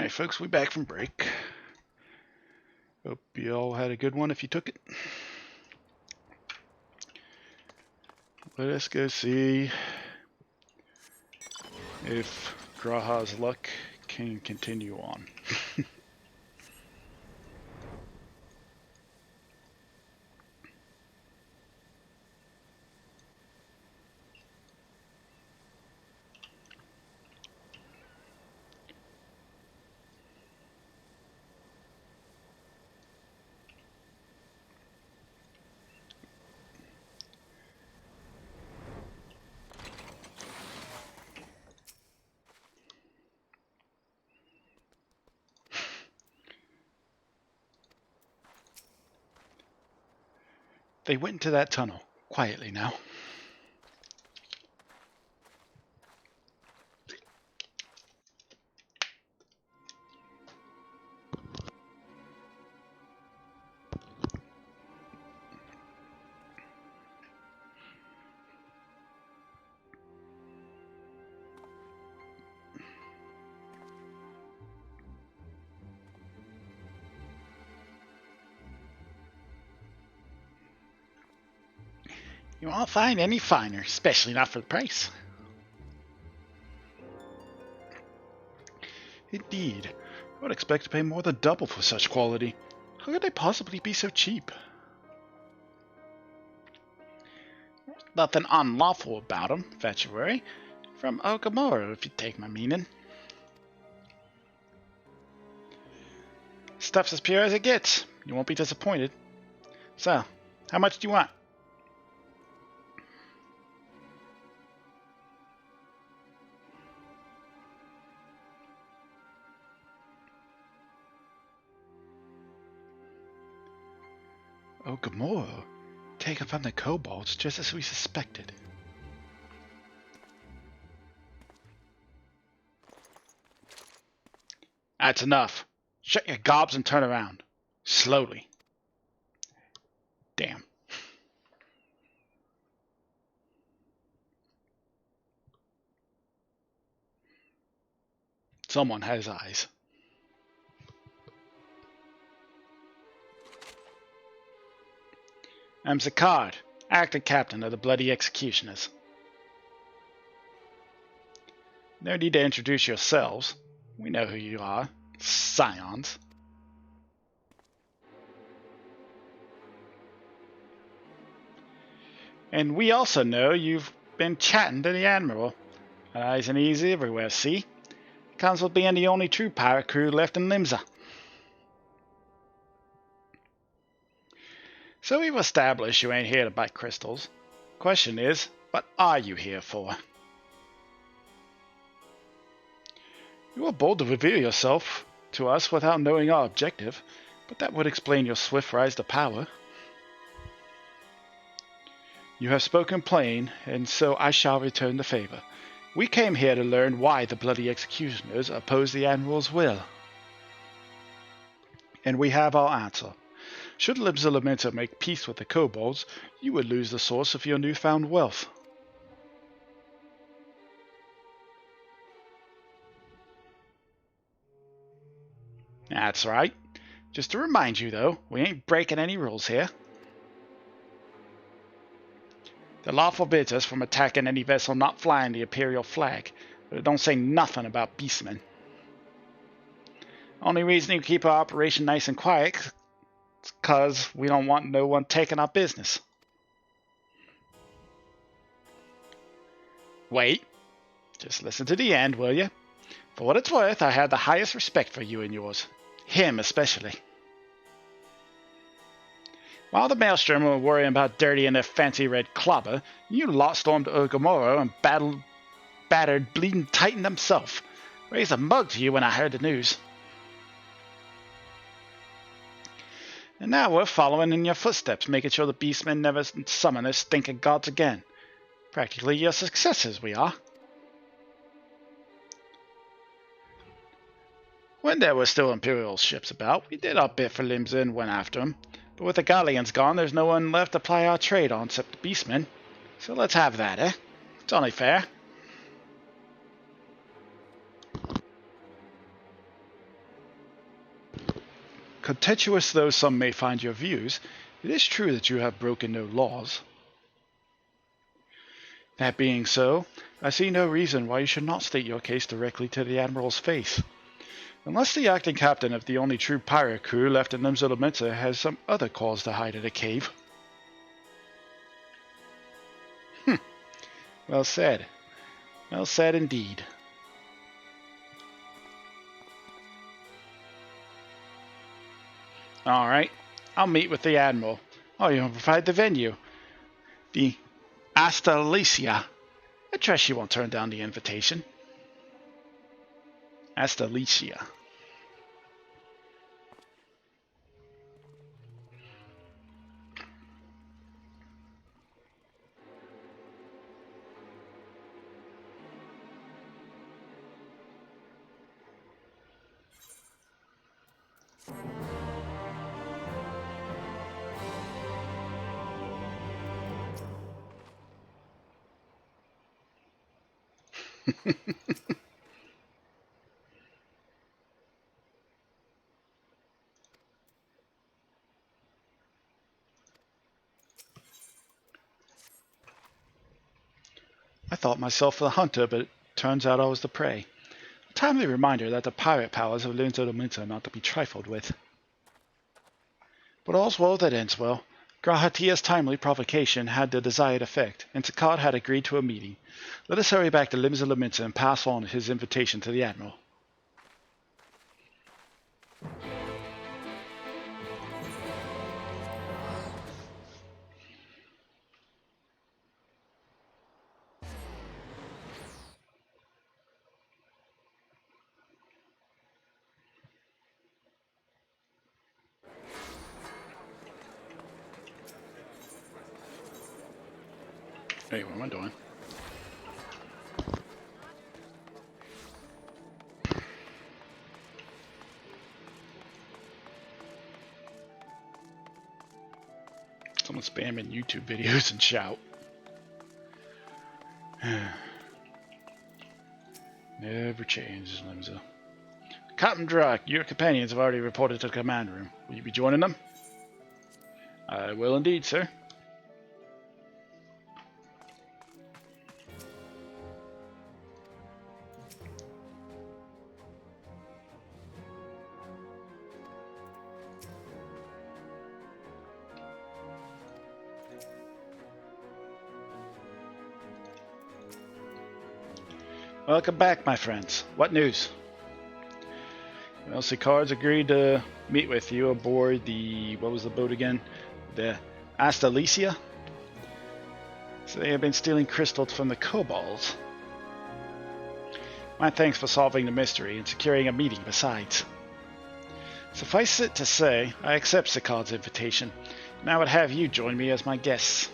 Alright, folks, we back from break. Hope you all had a good one if you took it. Let us go see if Graha's luck can continue on. They went into that tunnel quietly now. You won't find any finer, especially not for the price. Indeed, I would expect to pay more than double for such quality. How could they possibly be so cheap? Nothing unlawful about them, if you worry. From Ogamoro, if you take my meaning. Stuff's as pure as it gets. You won't be disappointed. So, how much do you want? Ogamoro, taken from the kobolds just as we suspected. That's enough. Shut your gobs and turn around. Slowly. Damn. Someone has eyes. I'm Zakard, acting captain of the Bloody Executioners. No need to introduce yourselves. We know who you are. Scions. And we also know you've been chatting to the Admiral. Eyes and easy everywhere, see? Comes with being the only true pirate crew left in Limsa. So we've established you ain't here to buy crystals. Question is, what are you here for? You are bold to reveal yourself to us without knowing our objective, but that would explain your swift rise to power. You have spoken plain, and so I shall return the favor. We came here to learn why the Bloody Executioners oppose the Admiral's will. And we have our answer. Should Limsa Lamenta make peace with the kobolds, you would lose the source of your newfound wealth. That's right. Just to remind you, though, we ain't breaking any rules here. The law forbids us from attacking any vessel not flying the Imperial flag, but it don't say nothing about beastmen. Only reason you keep our operation nice and quiet is because we don't want no one taking our business. Wait. Just listen to the end, will you? For what it's worth, I have the highest respect for you and yours. Him especially. While the Maelstrom were worrying about dirtying their fancy red clobber, you lot stormed Ogamoro and battered Bleeding Titan himself. Raised a mug to you when I heard the news. And now we're following in your footsteps, making sure the beastmen never summon their stinking gods again. Practically your successors, we are. When there were still Imperial ships about, we did our bit for Limsa and went after them. But with the galleons gone, there's no one left to ply our trade on except the beastmen. So let's have that, eh? It's only fair. contemptuous though some may find your views, it is true that you have broken no laws. That being so, I see no reason why you should not state your case directly to the Admiral's face. Unless the acting captain of the only true pirate crew left in Limsa has some other cause to hide in a cave. Well said. Well said indeed. Alright, I'll meet with the Admiral. Oh, you will provide the venue. The Astalicia. I trust she won't turn down the invitation. Astalicia. I thought myself the hunter, but it turns out I was the prey. A timely reminder that the pirate powers of Limsa are not to be trifled with. But all's well that ends well. Grahatia's timely provocation had the desired effect, and Sakkad had agreed to a meeting. Let us hurry back to Limsa and pass on his invitation to the Admiral. Hey, what am I doing? Someone spamming YouTube videos and shout. Never changes, Limsa. Captain Drac, your companions have already reported to the command room. Will you be joining them? I will indeed, sir. Welcome back, my friends. What news? Well, Sakkad's agreed to meet with you aboard the... what was the boat again? The Astalicia? So they have been stealing crystals from the kobolds. My thanks for solving the mystery and securing a meeting besides. Suffice it to say, I accept Sakkad's invitation, and I would have you join me as my guests.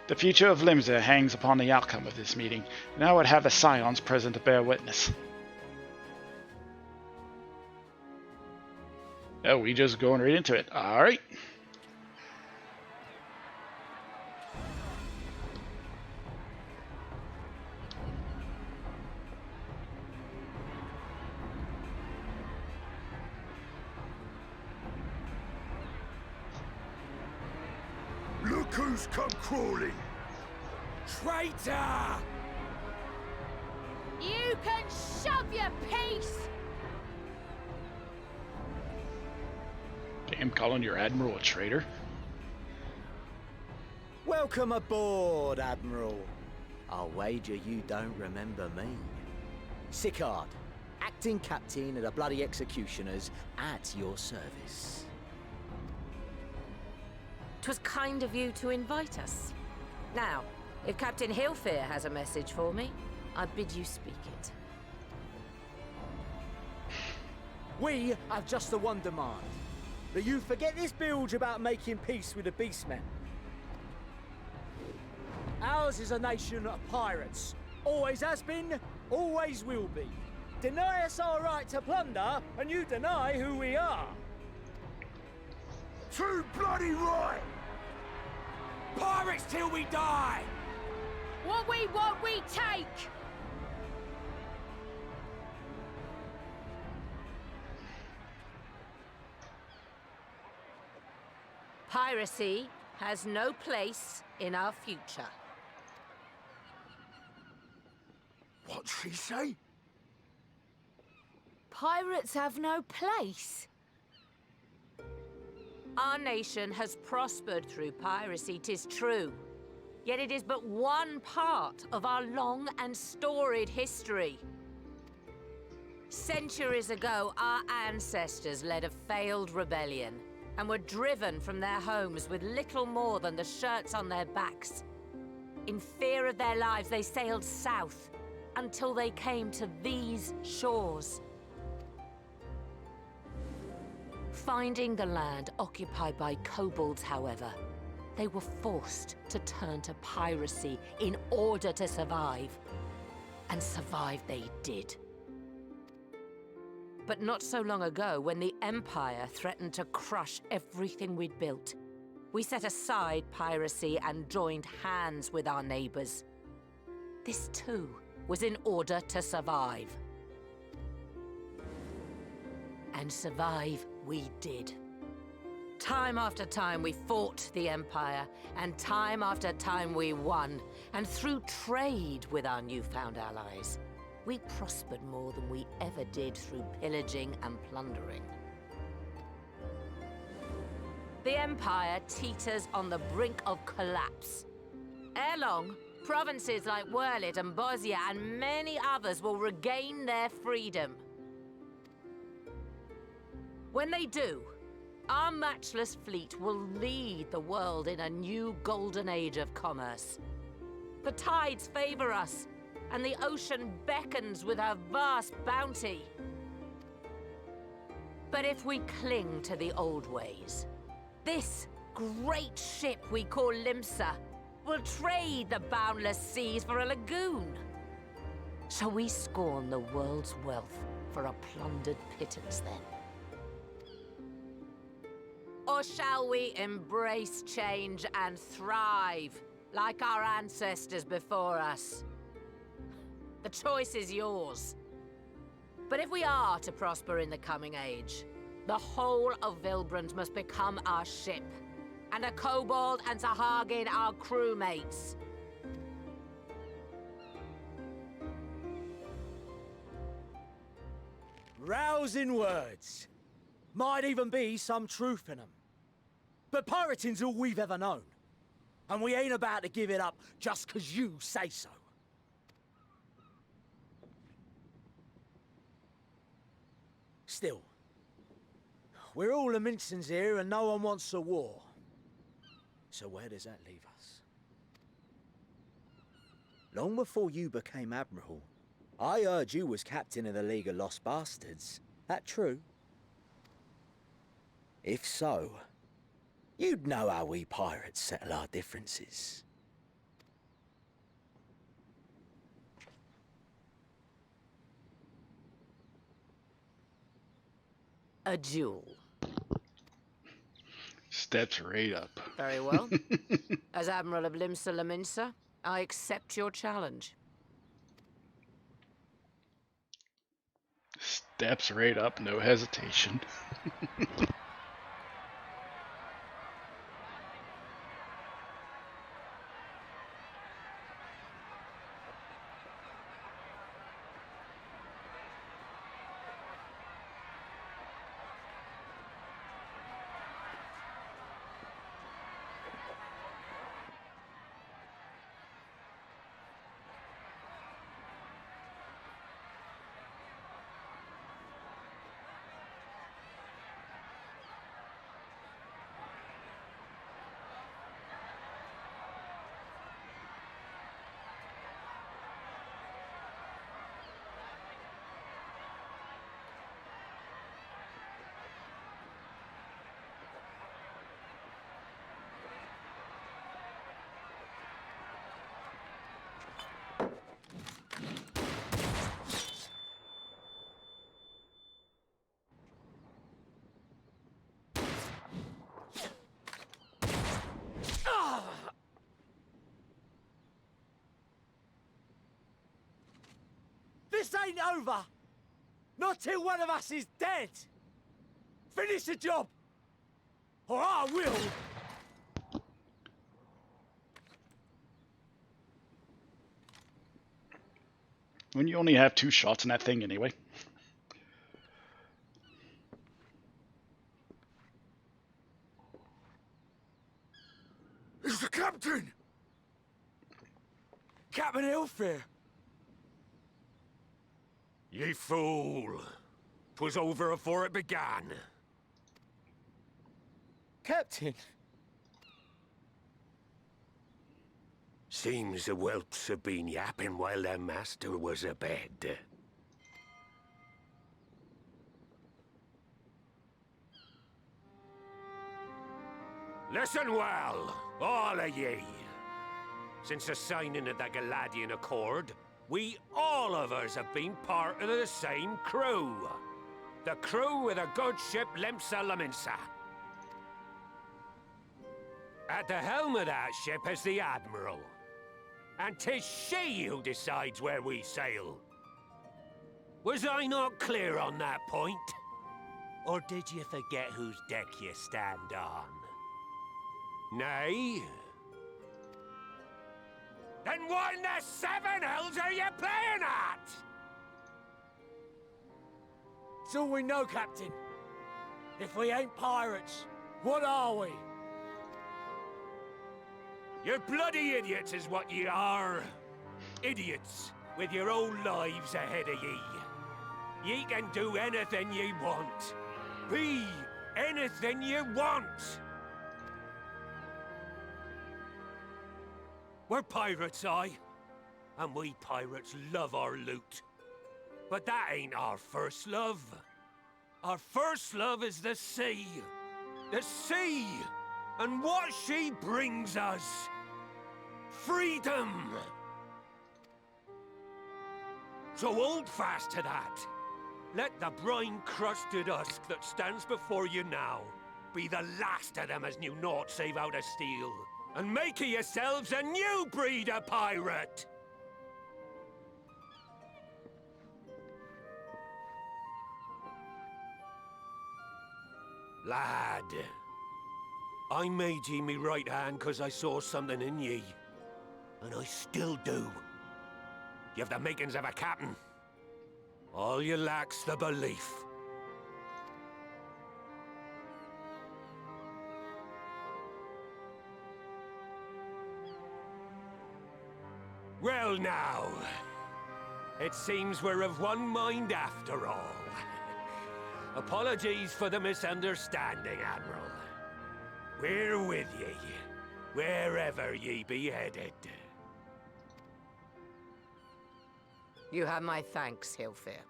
The future of Limsa hangs upon the outcome of this meeting, and I would have the Scions present to bear witness. Oh, we just going right into it. Alright. Look who's come crawling! Traitor! You can shove your piece! Damn, calling your Admiral a traitor? Welcome aboard, Admiral. I'll wager you don't remember me. Sakkad, acting captain of the bloody executioners, at your service. 'Twas kind of you to invite us. Now, if Captain Hillfear has a message for me, I bid you speak it. We have just the one demand. That you forget this bilge about making peace with the beastmen. Ours is a nation of pirates. Always has been, always will be. Deny us our right to plunder, and you deny who we are. Too bloody right! Pirates till we die! What we want, we take! Piracy has no place in our future. What'd she say? Pirates have no place. Our nation has prospered through piracy, 'tis true. Yet it is but one part of our long and storied history. Centuries ago, our ancestors led a failed rebellion and were driven from their homes with little more than the shirts on their backs. In fear of their lives, they sailed south until they came to these shores. Finding the land occupied by kobolds, however, they were forced to turn to piracy in order to survive. And survive they did. But not so long ago, when the Empire threatened to crush everything we'd built, we set aside piracy and joined hands with our neighbors. This too was in order to survive. And survive we did. Time after time we fought the Empire, and time after time we won. And through trade with our newfound allies, we prospered more than we ever did through pillaging and plundering. The Empire teeters on the brink of collapse. Ere long, provinces like Wurlit and Bosia and many others will regain their freedom. When they do, our matchless fleet will lead the world in a new golden age of commerce. The tides favor us, and the ocean beckons with her vast bounty. But if we cling to the old ways, this great ship we call Limsa will trade the boundless seas for a lagoon. Shall we scorn the world's wealth for a plundered pittance then? Or shall we embrace change and thrive like our ancestors before us? The choice is yours. But if we are to prosper in the coming age, the whole of Vilbrand must become our ship, and a kobold and Sahagin our crewmates. Rousing words. Might even be some truth in them. But pirating's all we've ever known. And we ain't about to give it up just 'cause you say so. Still, we're all the Mincins here and no one wants a war. So where does that leave us? Long before you became Admiral, I heard you was captain of the League of Lost Bastards. That true? If so, you'd know how we pirates settle our differences. A duel. Steps right up. Very well. As Admiral of Limsa Laminsa, I accept your challenge. Steps right up, no hesitation. This ain't over! Not till one of us is dead! Finish the job! Or I will! When you only have 2 shots in that thing anyway. It's the captain! Captain Ilfir! Ye fool! 'Twas over afore it began. Captain! Seems the whelps have been yapping while their master was abed. Listen well, all of ye. Since the signing of the Galadian Accord, we all of us have been part of the same crew. The crew with a good ship Limsa Laminsa. At the helm of that ship is the Admiral. And 'tis she who decides where we sail. Was I not clear on that point? Or did you forget whose deck you stand on? Nay? Then what in the 7 hells are you playing at? It's all we know, Captain. If we ain't pirates, what are we? You bloody idiots is what ye are. Idiots with your own lives ahead of ye. Ye can do anything ye want. Be anything ye want. We're pirates, aye. And we pirates love our loot. But that ain't our first love. Our first love is the sea. The sea! And what she brings us. Freedom! So hold fast to that. Let the brine-crusted husk that stands before you now be the last of them as knew naught save out of steel. And make of yourselves a new breed of pirate! Lad, I made ye me right hand 'cause I saw something in ye. And I still do. You've the makings of a captain. All you lack's the belief. Well now, it seems we're of one mind after all. Apologies for the misunderstanding, Admiral. We're with ye, wherever ye be headed. You have my thanks, Hilfir.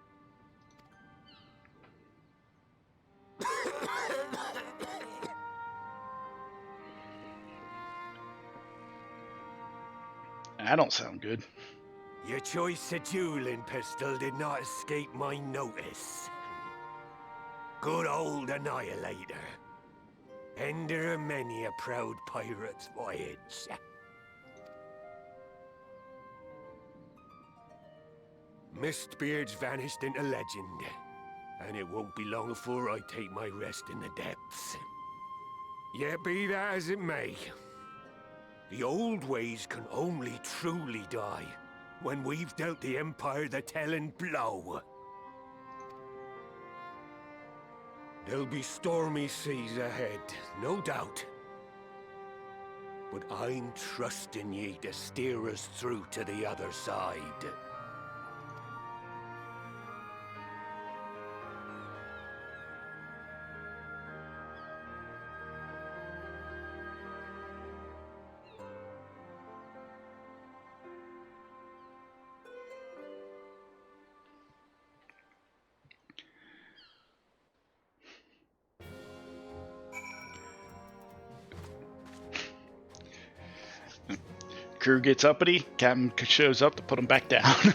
That don't sound good. Your choice of dueling pistol did not escape my notice. Good old Annihilator. Ender of many a proud pirate's voyage. Mistbeard's vanished into legend, and it won't be long before I take my rest in the depths. Yet be that as it may, the old ways can only truly die when we've dealt the Empire the telling blow. There'll be stormy seas ahead, no doubt. But I'm trusting ye to steer us through to the other side. Crew gets uppity, captain shows up to put them back down.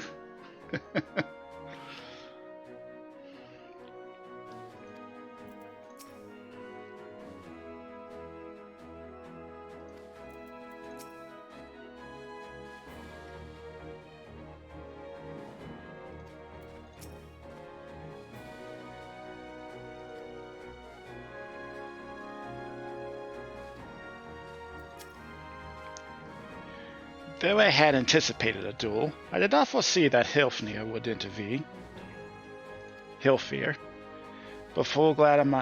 Though I had anticipated a duel, I did not foresee that Hilfnir would intervene. Hilfir. But full glad am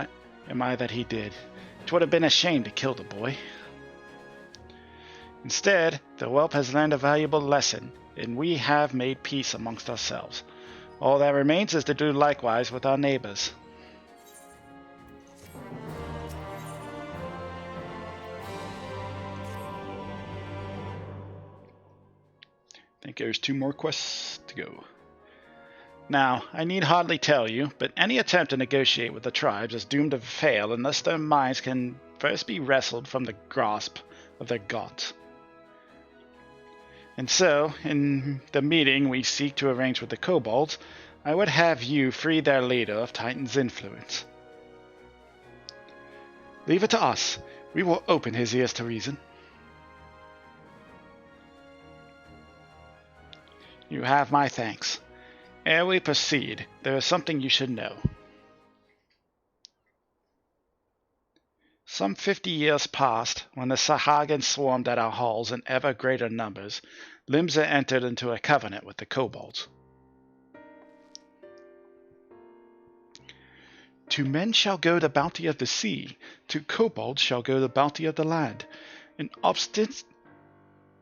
I that he did. 'Twould have been a shame to kill the boy. Instead, the whelp has learned a valuable lesson, and we have made peace amongst ourselves. All that remains is to do likewise with our neighbors. I think there's 2 more quests to go. Now, I need hardly tell you, but any attempt to negotiate with the tribes is doomed to fail unless their minds can first be wrestled from the grasp of their gods. And so, in the meeting we seek to arrange with the kobolds, I would have you free their leader of Titan's influence. Leave it to us. We will open his ears to reason. You have my thanks. Ere we proceed, there is something you should know. Some 50 years past, when the Sahagin swarmed at our halls in ever greater numbers, Limsa entered into a covenant with the kobolds. To men shall go the bounty of the sea, to kobolds shall go the bounty of the land. An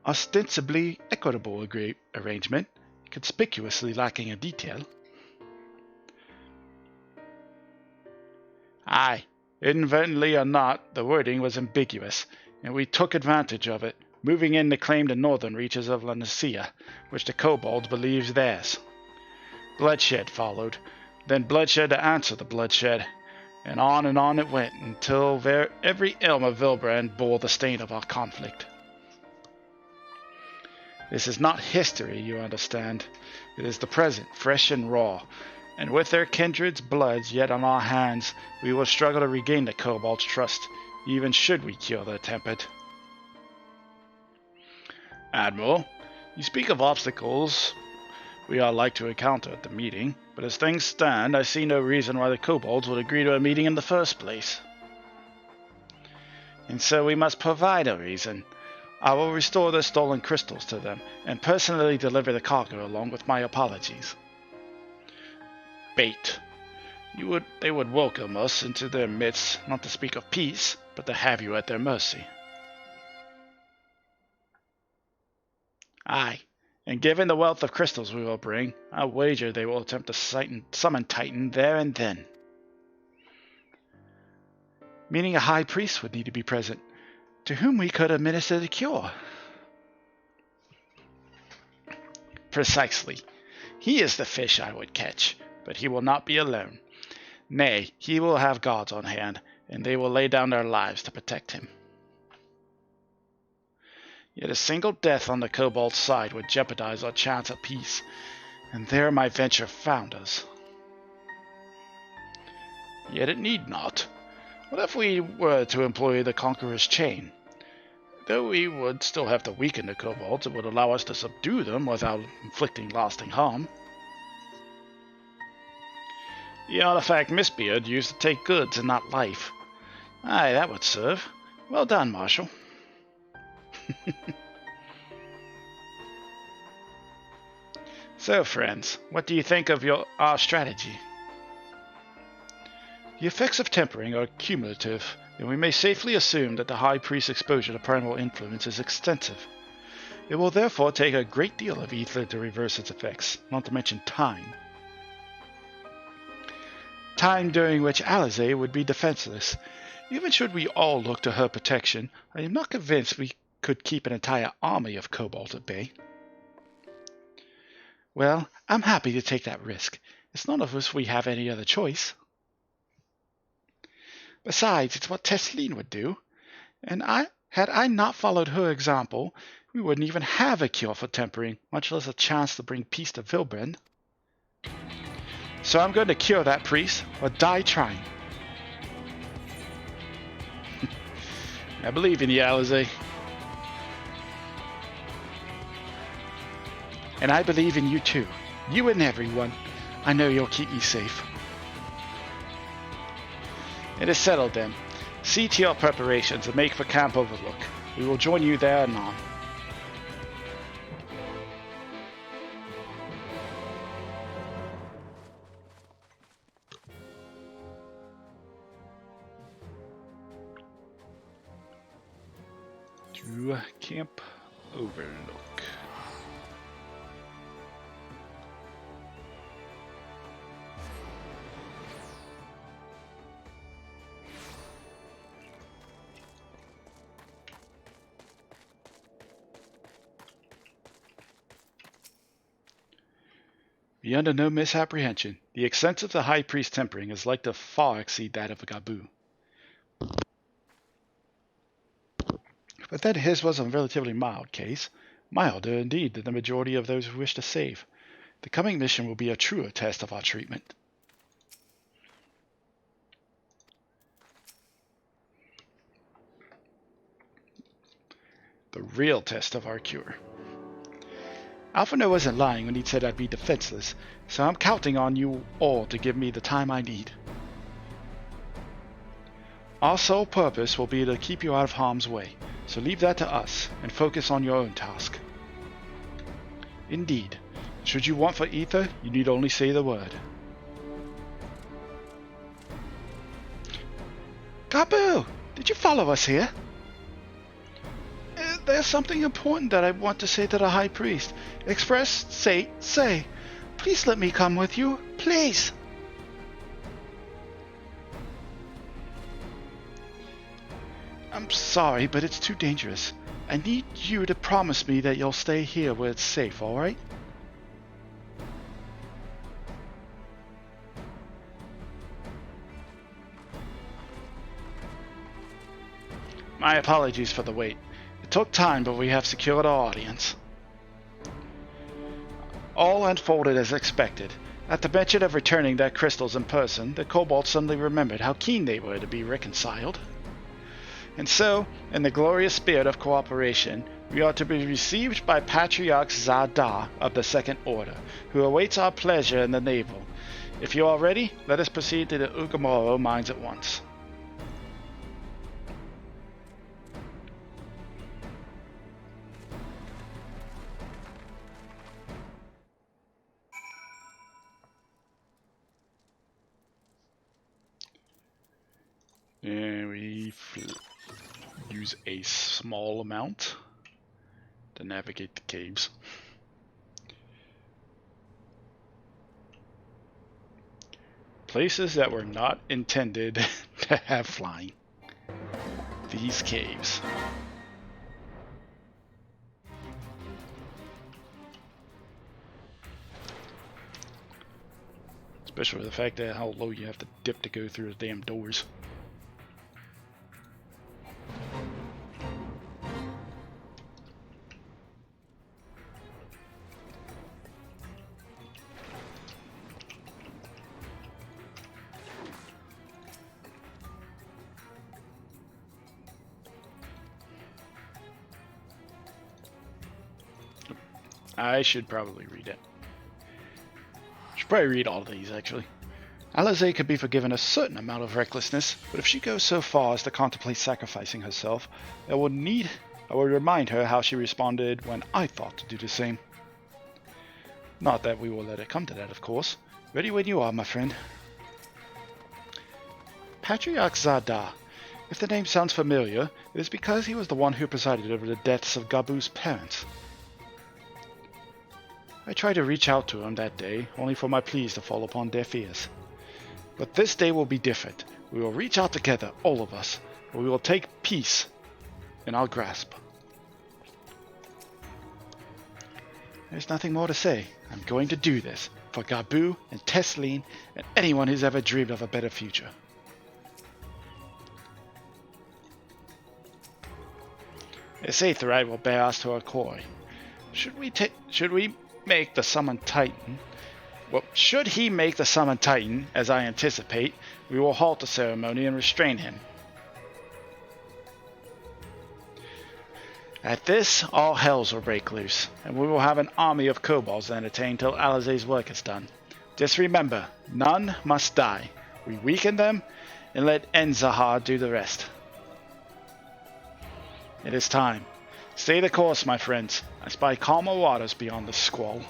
ostensibly equitable arrangement, conspicuously lacking in detail. Aye, inadvertently or not, the wording was ambiguous, and we took advantage of it, moving in to claim the northern reaches of La Nicaea, which the kobolds believed theirs. Bloodshed followed, then bloodshed to answer the bloodshed, and on it went, until every elm of Vilbrand bore the stain of our conflict. This is not history, you understand. It is the present, fresh and raw, and with their kindred's bloods yet on our hands, we will struggle to regain the kobolds' trust, even should we cure their temper. Admiral, you speak of obstacles we are like to encounter at the meeting, but as things stand, I see no reason why the kobolds would agree to a meeting in the first place. And so we must provide a reason. I will restore the stolen crystals to them, and personally deliver the cargo along with my apologies. Bait. They would welcome us into their midst, not to speak of peace, but to have you at their mercy. Aye, and given the wealth of crystals we will bring, I wager they will attempt to summon Titan there and then. Meaning a high priest would need to be present, to whom we could administer the cure. Precisely. He is the fish I would catch, but he will not be alone. Nay, he will have guards on hand, and they will lay down their lives to protect him. Yet a single death on the kobold side would jeopardize our chance of peace, and there my venture found us. Yet it need not. What if we were to employ the Conqueror's Chain? Though we would still have to weaken the kobolds, it would allow us to subdue them without inflicting lasting harm. The artifact Mistbeard used to take goods and not life. Aye, that would serve. Well done, Marshal. So, friends, what do you think of our strategy? The effects of tempering are cumulative, and we may safely assume that the High Priest's exposure to primal influence is extensive. It will therefore take a great deal of ether to reverse its effects, not to mention time. Time during which Alizé would be defenseless. Even should we all look to her protection, I am not convinced we could keep an entire army of kobolds at bay. Well, I'm happy to take that risk. It's not as if we have any other choice. Besides, it's what Tesleen would do, and had I not followed her example, we wouldn't even have a cure for tempering, much less a chance to bring peace to Vilbrand. So I'm going to cure that priest, or die trying. I believe in you, Alizé. And I believe in you too. You and everyone. I know you'll keep me safe. It is settled then. See to your preparations and make for Camp Overlook. We will join you there anon. to Camp Overlook. Be under no misapprehension. The extent of the High Priest tempering is like to far exceed that of Gabu. But then his was a relatively mild case, milder indeed than the majority of those who wish to save. The coming mission will be a truer test of our treatment. The real test of our cure. Alphino wasn't lying when he said I'd be defenseless, so I'm counting on you all to give me the time I need. Our sole purpose will be to keep you out of harm's way, so leave that to us and focus on your own task. Indeed, should you want for ether, you need only say the word. Gabu, did you follow us here? There's something important that I want to say to the High Priest. Express, say. Please let me come with you, please. I'm sorry, but it's too dangerous. I need you to promise me that you'll stay here where it's safe, alright? My apologies for the wait. It took time, but we have secured our audience. All unfolded as expected. At the mention of returning their crystals in person, the kobolds suddenly remembered how keen they were to be reconciled. And so, in the glorious spirit of cooperation, we are to be received by Patriarch Zada of the Second Order, who awaits our pleasure in the navel. If you are ready, let us proceed to the Ugamoro mines at once. And we use a small amount to navigate the caves. Places that were not intended to have flying. These caves. Especially the fact that how low you have to dip to go through the damn doors. I should probably read it. Should probably read all of these, actually. Alize could be forgiven a certain amount of recklessness, but if she goes so far as to contemplate sacrificing herself, I would remind her how she responded when I thought to do the same. Not that we will let it come to that, of course. Ready when you are, my friend. Patriarch Zada. If the name sounds familiar, it is because he was the one who presided over the deaths of Gabu's parents. I tried to reach out to him that day, only for my pleas to fall upon deaf ears. But this day will be different. We will reach out together, all of us. We will take peace in our grasp. There's nothing more to say. I'm going to do this for Gabu and Tesleen and anyone who's ever dreamed of a better future. This aetheryte will bear us to our quarry. Should we make the Summoned Titan? Well, should he make the Summoned Titan, as I anticipate, we will halt the ceremony and restrain him. At this, all hells will break loose, and we will have an army of kobolds to entertain till Alize's work is done. Just remember, none must die. We weaken them, and let Enzahar do the rest. It is time. Stay the course, my friends. I spy calmer waters beyond the squall.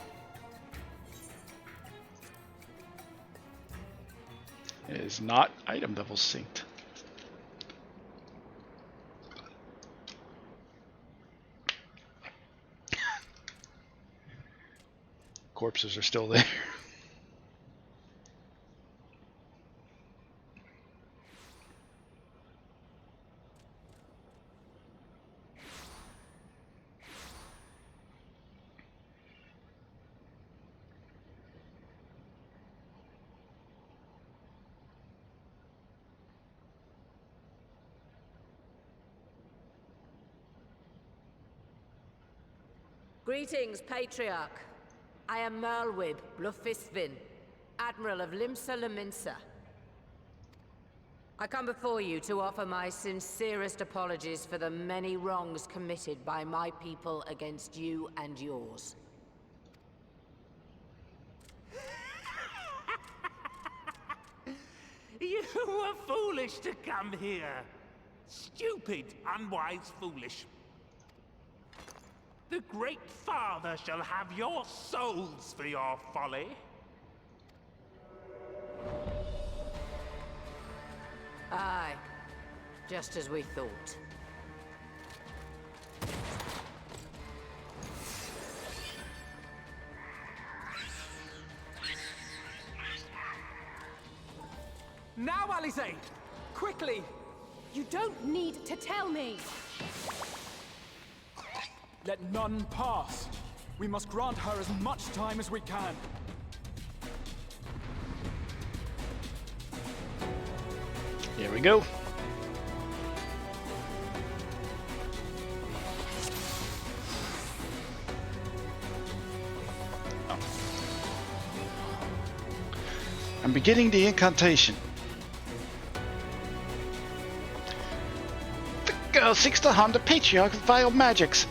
It is not item level synced. corpses are still there. Greetings, Patriarch. I am Merlwib Blufistvin, Admiral of Limsa Laminsa. I come before you to offer my sincerest apologies for the many wrongs committed by my people against you and yours. You were foolish to come here. Stupid, unwise, foolish. The Great Father shall have your souls for your folly. Aye, just as we thought. Now, Alize! Quickly! You don't need to tell me! Let none pass. We must grant her as much time as we can. Here we go. Oh. I'm beginning the incantation. The girl seeks to harm the Patriarch with vile magics.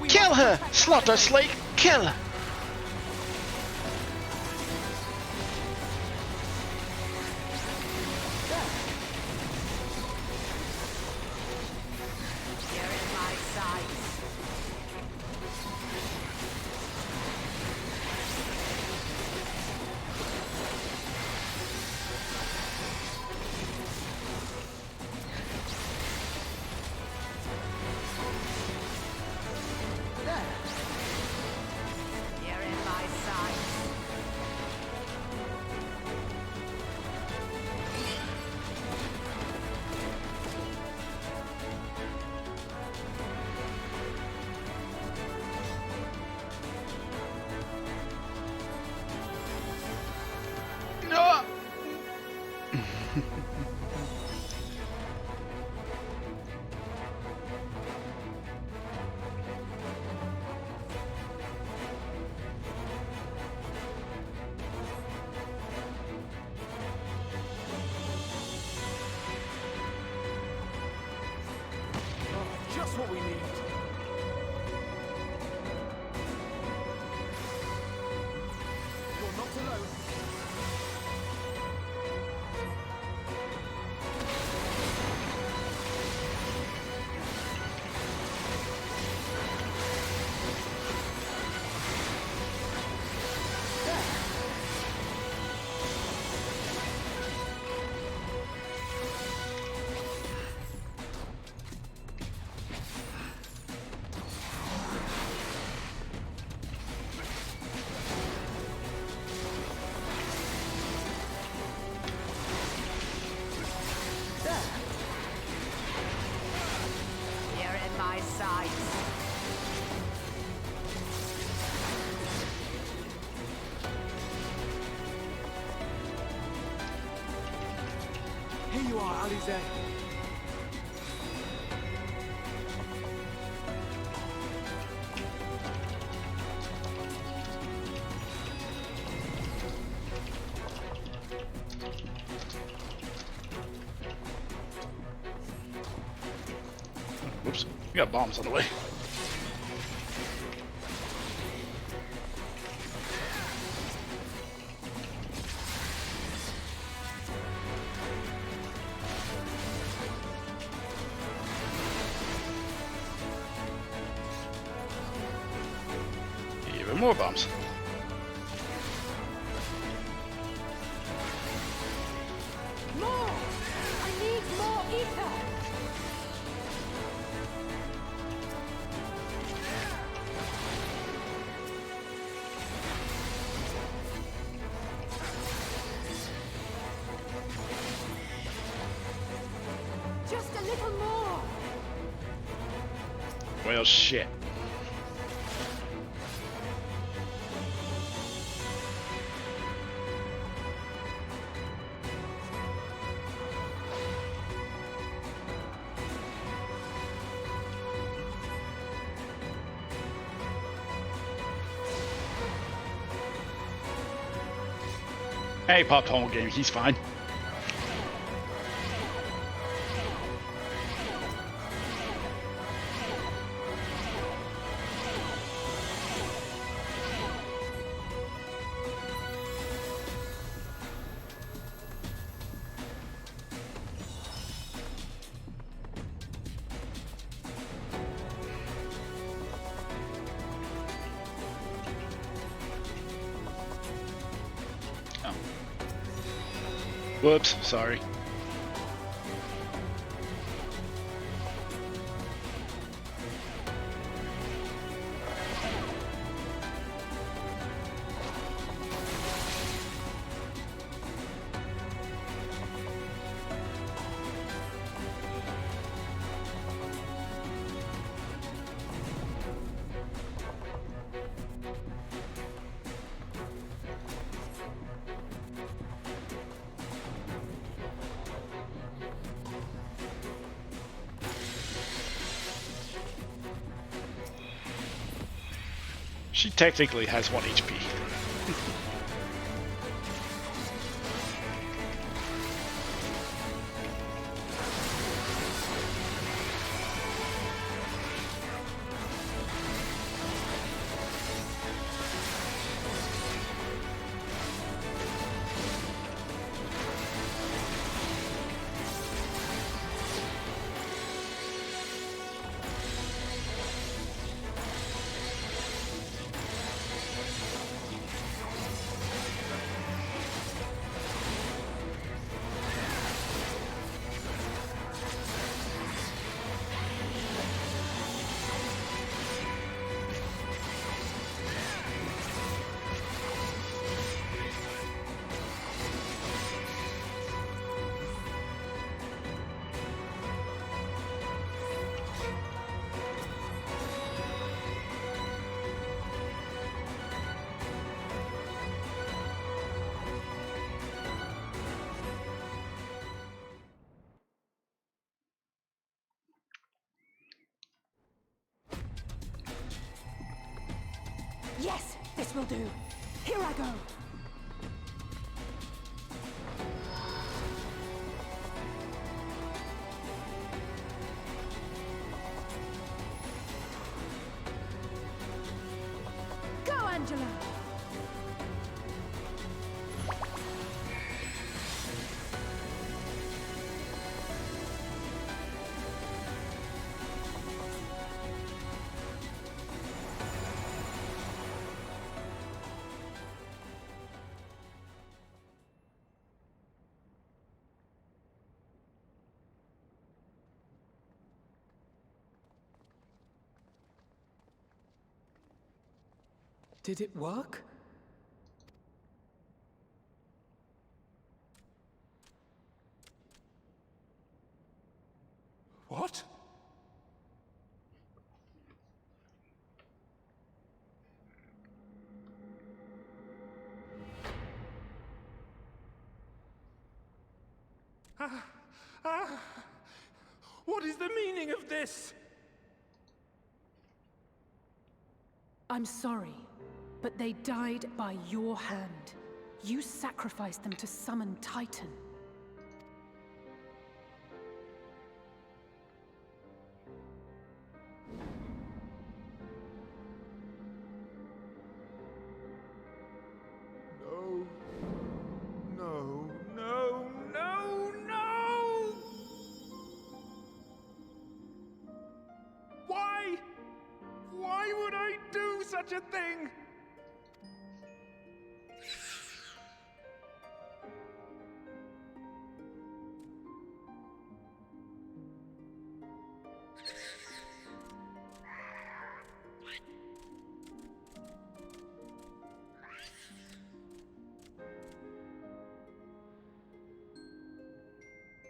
Kill her! Slaughter, slay, kill! You're in my sights. You're in my sights. No! Just what we need. You're not alone. You're in my sights. Here you are, Alize. Whoops, we got bombs on the way. Even more bombs. More! I need more ether! Well, shit. Hey, popped whole game. He's fine. Whoops, sorry. She technically has 1 HP. Yes, this will do. Here I go. Go, Angela. Did it work? What? What is the meaning of this? I'm sorry, but they died by your hand. You sacrificed them to summon Titan. No. No, no, no, no! Why? Why would I do such a thing?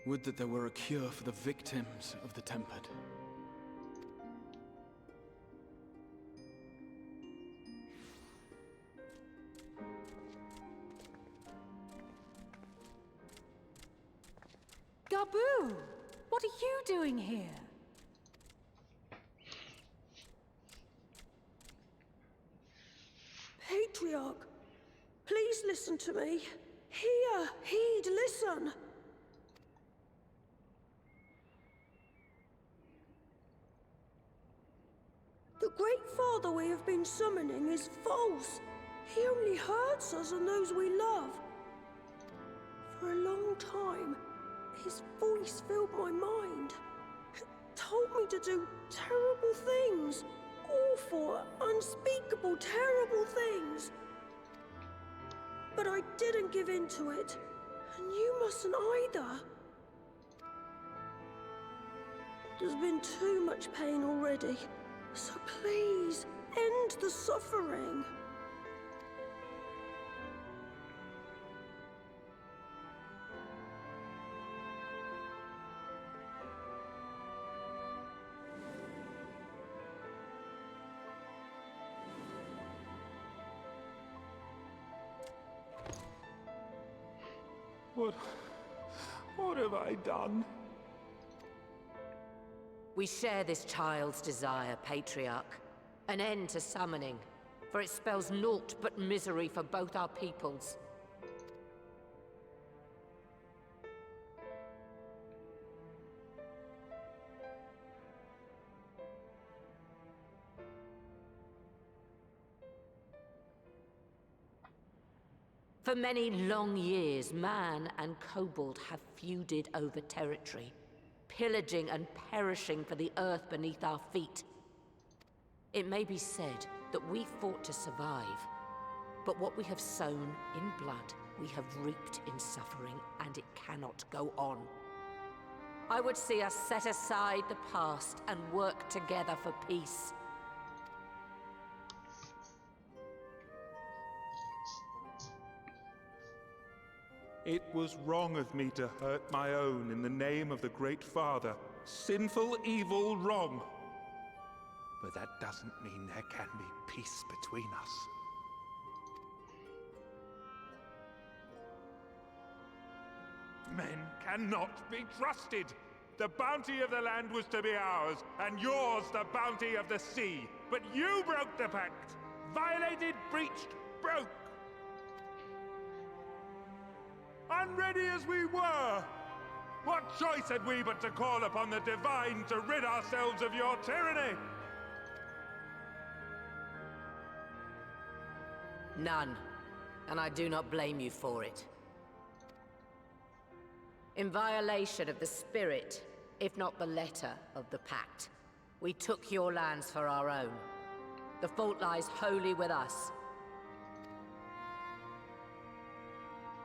Would that there were a cure for the victims of the Tempered. Gabu! What are you doing here? Patriarch, please listen to me. Hear, heed, listen. The Great Father we have been summoning is false. He only hurts us and those we love. For a long time, his voice filled my mind. It told me to do terrible things. Awful, unspeakable, terrible things. But I didn't give in to it. And you mustn't either. There's been too much pain already. So please, end the suffering. What have I done? We share this child's desire, Patriarch. An end to summoning, for it spells naught but misery for both our peoples. For many long years, man and kobold have feuded over territory, pillaging and perishing for the earth beneath our feet. It may be said that we fought to survive, but what we have sown in blood, we have reaped in suffering, and it cannot go on. I would see us set aside the past and work together for peace. It was wrong of me to hurt my own in the name of the Great Father. Sinful, evil, wrong. But that doesn't mean there can be peace between us. Men cannot be trusted. The bounty of the land was to be ours, and yours the bounty of the sea. But you broke the pact. Violated, breached, broke. Unready as we were, what choice had we but to call upon the Divine to rid ourselves of your tyranny? None, and I do not blame you for it. In violation of the spirit, if not the letter of the pact, we took your lands for our own. The fault lies wholly with us.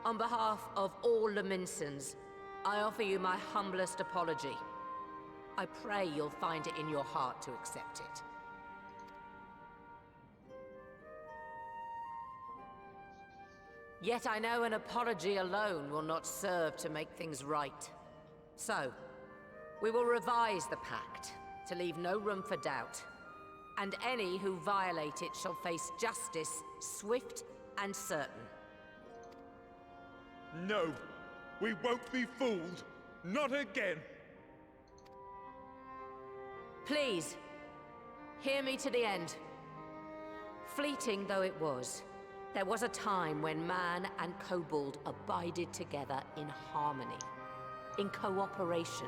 On behalf of all Laminsons, I offer you my humblest apology. I pray you'll find it in your heart to accept it. Yet I know an apology alone will not serve to make things right. So, we will revise the pact to leave no room for doubt. And any who violate it shall face justice, swift and certain. No, we won't be fooled. Not again. Please, hear me to the end. Fleeting though it was, there was a time when man and kobold abided together in harmony, in cooperation.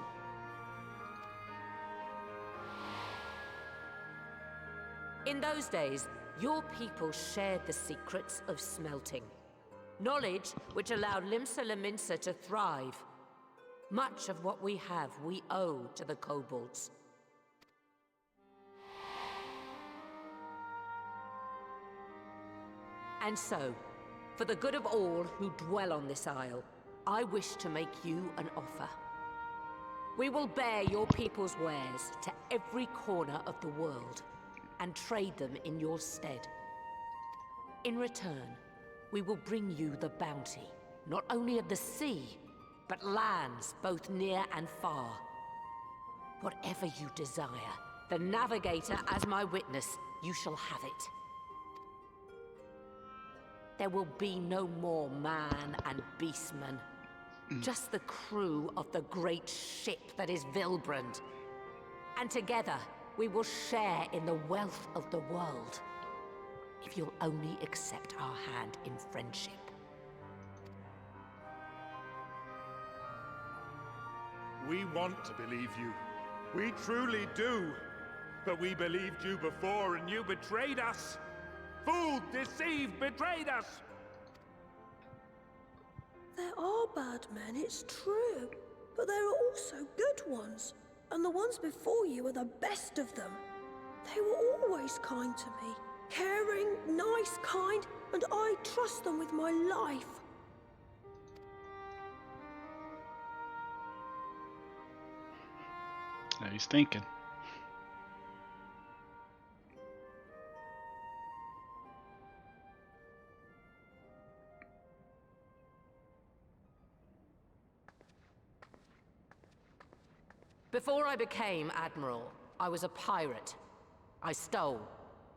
In those days, your people shared the secrets of smelting. Knowledge which allowed Limsa Laminsa to thrive. Much of what we have, we owe to the kobolds. And so, for the good of all who dwell on this isle, I wish to make you an offer. We will bear your people's wares to every corner of the world, and trade them in your stead. In return, we will bring you the bounty, not only of the sea, but lands both near and far. Whatever you desire, the Navigator as my witness, you shall have it. There will be no more man and beastman. Just the crew of the great ship that is Vilbrand. And together, we will share in the wealth of the world. If you'll only accept our hand in friendship. We want to believe you. We truly do. But we believed you before and you betrayed us. Fooled, deceived, betrayed us. There are bad men, it's true. But there are also good ones. And the ones before you are the best of them. They were always kind to me. Caring, nice, kind, and I trust them with my life. Now he's thinking. Before I became Admiral, I was a pirate. I stole.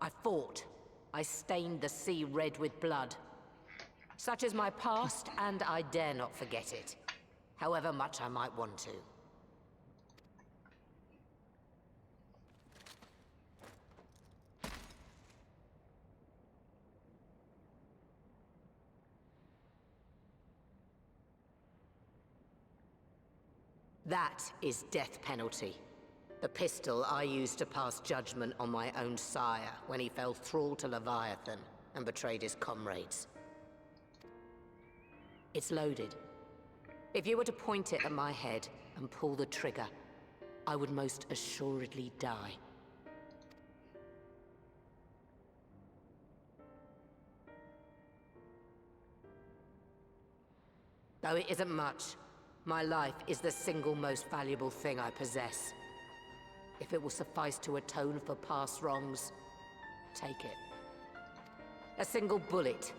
I fought. I stained the sea red with blood. Such is my past, and I dare not forget it, however much I might want to. That is death penalty. The pistol I used to pass judgment on my own sire when he fell thrall to Leviathan and betrayed his comrades. It's loaded. If you were to point it at my head and pull the trigger, I would most assuredly die. Though it isn't much, my life is the single most valuable thing I possess. If it will suffice to atone for past wrongs, take it. A single bullet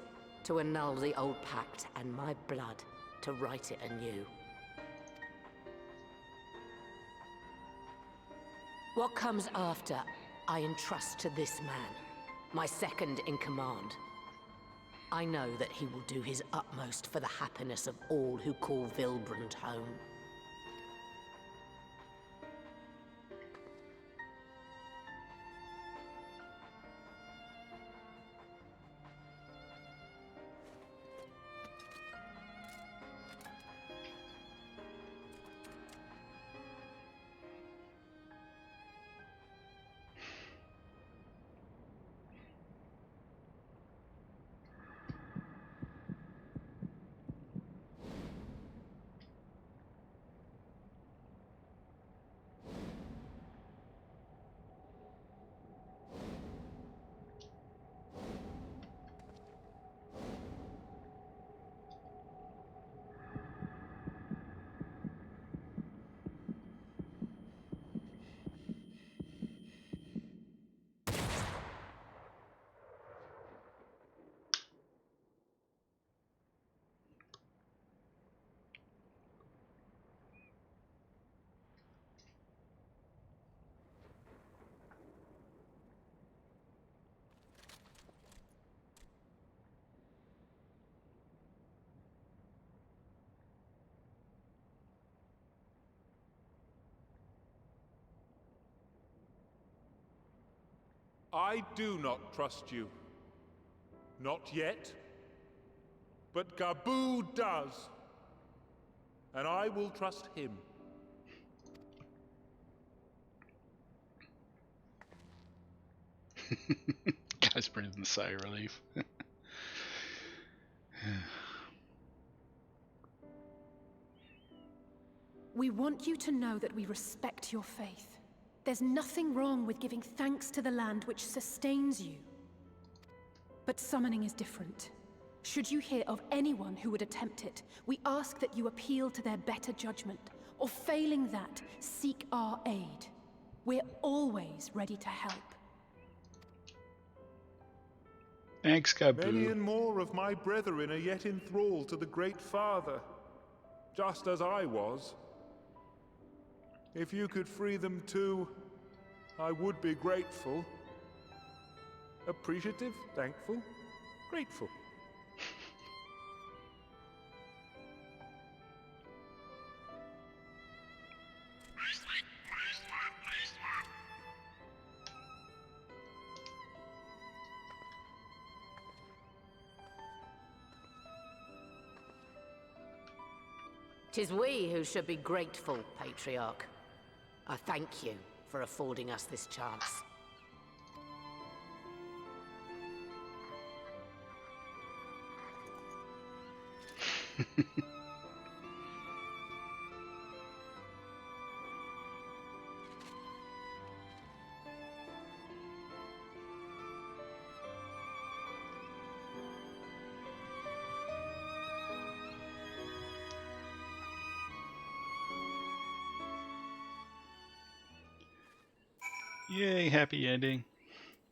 to annul the old pact, and my blood to write it anew. What comes after, I entrust to this man, my second in command. I know that he will do his utmost for the happiness of all who call Vilbrand home. I do not trust you. Not yet. But Gaboo does. And I will trust him. Guy's breathing a sigh of relief. We want you to know that we respect your faith. There's nothing wrong with giving thanks to the land which sustains you. But summoning is different. Should you hear of anyone who would attempt it, we ask that you appeal to their better judgment, or failing that, seek our aid. We're always ready to help. Thanks, Gaboo. Many and more of my brethren are yet in thrall to the Great Father, just as I was. If you could free them too, I would be grateful. Appreciative, thankful, grateful. 'Tis we who should be grateful, Patriarch. I thank you for affording us this chance. Yay, happy ending.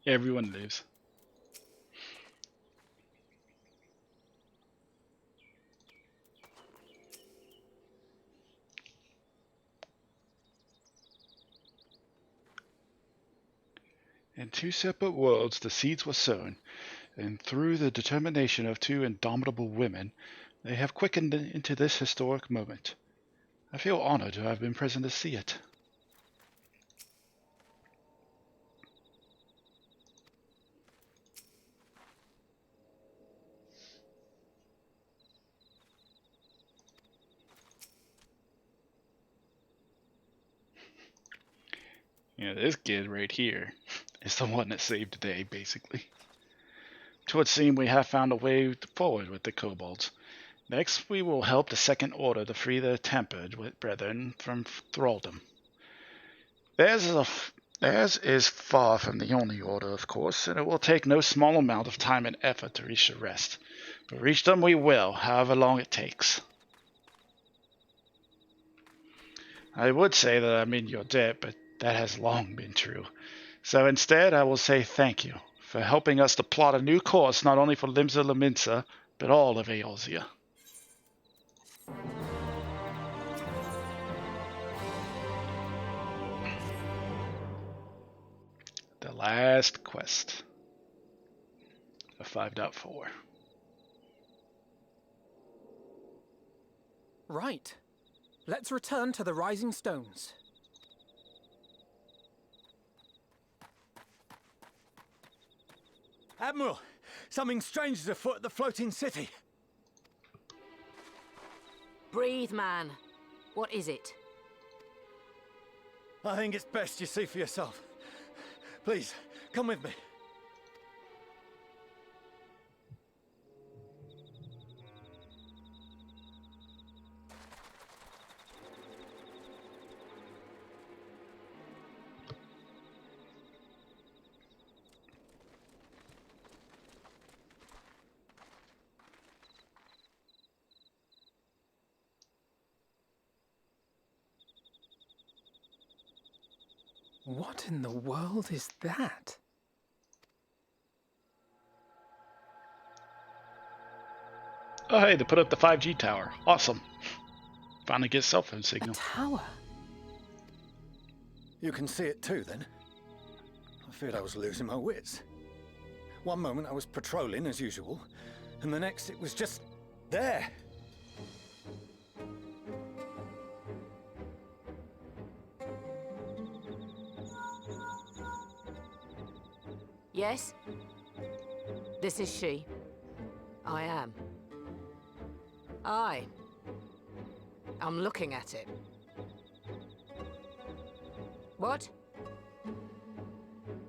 Everyone lives. In two separate worlds the seeds were sown, and through the determination of two indomitable women, they have quickened into this historic moment. I feel honored to have been present to see it. Yeah, this kid right here is the one that saved the day, basically. To it seems we have found a way forward with the kobolds. Next, we will help the Second Order to free their tempered brethren from thraldom. Theirs is far from the only order, of course, and it will take no small amount of time and effort to reach the rest. But reach them we will, however long it takes. I would say that I'm in your debt, but that has long been true. So instead, I will say thank you for helping us to plot a new course not only for Limsa Lominsa, but all of Eorzea. The last quest of 5.4. Right. Let's return to the Rising Stones. Admiral, something strange is afoot at the floating city. Breathe, man. What is it? I think it's best you see for yourself. Please, come with me. What in the world is that? Oh hey, they put up the 5G tower. Awesome. Finally get cell phone signal. A tower? You can see it too, then? I feared I was losing my wits. One moment I was patrolling as usual, and the next it was just there. Yes? This is she. I am. I'm looking at it. What?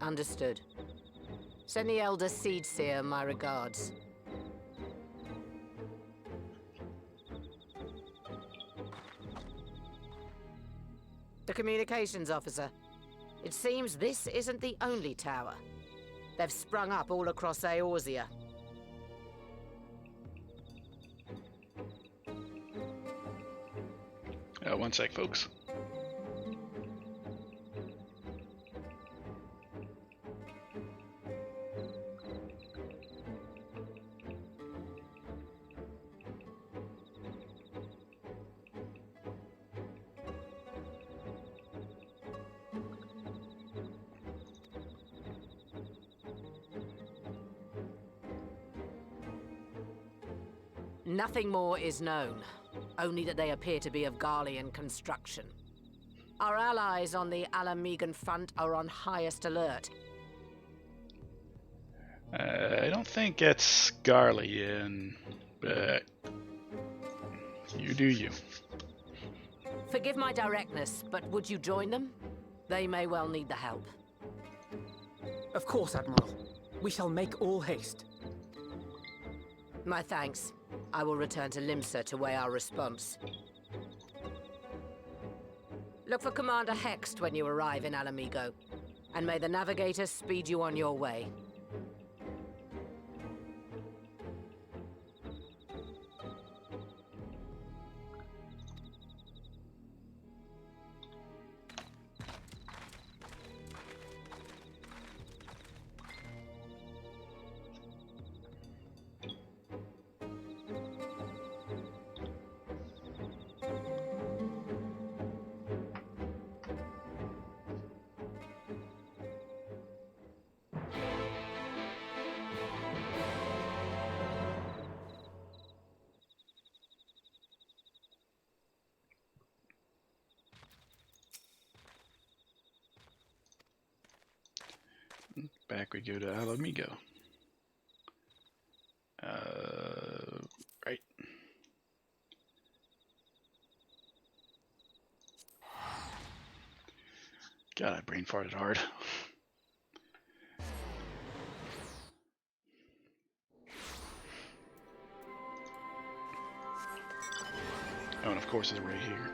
Understood. Send the Elder Seedseer my regards. The communications officer. It seems this isn't the only tower. They've sprung up all across Eorzea. One sec, folks. Nothing more is known, only that they appear to be of Garlean construction. Our allies on the Alamegan front are on highest alert. I don't think it's Garlean, but you do you. Forgive my directness, but would you join them? They may well need the help. Of course, Admiral. We shall make all haste. My thanks. I will return to Limsa to weigh our response. Look for Commander Hext when you arrive in Alamigo, and may the Navigator speed you on your way. Back we go to Alamigo. Right. God, I brain farted hard. Oh, and of course it's right here.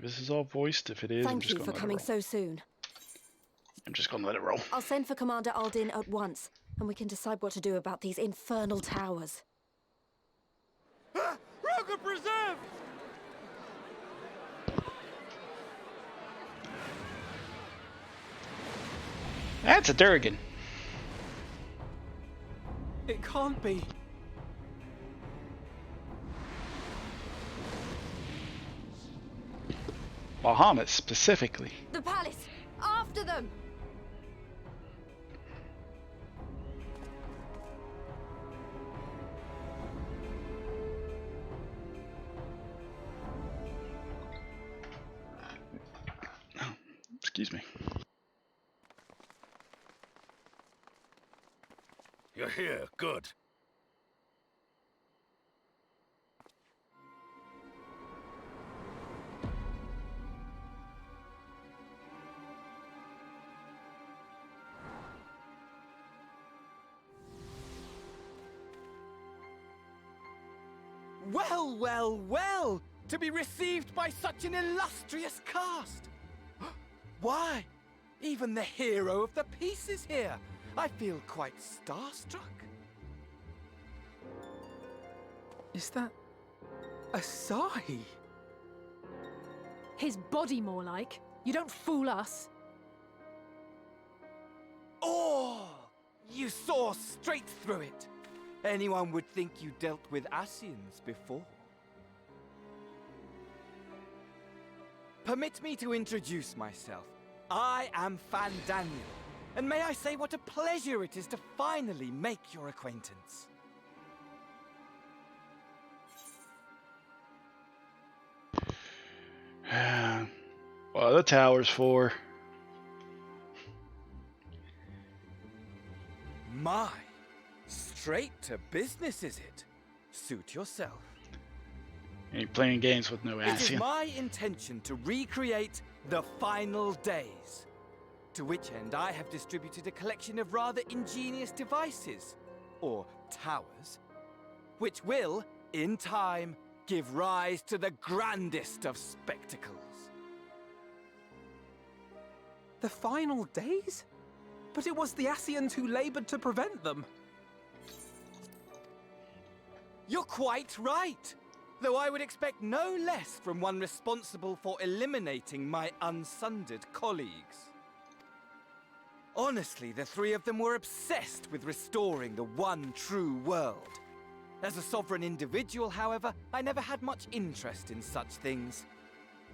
This is all voiced. If it is, Thank you for coming so soon. I'm just gonna let it roll. I'll send for Commander Aldin at once, and we can decide what to do about these infernal towers. Roger preserved! That's a Durgan. It can't be. Bahamut specifically. The palace! After them! Excuse me. You're here. Good. Well, well, well! To be received by such an illustrious cast! Why, even the hero of the piece is here! I feel quite starstruck. Is that Asahi? His body, more like. You don't fool us. Oh! You saw straight through it! Anyone would think you dealt with Asians before. Permit me to introduce myself. I am Fandaniel, and may I say what a pleasure it is to finally make your acquaintance. What are the towers for? My, straight to business is it? Suit yourself. Ain't playing games with no It is Asian. my intention to recreate the final days. To which end I have distributed a collection of rather ingenious devices, or towers, which will, in time, give rise to the grandest of spectacles. The final days? But it was the Asians who labored to prevent them. You're quite right, though I would expect no less from one responsible for eliminating my unsundered colleagues. Honestly, the three of them were obsessed with restoring the one true world. As a sovereign individual, however, I never had much interest in such things.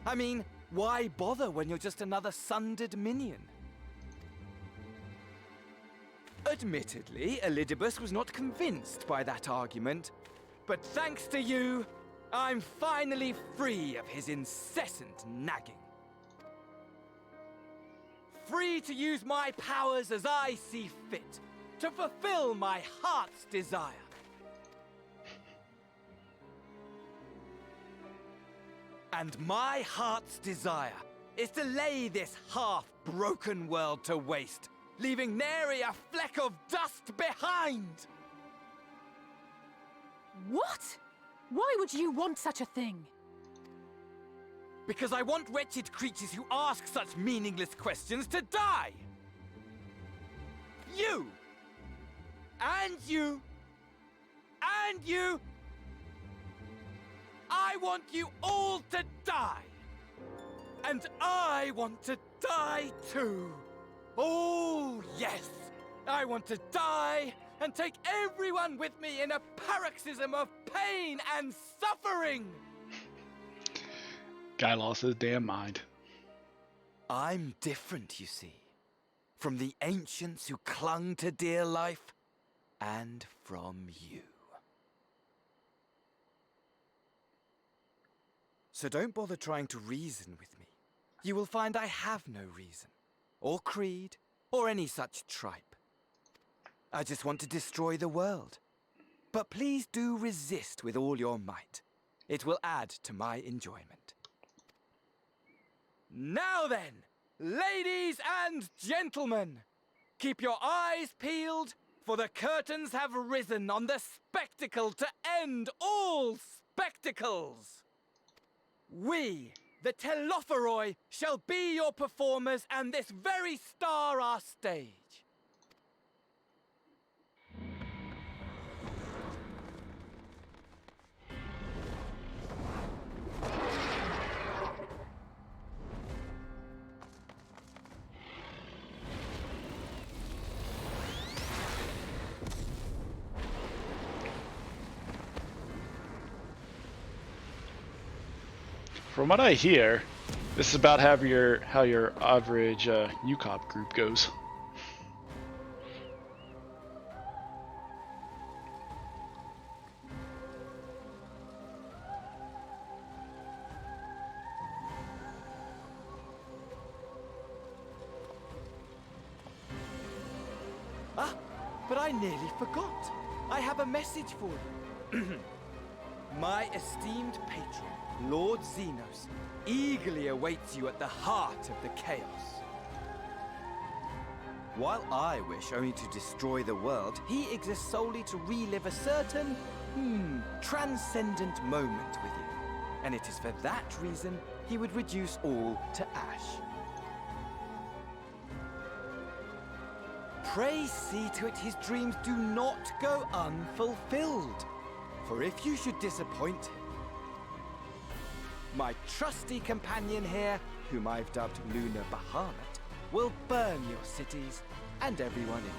I mean, why bother when you're just another sundered minion? Admittedly, Elidibus was not convinced by that argument, but thanks to you, I'm finally free of his incessant nagging. Free to use my powers as I see fit, to fulfill my heart's desire. And my heart's desire is to lay this half-broken world to waste, leaving nary a fleck of dust behind! What? Why would you want such a thing? Because I want wretched creatures who ask such meaningless questions to die! You! And you! And you! I want you all to die! And I want to die too! Oh, yes! I want to die and take everyone with me in a paroxysm of pain and suffering! Guy lost his damn mind. I'm different, you see, from the ancients who clung to dear life, and from you. So don't bother trying to reason with me. You will find I have no reason, or creed, or any such tripe. I just want to destroy the world. But please do resist with all your might. It will add to my enjoyment. Now then, ladies and gentlemen, keep your eyes peeled, for the curtains have risen on the spectacle to end all spectacles. We, the Telophoroi, shall be your performers and this very star our stage. From what I hear, this is about how your average UCOP group goes. Ah, but I nearly forgot. I have a message for you. My esteemed patron, Lord Xenos, eagerly awaits you at the heart of the chaos. While I wish only to destroy the world, he exists solely to relive a certain, transcendent moment with you. And it is for that reason he would reduce all to ash. Pray see to it his dreams do not go unfulfilled. For if you should disappoint him, my trusty companion here, whom I've dubbed Lunar Bahamut, will burn your cities and everyone in them.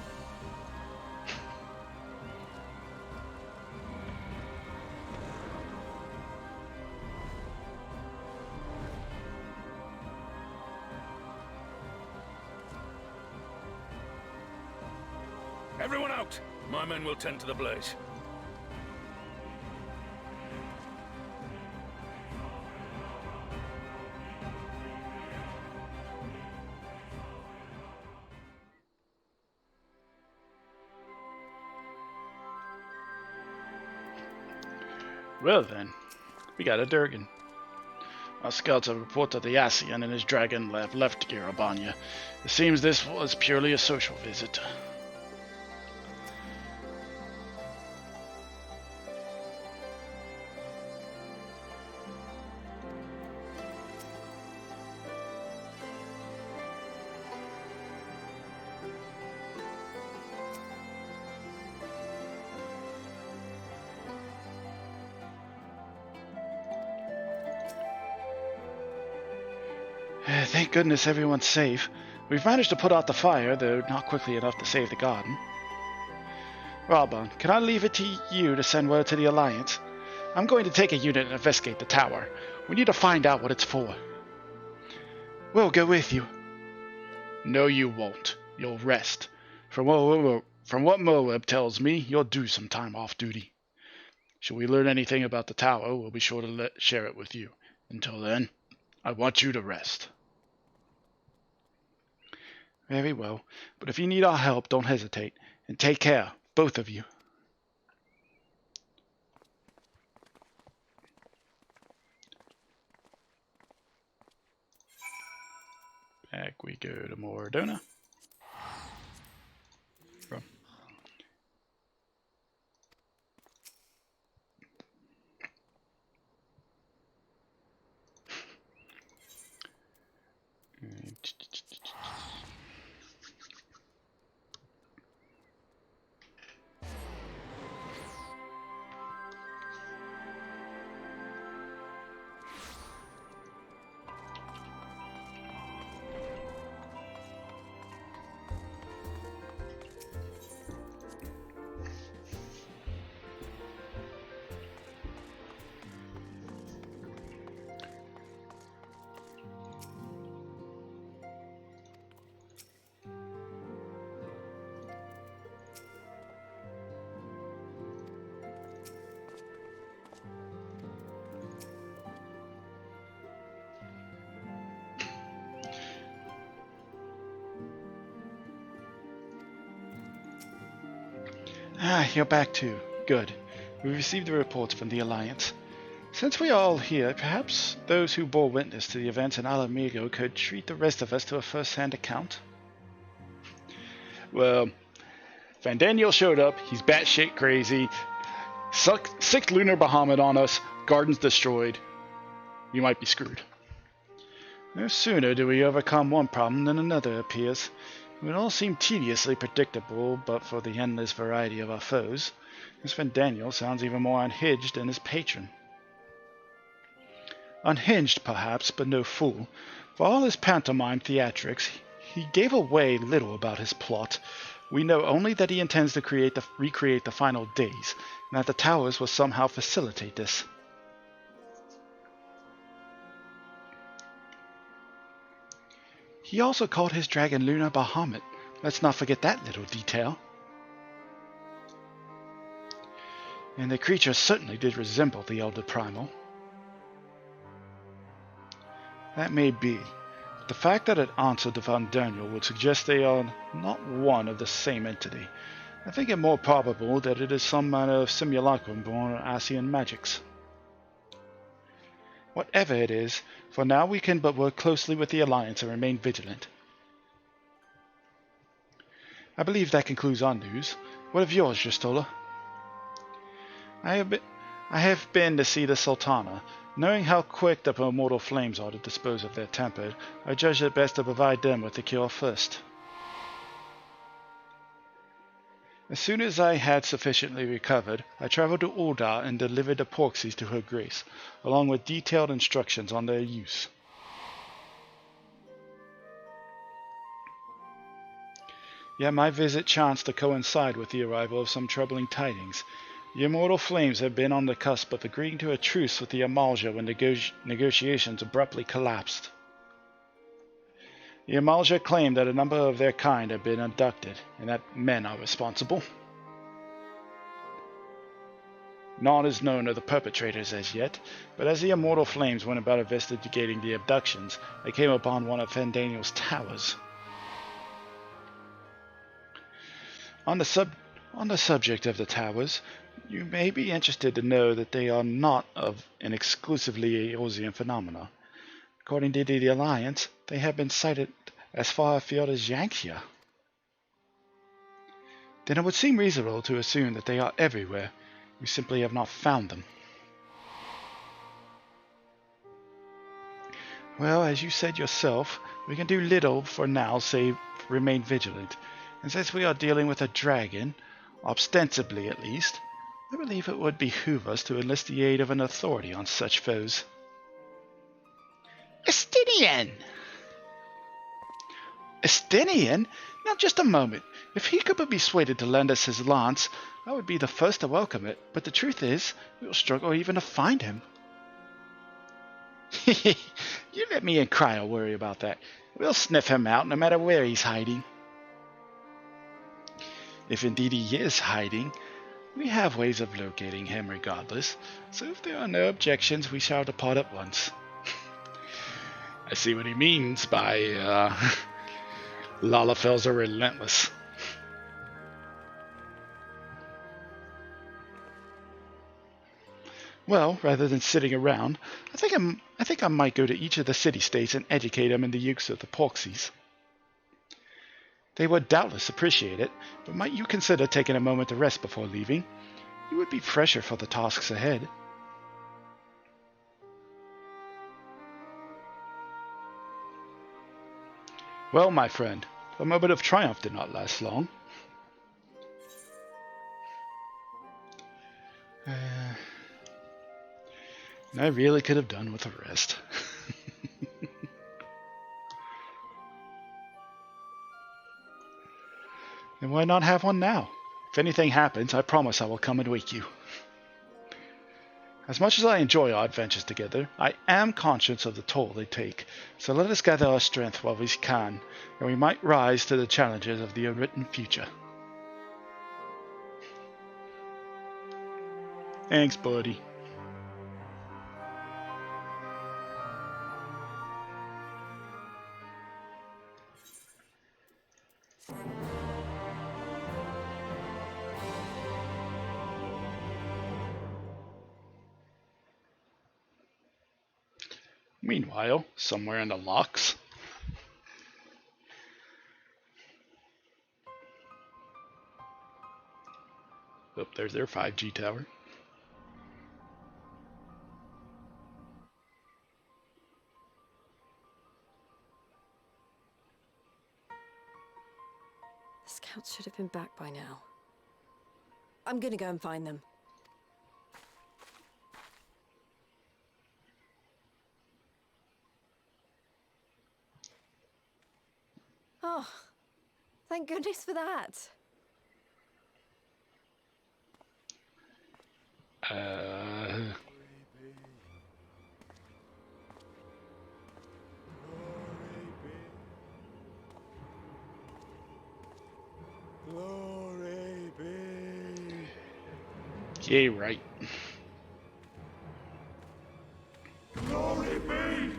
Everyone out! My men will tend to the blaze. Well then, we got a Durgan. Our scouts have reported the Ascian and his dragon have left Garabanya. It seems this was purely a social visit. Thank goodness everyone's safe. We've managed to put out the fire, though not quickly enough to save the garden. Raban, can I leave it to you to send word to the Alliance? I'm going to take a unit and investigate the tower. We need to find out what it's for. We'll go with you. No, you won't. You'll rest. From from what Moab tells me, you're due some time off duty. Should we learn anything about the tower, we'll be sure to share it with you. Until then, I want you to rest. Very well, but if you need our help, don't hesitate. And take care, both of you. Back we go to Moradona. From. Ah, you're back too. Good. We received the reports from the Alliance. Since we are all here, perhaps those who bore witness to the events in Alamigo could treat the rest of us to a first-hand account? Well, Van Daniel showed up, he's batshit crazy, sick lunar Bahamut on us, gardens destroyed. You might be screwed. No sooner do we overcome one problem than another appears. It would all seem tediously predictable, but for the endless variety of our foes. This Van Daniel sounds even more unhinged than his patron. Unhinged, perhaps, but no fool. For all his pantomime theatrics, he gave away little about his plot. We know only that he intends to recreate the final days, and that the towers will somehow facilitate this. He also called his dragon Lunar Bahamut. Let's not forget that little detail. And the creature certainly did resemble the Elder Primal. That may be, but the fact that it answered to Van Daniel would suggest they are not one of the same entity. I think it more probable that it is some manner of simulacrum born of Asian magics. Whatever it is, for now we can but work closely with the Alliance and remain vigilant. I believe that concludes our news. What of yours, Justola? I have been to see the Sultana. Knowing how quick the immortal flames are to dispose of their temper, I judged it best to provide them with the cure first. As soon as I had sufficiently recovered, I traveled to Uldar and delivered the porxies to her grace, along with detailed instructions on their use. Yet my visit chanced to coincide with the arrival of some troubling tidings. The immortal flames had been on the cusp of agreeing to a truce with the Amalja when negotiations abruptly collapsed. The Amalja claimed that a number of their kind had been abducted, and that men are responsible. None is known of the perpetrators as yet, but as the immortal flames went about investigating the abductions, they came upon one of Van Daniel's towers. On the subject of the towers, you may be interested to know that they are not of an exclusively Eosian phenomena. According to the Alliance, they have been sighted as far afield as Yanxia. Then it would seem reasonable to assume that they are everywhere. We simply have not found them. Well, as you said yourself, we can do little for now save remain vigilant. And since we are dealing with a dragon, ostensibly at least, I believe it would behoove us to enlist the aid of an authority on such foes. Estinian! Estinian? Now just a moment. If he could but be persuaded to lend us his lance, I would be the first to welcome it, but the truth is, we will struggle even to find him. You let me and Cryo worry about that. We'll sniff him out no matter where he's hiding. If indeed he is hiding, we have ways of locating him regardless, so if there are no objections, we shall depart at once. I see what he means by, Lalafels are relentless. Well, rather than sitting around, I think I might go to each of the city-states and educate them in the use of the proxies. They would doubtless appreciate it, but might you consider taking a moment to rest before leaving? You would be fresher for the tasks ahead. Well, my friend, the moment of triumph did not last long. I really could have done with a rest. Then why not have one now? If anything happens, I promise I will come and wake you. As much as I enjoy our adventures together, I am conscious of the toll they take, so let us gather our strength while we can, and we might rise to the challenges of the unwritten future. Thanks, buddy. Meanwhile, somewhere in the locks. Oh, there's their 5G tower. The scouts should have been back by now. I'm gonna go and find them. Oh, thank goodness for that. Glory be. Yeah, right. Glory be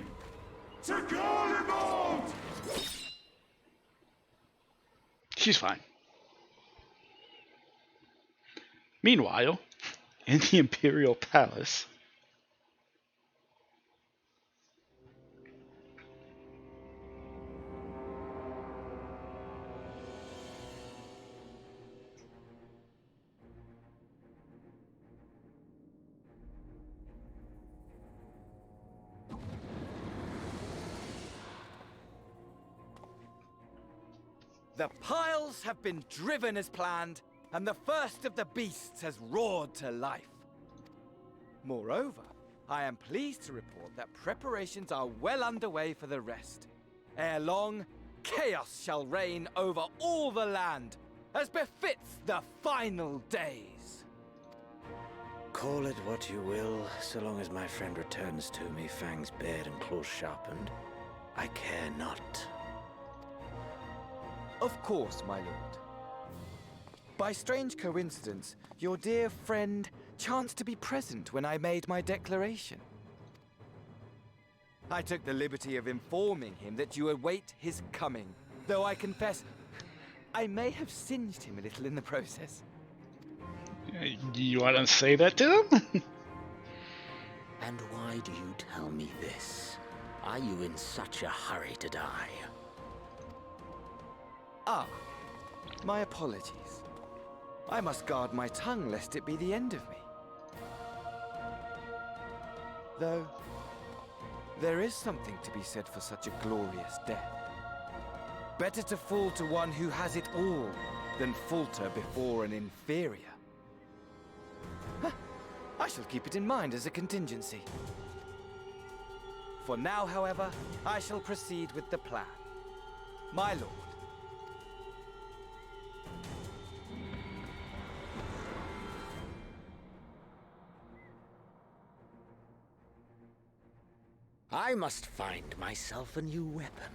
to Garlemald! She's fine. Meanwhile, in the Imperial Palace, The piles have been driven as planned, and the first of the beasts has roared to life. Moreover, I am pleased to report that preparations are well underway for the rest. Ere long, chaos shall reign over all the land, as befits the final days. Call it what you will, so long as my friend returns to me, fangs bared and claws sharpened. I care not. Of course, my lord. By strange coincidence, your dear friend chanced to be present when I made my declaration. I took the liberty of informing him that you await his coming, though I confess I may have singed him a little in the process. You want to say that to him? And why do you tell me this? Are you in such a hurry to die? Ah, my apologies. I must guard my tongue lest it be the end of me. Though, there is something to be said for such a glorious death. Better to fall to one who has it all than falter before an inferior. I shall keep it in mind as a contingency. For now, however, I shall proceed with the plan. My lord. I must find myself a new weapon.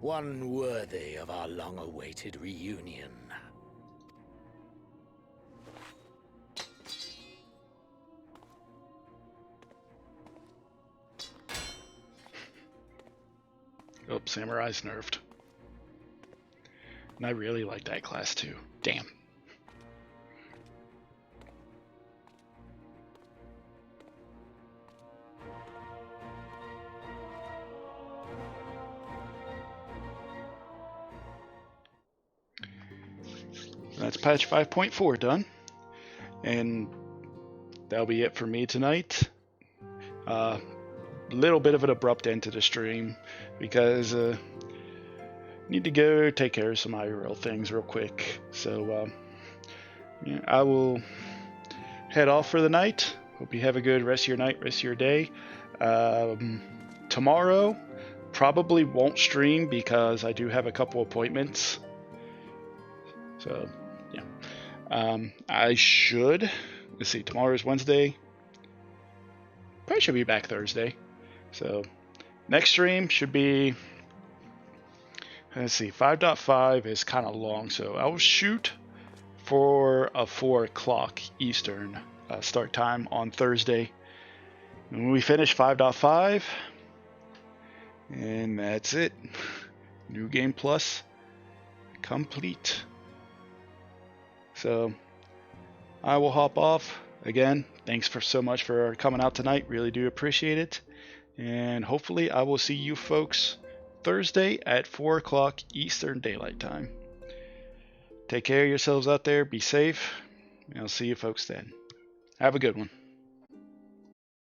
One worthy of our long-awaited reunion. Samurai's nerfed. And I really like that class too. Damn. That's patch 5.4 done. And that'll be it for me tonight. Little bit of an abrupt end to the stream because need to go take care of some IRL things real quick. So yeah, I will head off for the night. Hope you have a good rest of your night, rest of your day. Tomorrow probably won't stream because I do have a couple appointments. So yeah, I should. Let's see. Tomorrow's Wednesday. Probably should be back Thursday. So next stream should be. Let's see. 5.5 is kind of long, so I will shoot for a 4 o'clock Eastern start time on Thursday. And when we finish 5.5, and that's it. New Game Plus complete. So I will hop off. Again, thanks so much for coming out tonight. Really do appreciate it. And hopefully I will see you folks Thursday at 4 o'clock Eastern Daylight Time. Take care of yourselves out there. Be safe. And I'll see you folks then. Have a good one.